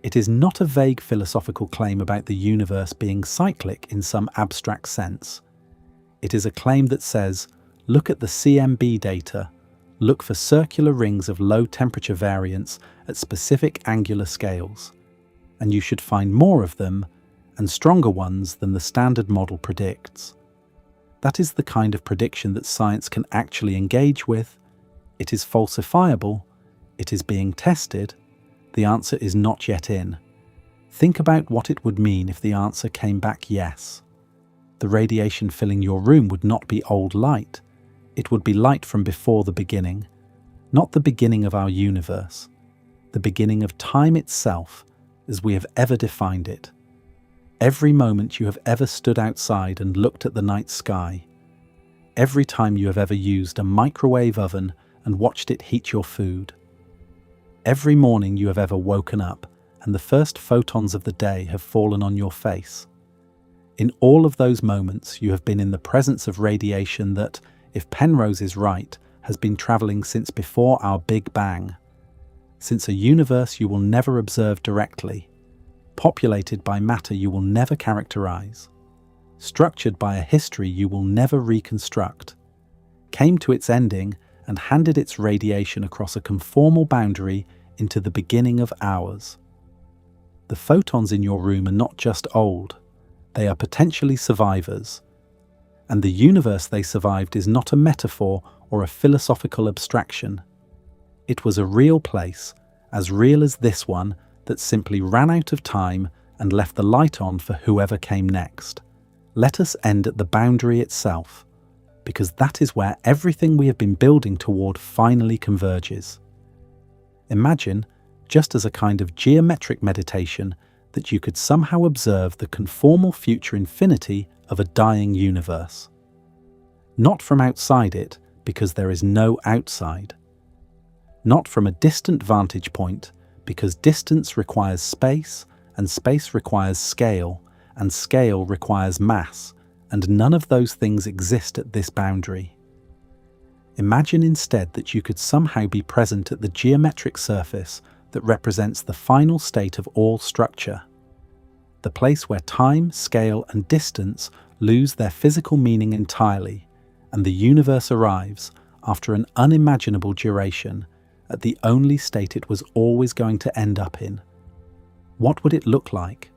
S1: It is not a vague philosophical claim about the universe being cyclic in some abstract sense. It is a claim that says, look at the CMB data, look for circular rings of low temperature variance at specific angular scales, and you should find more of them and stronger ones than the standard model predicts. That is the kind of prediction that science can actually engage with. It is falsifiable. It is being tested. The answer is not yet in. Think about what it would mean if the answer came back yes. The radiation filling your room would not be old light. It would be light from before the beginning, not the beginning of our universe, the beginning of time itself as we have ever defined it. Every moment you have ever stood outside and looked at the night sky, every time you have ever used a microwave oven and watched it heat your food, every morning you have ever woken up and the first photons of the day have fallen on your face. In all of those moments, you have been in the presence of radiation that, if Penrose is right, has been travelling since before our Big Bang, since a universe you will never observe directly, populated by matter you will never characterize, structured by a history you will never reconstruct, came to its ending and handed its radiation across a conformal boundary into the beginning of ours. The photons in your room are not just old, they are potentially survivors. And the universe they survived is not a metaphor or a philosophical abstraction. It was a real place, as real as this one, that simply ran out of time and left the light on for whoever came next. Let us end at the boundary itself, because that is where everything we have been building toward finally converges. Imagine, just as a kind of geometric meditation, that you could somehow observe the conformal future infinity of a dying universe. Not from outside it, because there is no outside. Not from a distant vantage point, because distance requires space, and space requires scale, and scale requires mass, and none of those things exist at this boundary. Imagine instead that you could somehow be present at the geometric surface that represents the final state of all structure, the place where time, scale, and distance lose their physical meaning entirely, and the universe arrives, after an unimaginable duration, at the only state it was always going to end up in. What would it look like?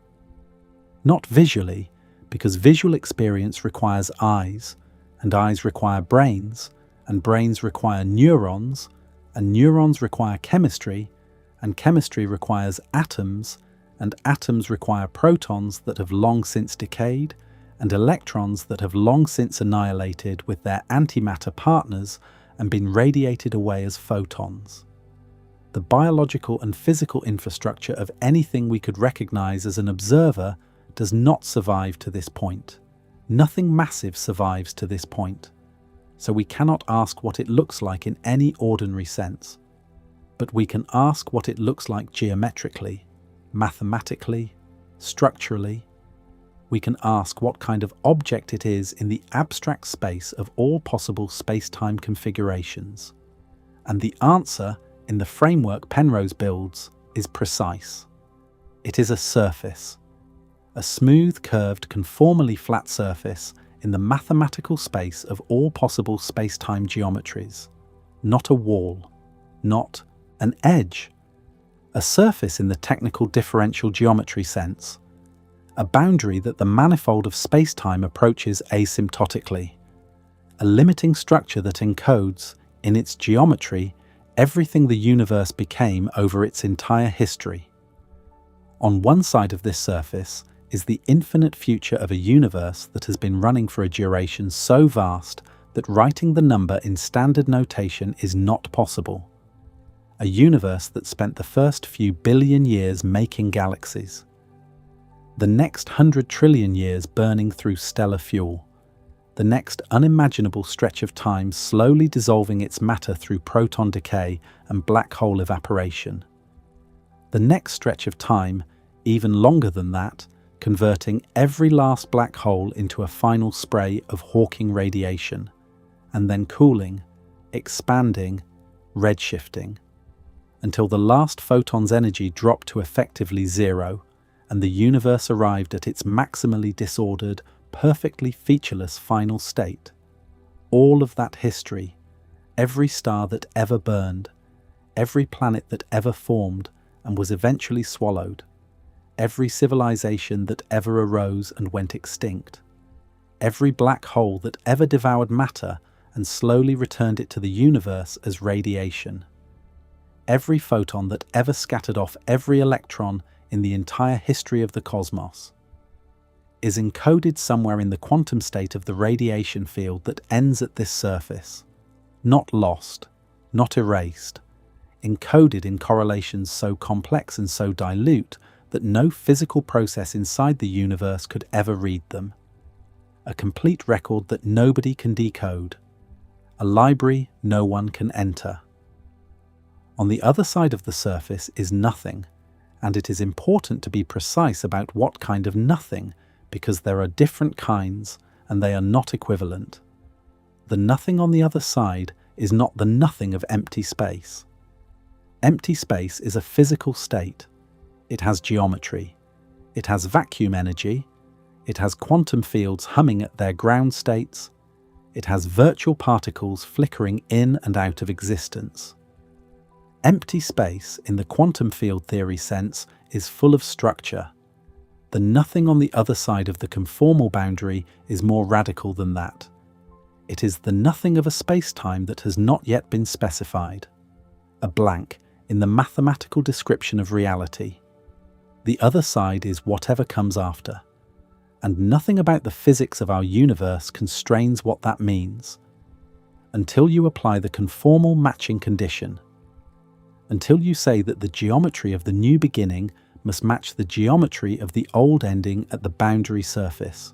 S1: Not visually, because visual experience requires eyes, and eyes require brains, and brains require neurons, and neurons require chemistry, and chemistry requires atoms, and atoms require protons that have long since decayed, and electrons that have long since annihilated with their antimatter partners and been radiated away as photons. The biological and physical infrastructure of anything we could recognize as an observer does not survive to this point. Nothing massive survives to this point. So we cannot ask what it looks like in any ordinary sense. But we can ask what it looks like geometrically, mathematically, structurally. We can ask what kind of object it is in the abstract space of all possible space-time configurations. And the answer, in the framework Penrose builds, is precise. It is a surface. A smooth, curved, conformally flat surface in the mathematical space of all possible space-time geometries. Not a wall. Not an edge. A surface in the technical differential geometry sense. A boundary that the manifold of space-time approaches asymptotically. A limiting structure that encodes, in its geometry, everything the universe became over its entire history. On one side of this surface is the infinite future of a universe that has been running for a duration so vast that writing the number in standard notation is not possible. A universe that spent the first few billion years making galaxies. The next 100 trillion years burning through stellar fuel. The next unimaginable stretch of time slowly dissolving its matter through proton decay and black hole evaporation. The next stretch of time, even longer than that, converting every last black hole into a final spray of Hawking radiation, and then cooling, expanding, redshifting, until the last photon's energy dropped to effectively zero, and the universe arrived at its maximally disordered, perfectly featureless final state. All of that history, every star that ever burned, every planet that ever formed and was eventually swallowed, every civilization that ever arose and went extinct, every black hole that ever devoured matter and slowly returned it to the universe as radiation, every photon that ever scattered off every electron in the entire history of the cosmos, is encoded somewhere in the quantum state of the radiation field that ends at this surface, not lost, not erased, encoded in correlations so complex and so dilute that no physical process inside the universe could ever read them. A complete record that nobody can decode. A library no one can enter. On the other side of the surface is nothing, and it is important to be precise about what kind of nothing, because there are different kinds and they are not equivalent. The nothing on the other side is not the nothing of empty space. Empty space is a physical state. It has geometry. It has vacuum energy. It has quantum fields humming at their ground states. It has virtual particles flickering in and out of existence. Empty space, in the quantum field theory sense, is full of structure. The nothing on the other side of the conformal boundary is more radical than that. It is the nothing of a space-time that has not yet been specified. A blank in the mathematical description of reality. The other side is whatever comes after. And nothing about the physics of our universe constrains what that means. Until you apply the conformal matching condition. Until you say that the geometry of the new beginning must match the geometry of the old ending at the boundary surface.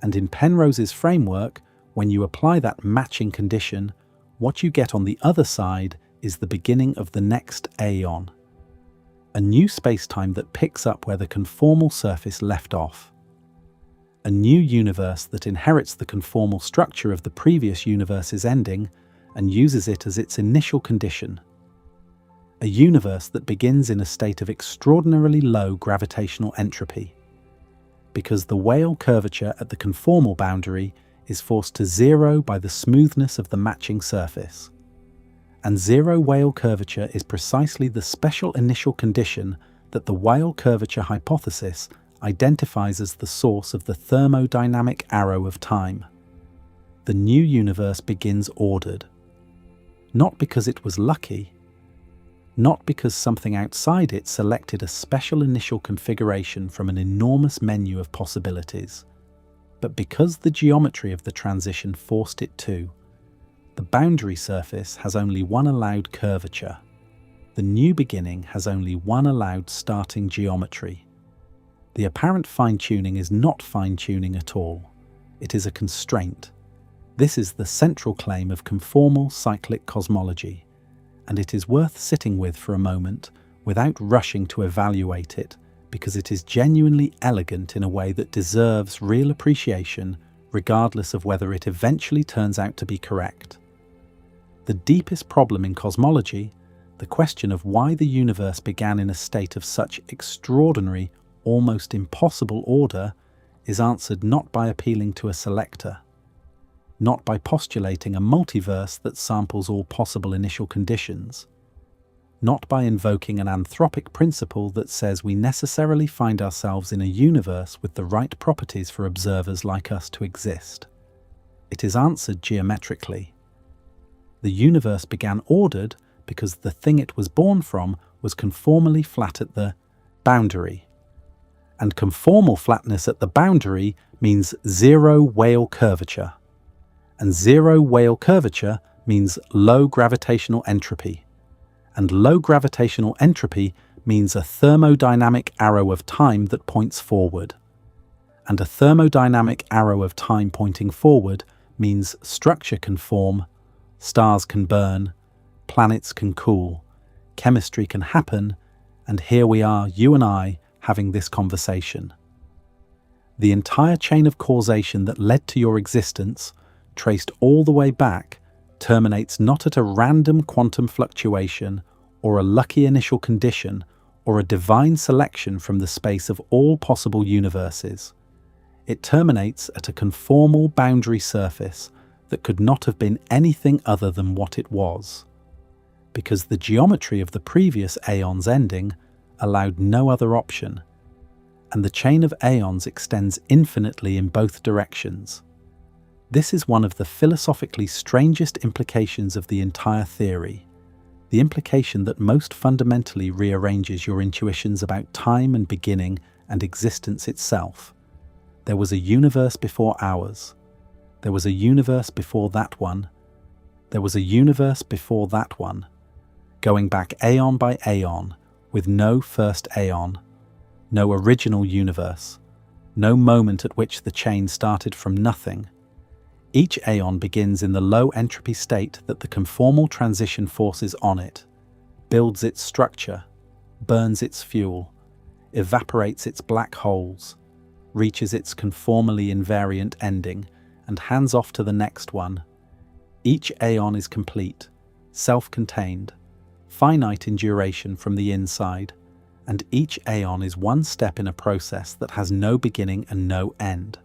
S1: And in Penrose's framework, when you apply that matching condition, what you get on the other side is the beginning of the next Aeon. A new spacetime that picks up where the conformal surface left off. A new universe that inherits the conformal structure of the previous universe's ending and uses it as its initial condition. A universe that begins in a state of extraordinarily low gravitational entropy, because the Weyl curvature at the conformal boundary is forced to zero by the smoothness of the matching surface. And zero Weyl curvature is precisely the special initial condition that the Weyl curvature hypothesis identifies as the source of the thermodynamic arrow of time. The new universe begins ordered. Not because it was lucky, not because something outside it selected a special initial configuration from an enormous menu of possibilities, but because the geometry of the transition forced it to. The boundary surface has only one allowed curvature. The new beginning has only one allowed starting geometry. The apparent fine-tuning is not fine-tuning at all. It is a constraint. This is the central claim of conformal cyclic cosmology, and it is worth sitting with for a moment without rushing to evaluate it, because it is genuinely elegant in a way that deserves real appreciation, regardless of whether it eventually turns out to be correct. The deepest problem in cosmology, the question of why the universe began in a state of such extraordinary, almost impossible order, is answered not by appealing to a selector, not by postulating a multiverse that samples all possible initial conditions, not by invoking an anthropic principle that says we necessarily find ourselves in a universe with the right properties for observers like us to exist. It is answered geometrically. The universe began ordered because the thing it was born from was conformally flat at the boundary. And conformal flatness at the boundary means zero Weyl curvature. And zero Weyl curvature means low gravitational entropy. And low gravitational entropy means a thermodynamic arrow of time that points forward. And a thermodynamic arrow of time pointing forward means structure can form, stars can burn, planets can cool, chemistry can happen, and here we are, you and I, having this conversation. The entire chain of causation that led to your existence, traced all the way back, terminates not at a random quantum fluctuation or a lucky initial condition or a divine selection from the space of all possible universes. It terminates at a conformal boundary surface that could not have been anything other than what it was, because the geometry of the previous Aons ending allowed no other option, and the chain of Aons extends infinitely in both directions. This is one of the philosophically strangest implications of the entire theory, the implication that most fundamentally rearranges your intuitions about time and beginning and existence itself. There was a universe before ours. There was a universe before that one. There was a universe before that one, going back aeon by aeon, with no first aeon, no original universe, no moment at which the chain started from nothing. Each aeon begins in the low entropy state that the conformal transition forces on it, builds its structure, burns its fuel, evaporates its black holes, reaches its conformally invariant ending, and hands off to the next one. Each aeon is complete, self-contained, finite in duration from the inside, and each aeon is one step in a process that has no beginning and no end.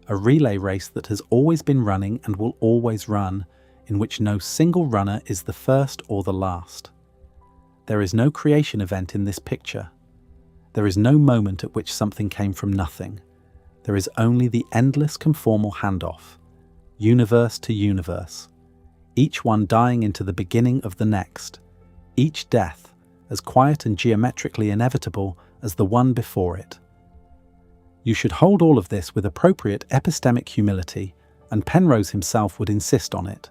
S1: A relay race that has always been running and will always run, in which no single runner is the first or the last. There is no creation event in this picture. There is no moment at which something came from nothing. There is only the endless conformal handoff, universe to universe, each one dying into the beginning of the next, each death as quiet and geometrically inevitable as the one before it. You should hold all of this with appropriate epistemic humility, and Penrose himself would insist on it.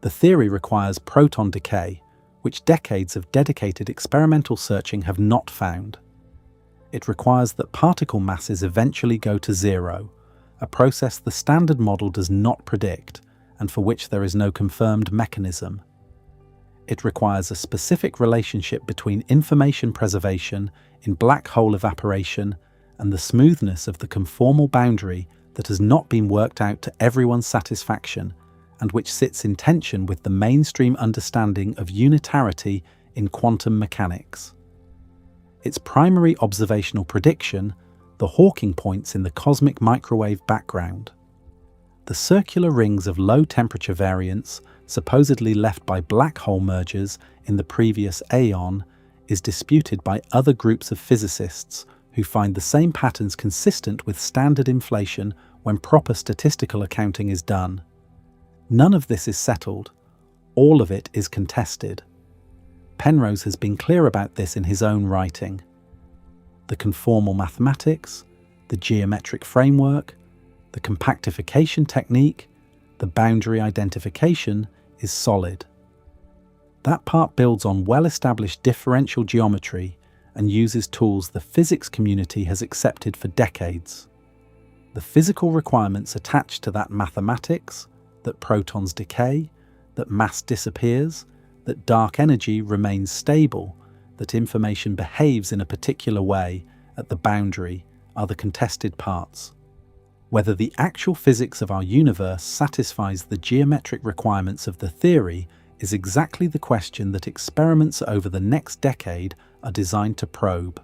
S1: The theory requires proton decay, which decades of dedicated experimental searching have not found. It requires that particle masses eventually go to zero, a process the standard model does not predict, and for which there is no confirmed mechanism. It requires a specific relationship between information preservation in black hole evaporation and the smoothness of the conformal boundary that has not been worked out to everyone's satisfaction, and which sits in tension with the mainstream understanding of unitarity in quantum mechanics. Its primary observational prediction, the Hawking points in the cosmic microwave background. The circular rings of low temperature variance supposedly left by black hole mergers in the previous Aeon, is disputed by other groups of physicists who find the same patterns consistent with standard inflation when proper statistical accounting is done. None of this is settled. All of it is contested. Penrose has been clear about this in his own writing. The conformal mathematics, the geometric framework, the compactification technique, the boundary identification is solid. That part builds on well-established differential geometry and uses tools the physics community has accepted for decades. The physical requirements attached to that mathematics, that protons decay, that mass disappears, that dark energy remains stable, that information behaves in a particular way at the boundary are the contested parts. Whether the actual physics of our universe satisfies the geometric requirements of the theory is exactly the question that experiments over the next decade are designed to probe.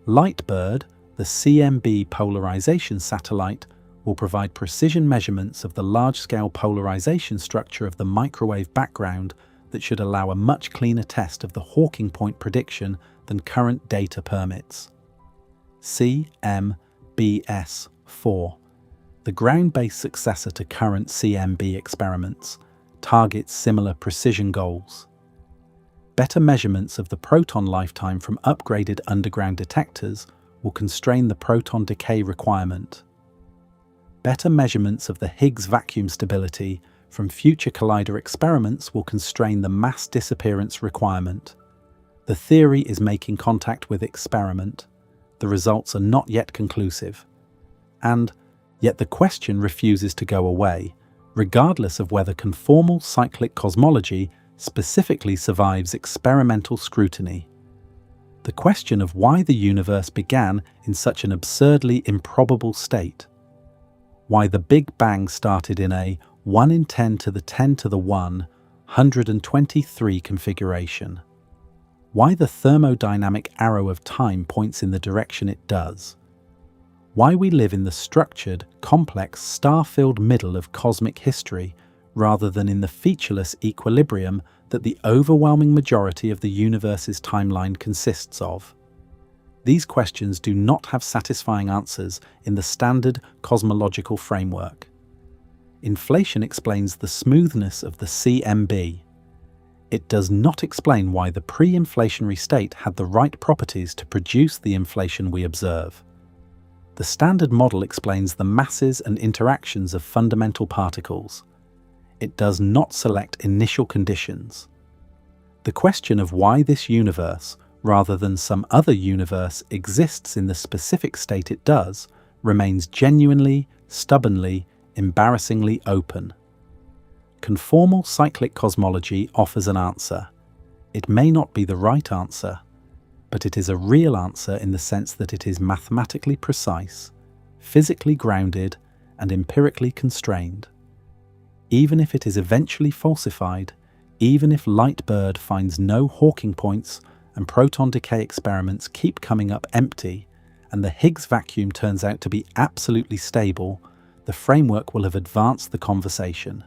S1: LIGHTBIRD, the CMB polarization satellite, will provide precision measurements of the large-scale polarization structure of the microwave background that should allow a much cleaner test of the Hawking point prediction than current data permits. CMBS-4, the ground-based successor to current CMB experiments, targets similar precision goals. Better measurements of the proton lifetime from upgraded underground detectors will constrain the proton decay requirement. Better measurements of the Higgs vacuum stability from future collider experiments will constrain the mass disappearance requirement. The theory is making contact with experiment. The results are not yet conclusive. And yet the question refuses to go away, regardless of whether conformal cyclic cosmology specifically survives experimental scrutiny. The question of why the universe began in such an absurdly improbable state. Why the Big Bang started in a 1 in 10 to the 10 to the 123 configuration. Why the thermodynamic arrow of time points in the direction it does. Why we live in the structured, complex, star-filled middle of cosmic history rather than in the featureless equilibrium that the overwhelming majority of the universe's timeline consists of. These questions do not have satisfying answers in the standard cosmological framework. Inflation explains the smoothness of the CMB. It does not explain why the pre-inflationary state had the right properties to produce the inflation we observe. The standard model explains the masses and interactions of fundamental particles. It does not select initial conditions. The question of why this universe, rather than some other universe, exists in the specific state it does, remains genuinely, stubbornly, embarrassingly open. Conformal cyclic cosmology offers an answer. It may not be the right answer, but it is a real answer in the sense that it is mathematically precise, physically grounded, and empirically constrained. Even if it is eventually falsified, even if LIGHTBIRD finds no Hawking points and proton decay experiments keep coming up empty, and the Higgs vacuum turns out to be absolutely stable, the framework will have advanced the conversation.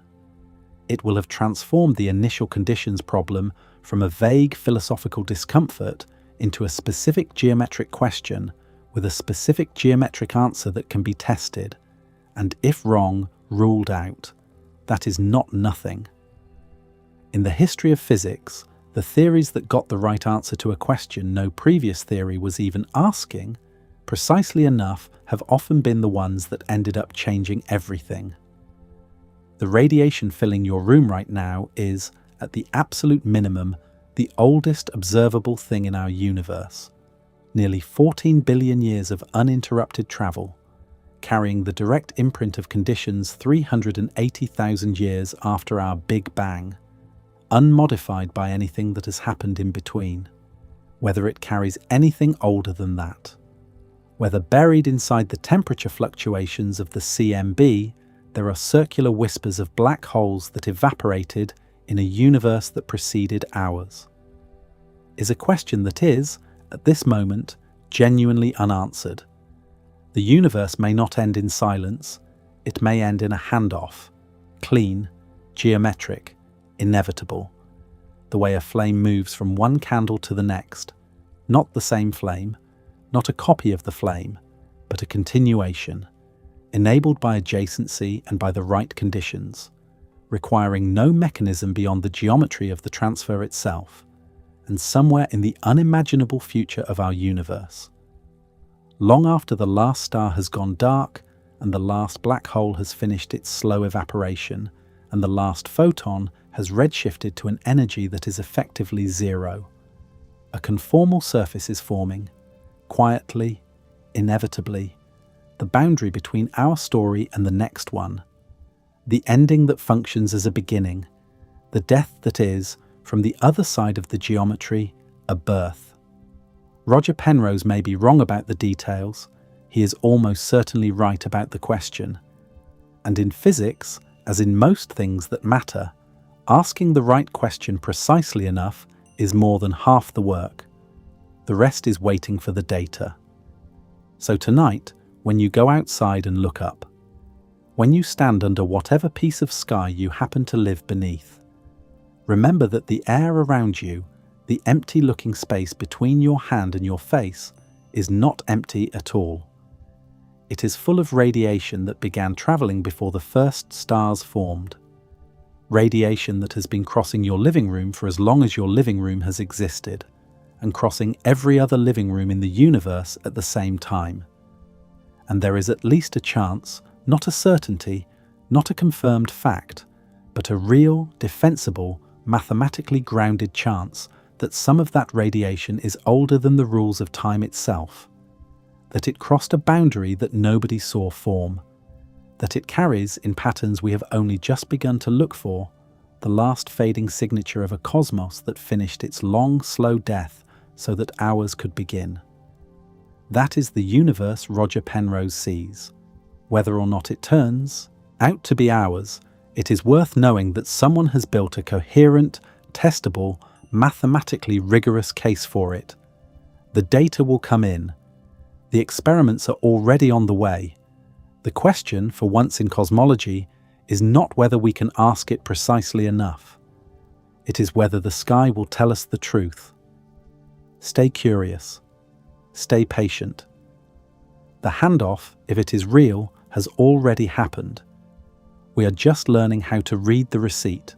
S1: It will have transformed the initial conditions problem from a vague philosophical discomfort into a specific geometric question with a specific geometric answer that can be tested, and if wrong, ruled out. That is not nothing. In the history of physics, the theories that got the right answer to a question no previous theory was even asking, precisely enough, have often been the ones that ended up changing everything. The radiation filling your room right now is, at the absolute minimum, the oldest observable thing in our universe. Nearly 14 billion years of uninterrupted travel, carrying the direct imprint of conditions 380,000 years after our Big Bang, unmodified by anything that has happened in between, whether it carries anything older than that. Whether buried inside the temperature fluctuations of the CMB, there are circular whispers of black holes that evaporated in a universe that preceded ours, is a question that is, at this moment, genuinely unanswered. The universe may not end in silence, it may end in a handoff, clean, geometric, inevitable, the way a flame moves from one candle to the next, not the same flame, not a copy of the flame, but a continuation, enabled by adjacency and by the right conditions, requiring no mechanism beyond the geometry of the transfer itself, and somewhere in the unimaginable future of our universe. Long after the last star has gone dark, and the last black hole has finished its slow evaporation, and the last photon has redshifted to an energy that is effectively zero, a conformal surface is forming, quietly, inevitably, the boundary between our story and the next one, the ending that functions as a beginning, the death that is, from the other side of the geometry, a birth. Roger Penrose may be wrong about the details, he is almost certainly right about the question. And in physics, as in most things that matter, asking the right question precisely enough is more than half the work. The rest is waiting for the data. So tonight, when you go outside and look up, when you stand under whatever piece of sky you happen to live beneath, remember that the air around you, the empty-looking space between your hand and your face, is not empty at all. It is full of radiation that began travelling before the first stars formed. Radiation that has been crossing your living room for as long as your living room has existed, and crossing every other living room in the universe at the same time. And there is at least a chance, not a certainty, not a confirmed fact, but a real, defensible, mathematically grounded chance that some of that radiation is older than the rules of time itself, that it crossed a boundary that nobody saw form, that it carries, in patterns we have only just begun to look for, the last fading signature of a cosmos that finished its long, slow death so that ours could begin. That is the universe Roger Penrose sees. Whether or not it turns out to be ours, it is worth knowing that someone has built a coherent, testable, mathematically rigorous case for it. The data will come in. The experiments are already on the way. The question, for once in cosmology, is not whether we can ask it precisely enough. It is whether the sky will tell us the truth. Stay curious. Stay patient. The handoff, if it is real, has already happened. We are just learning how to read the receipt.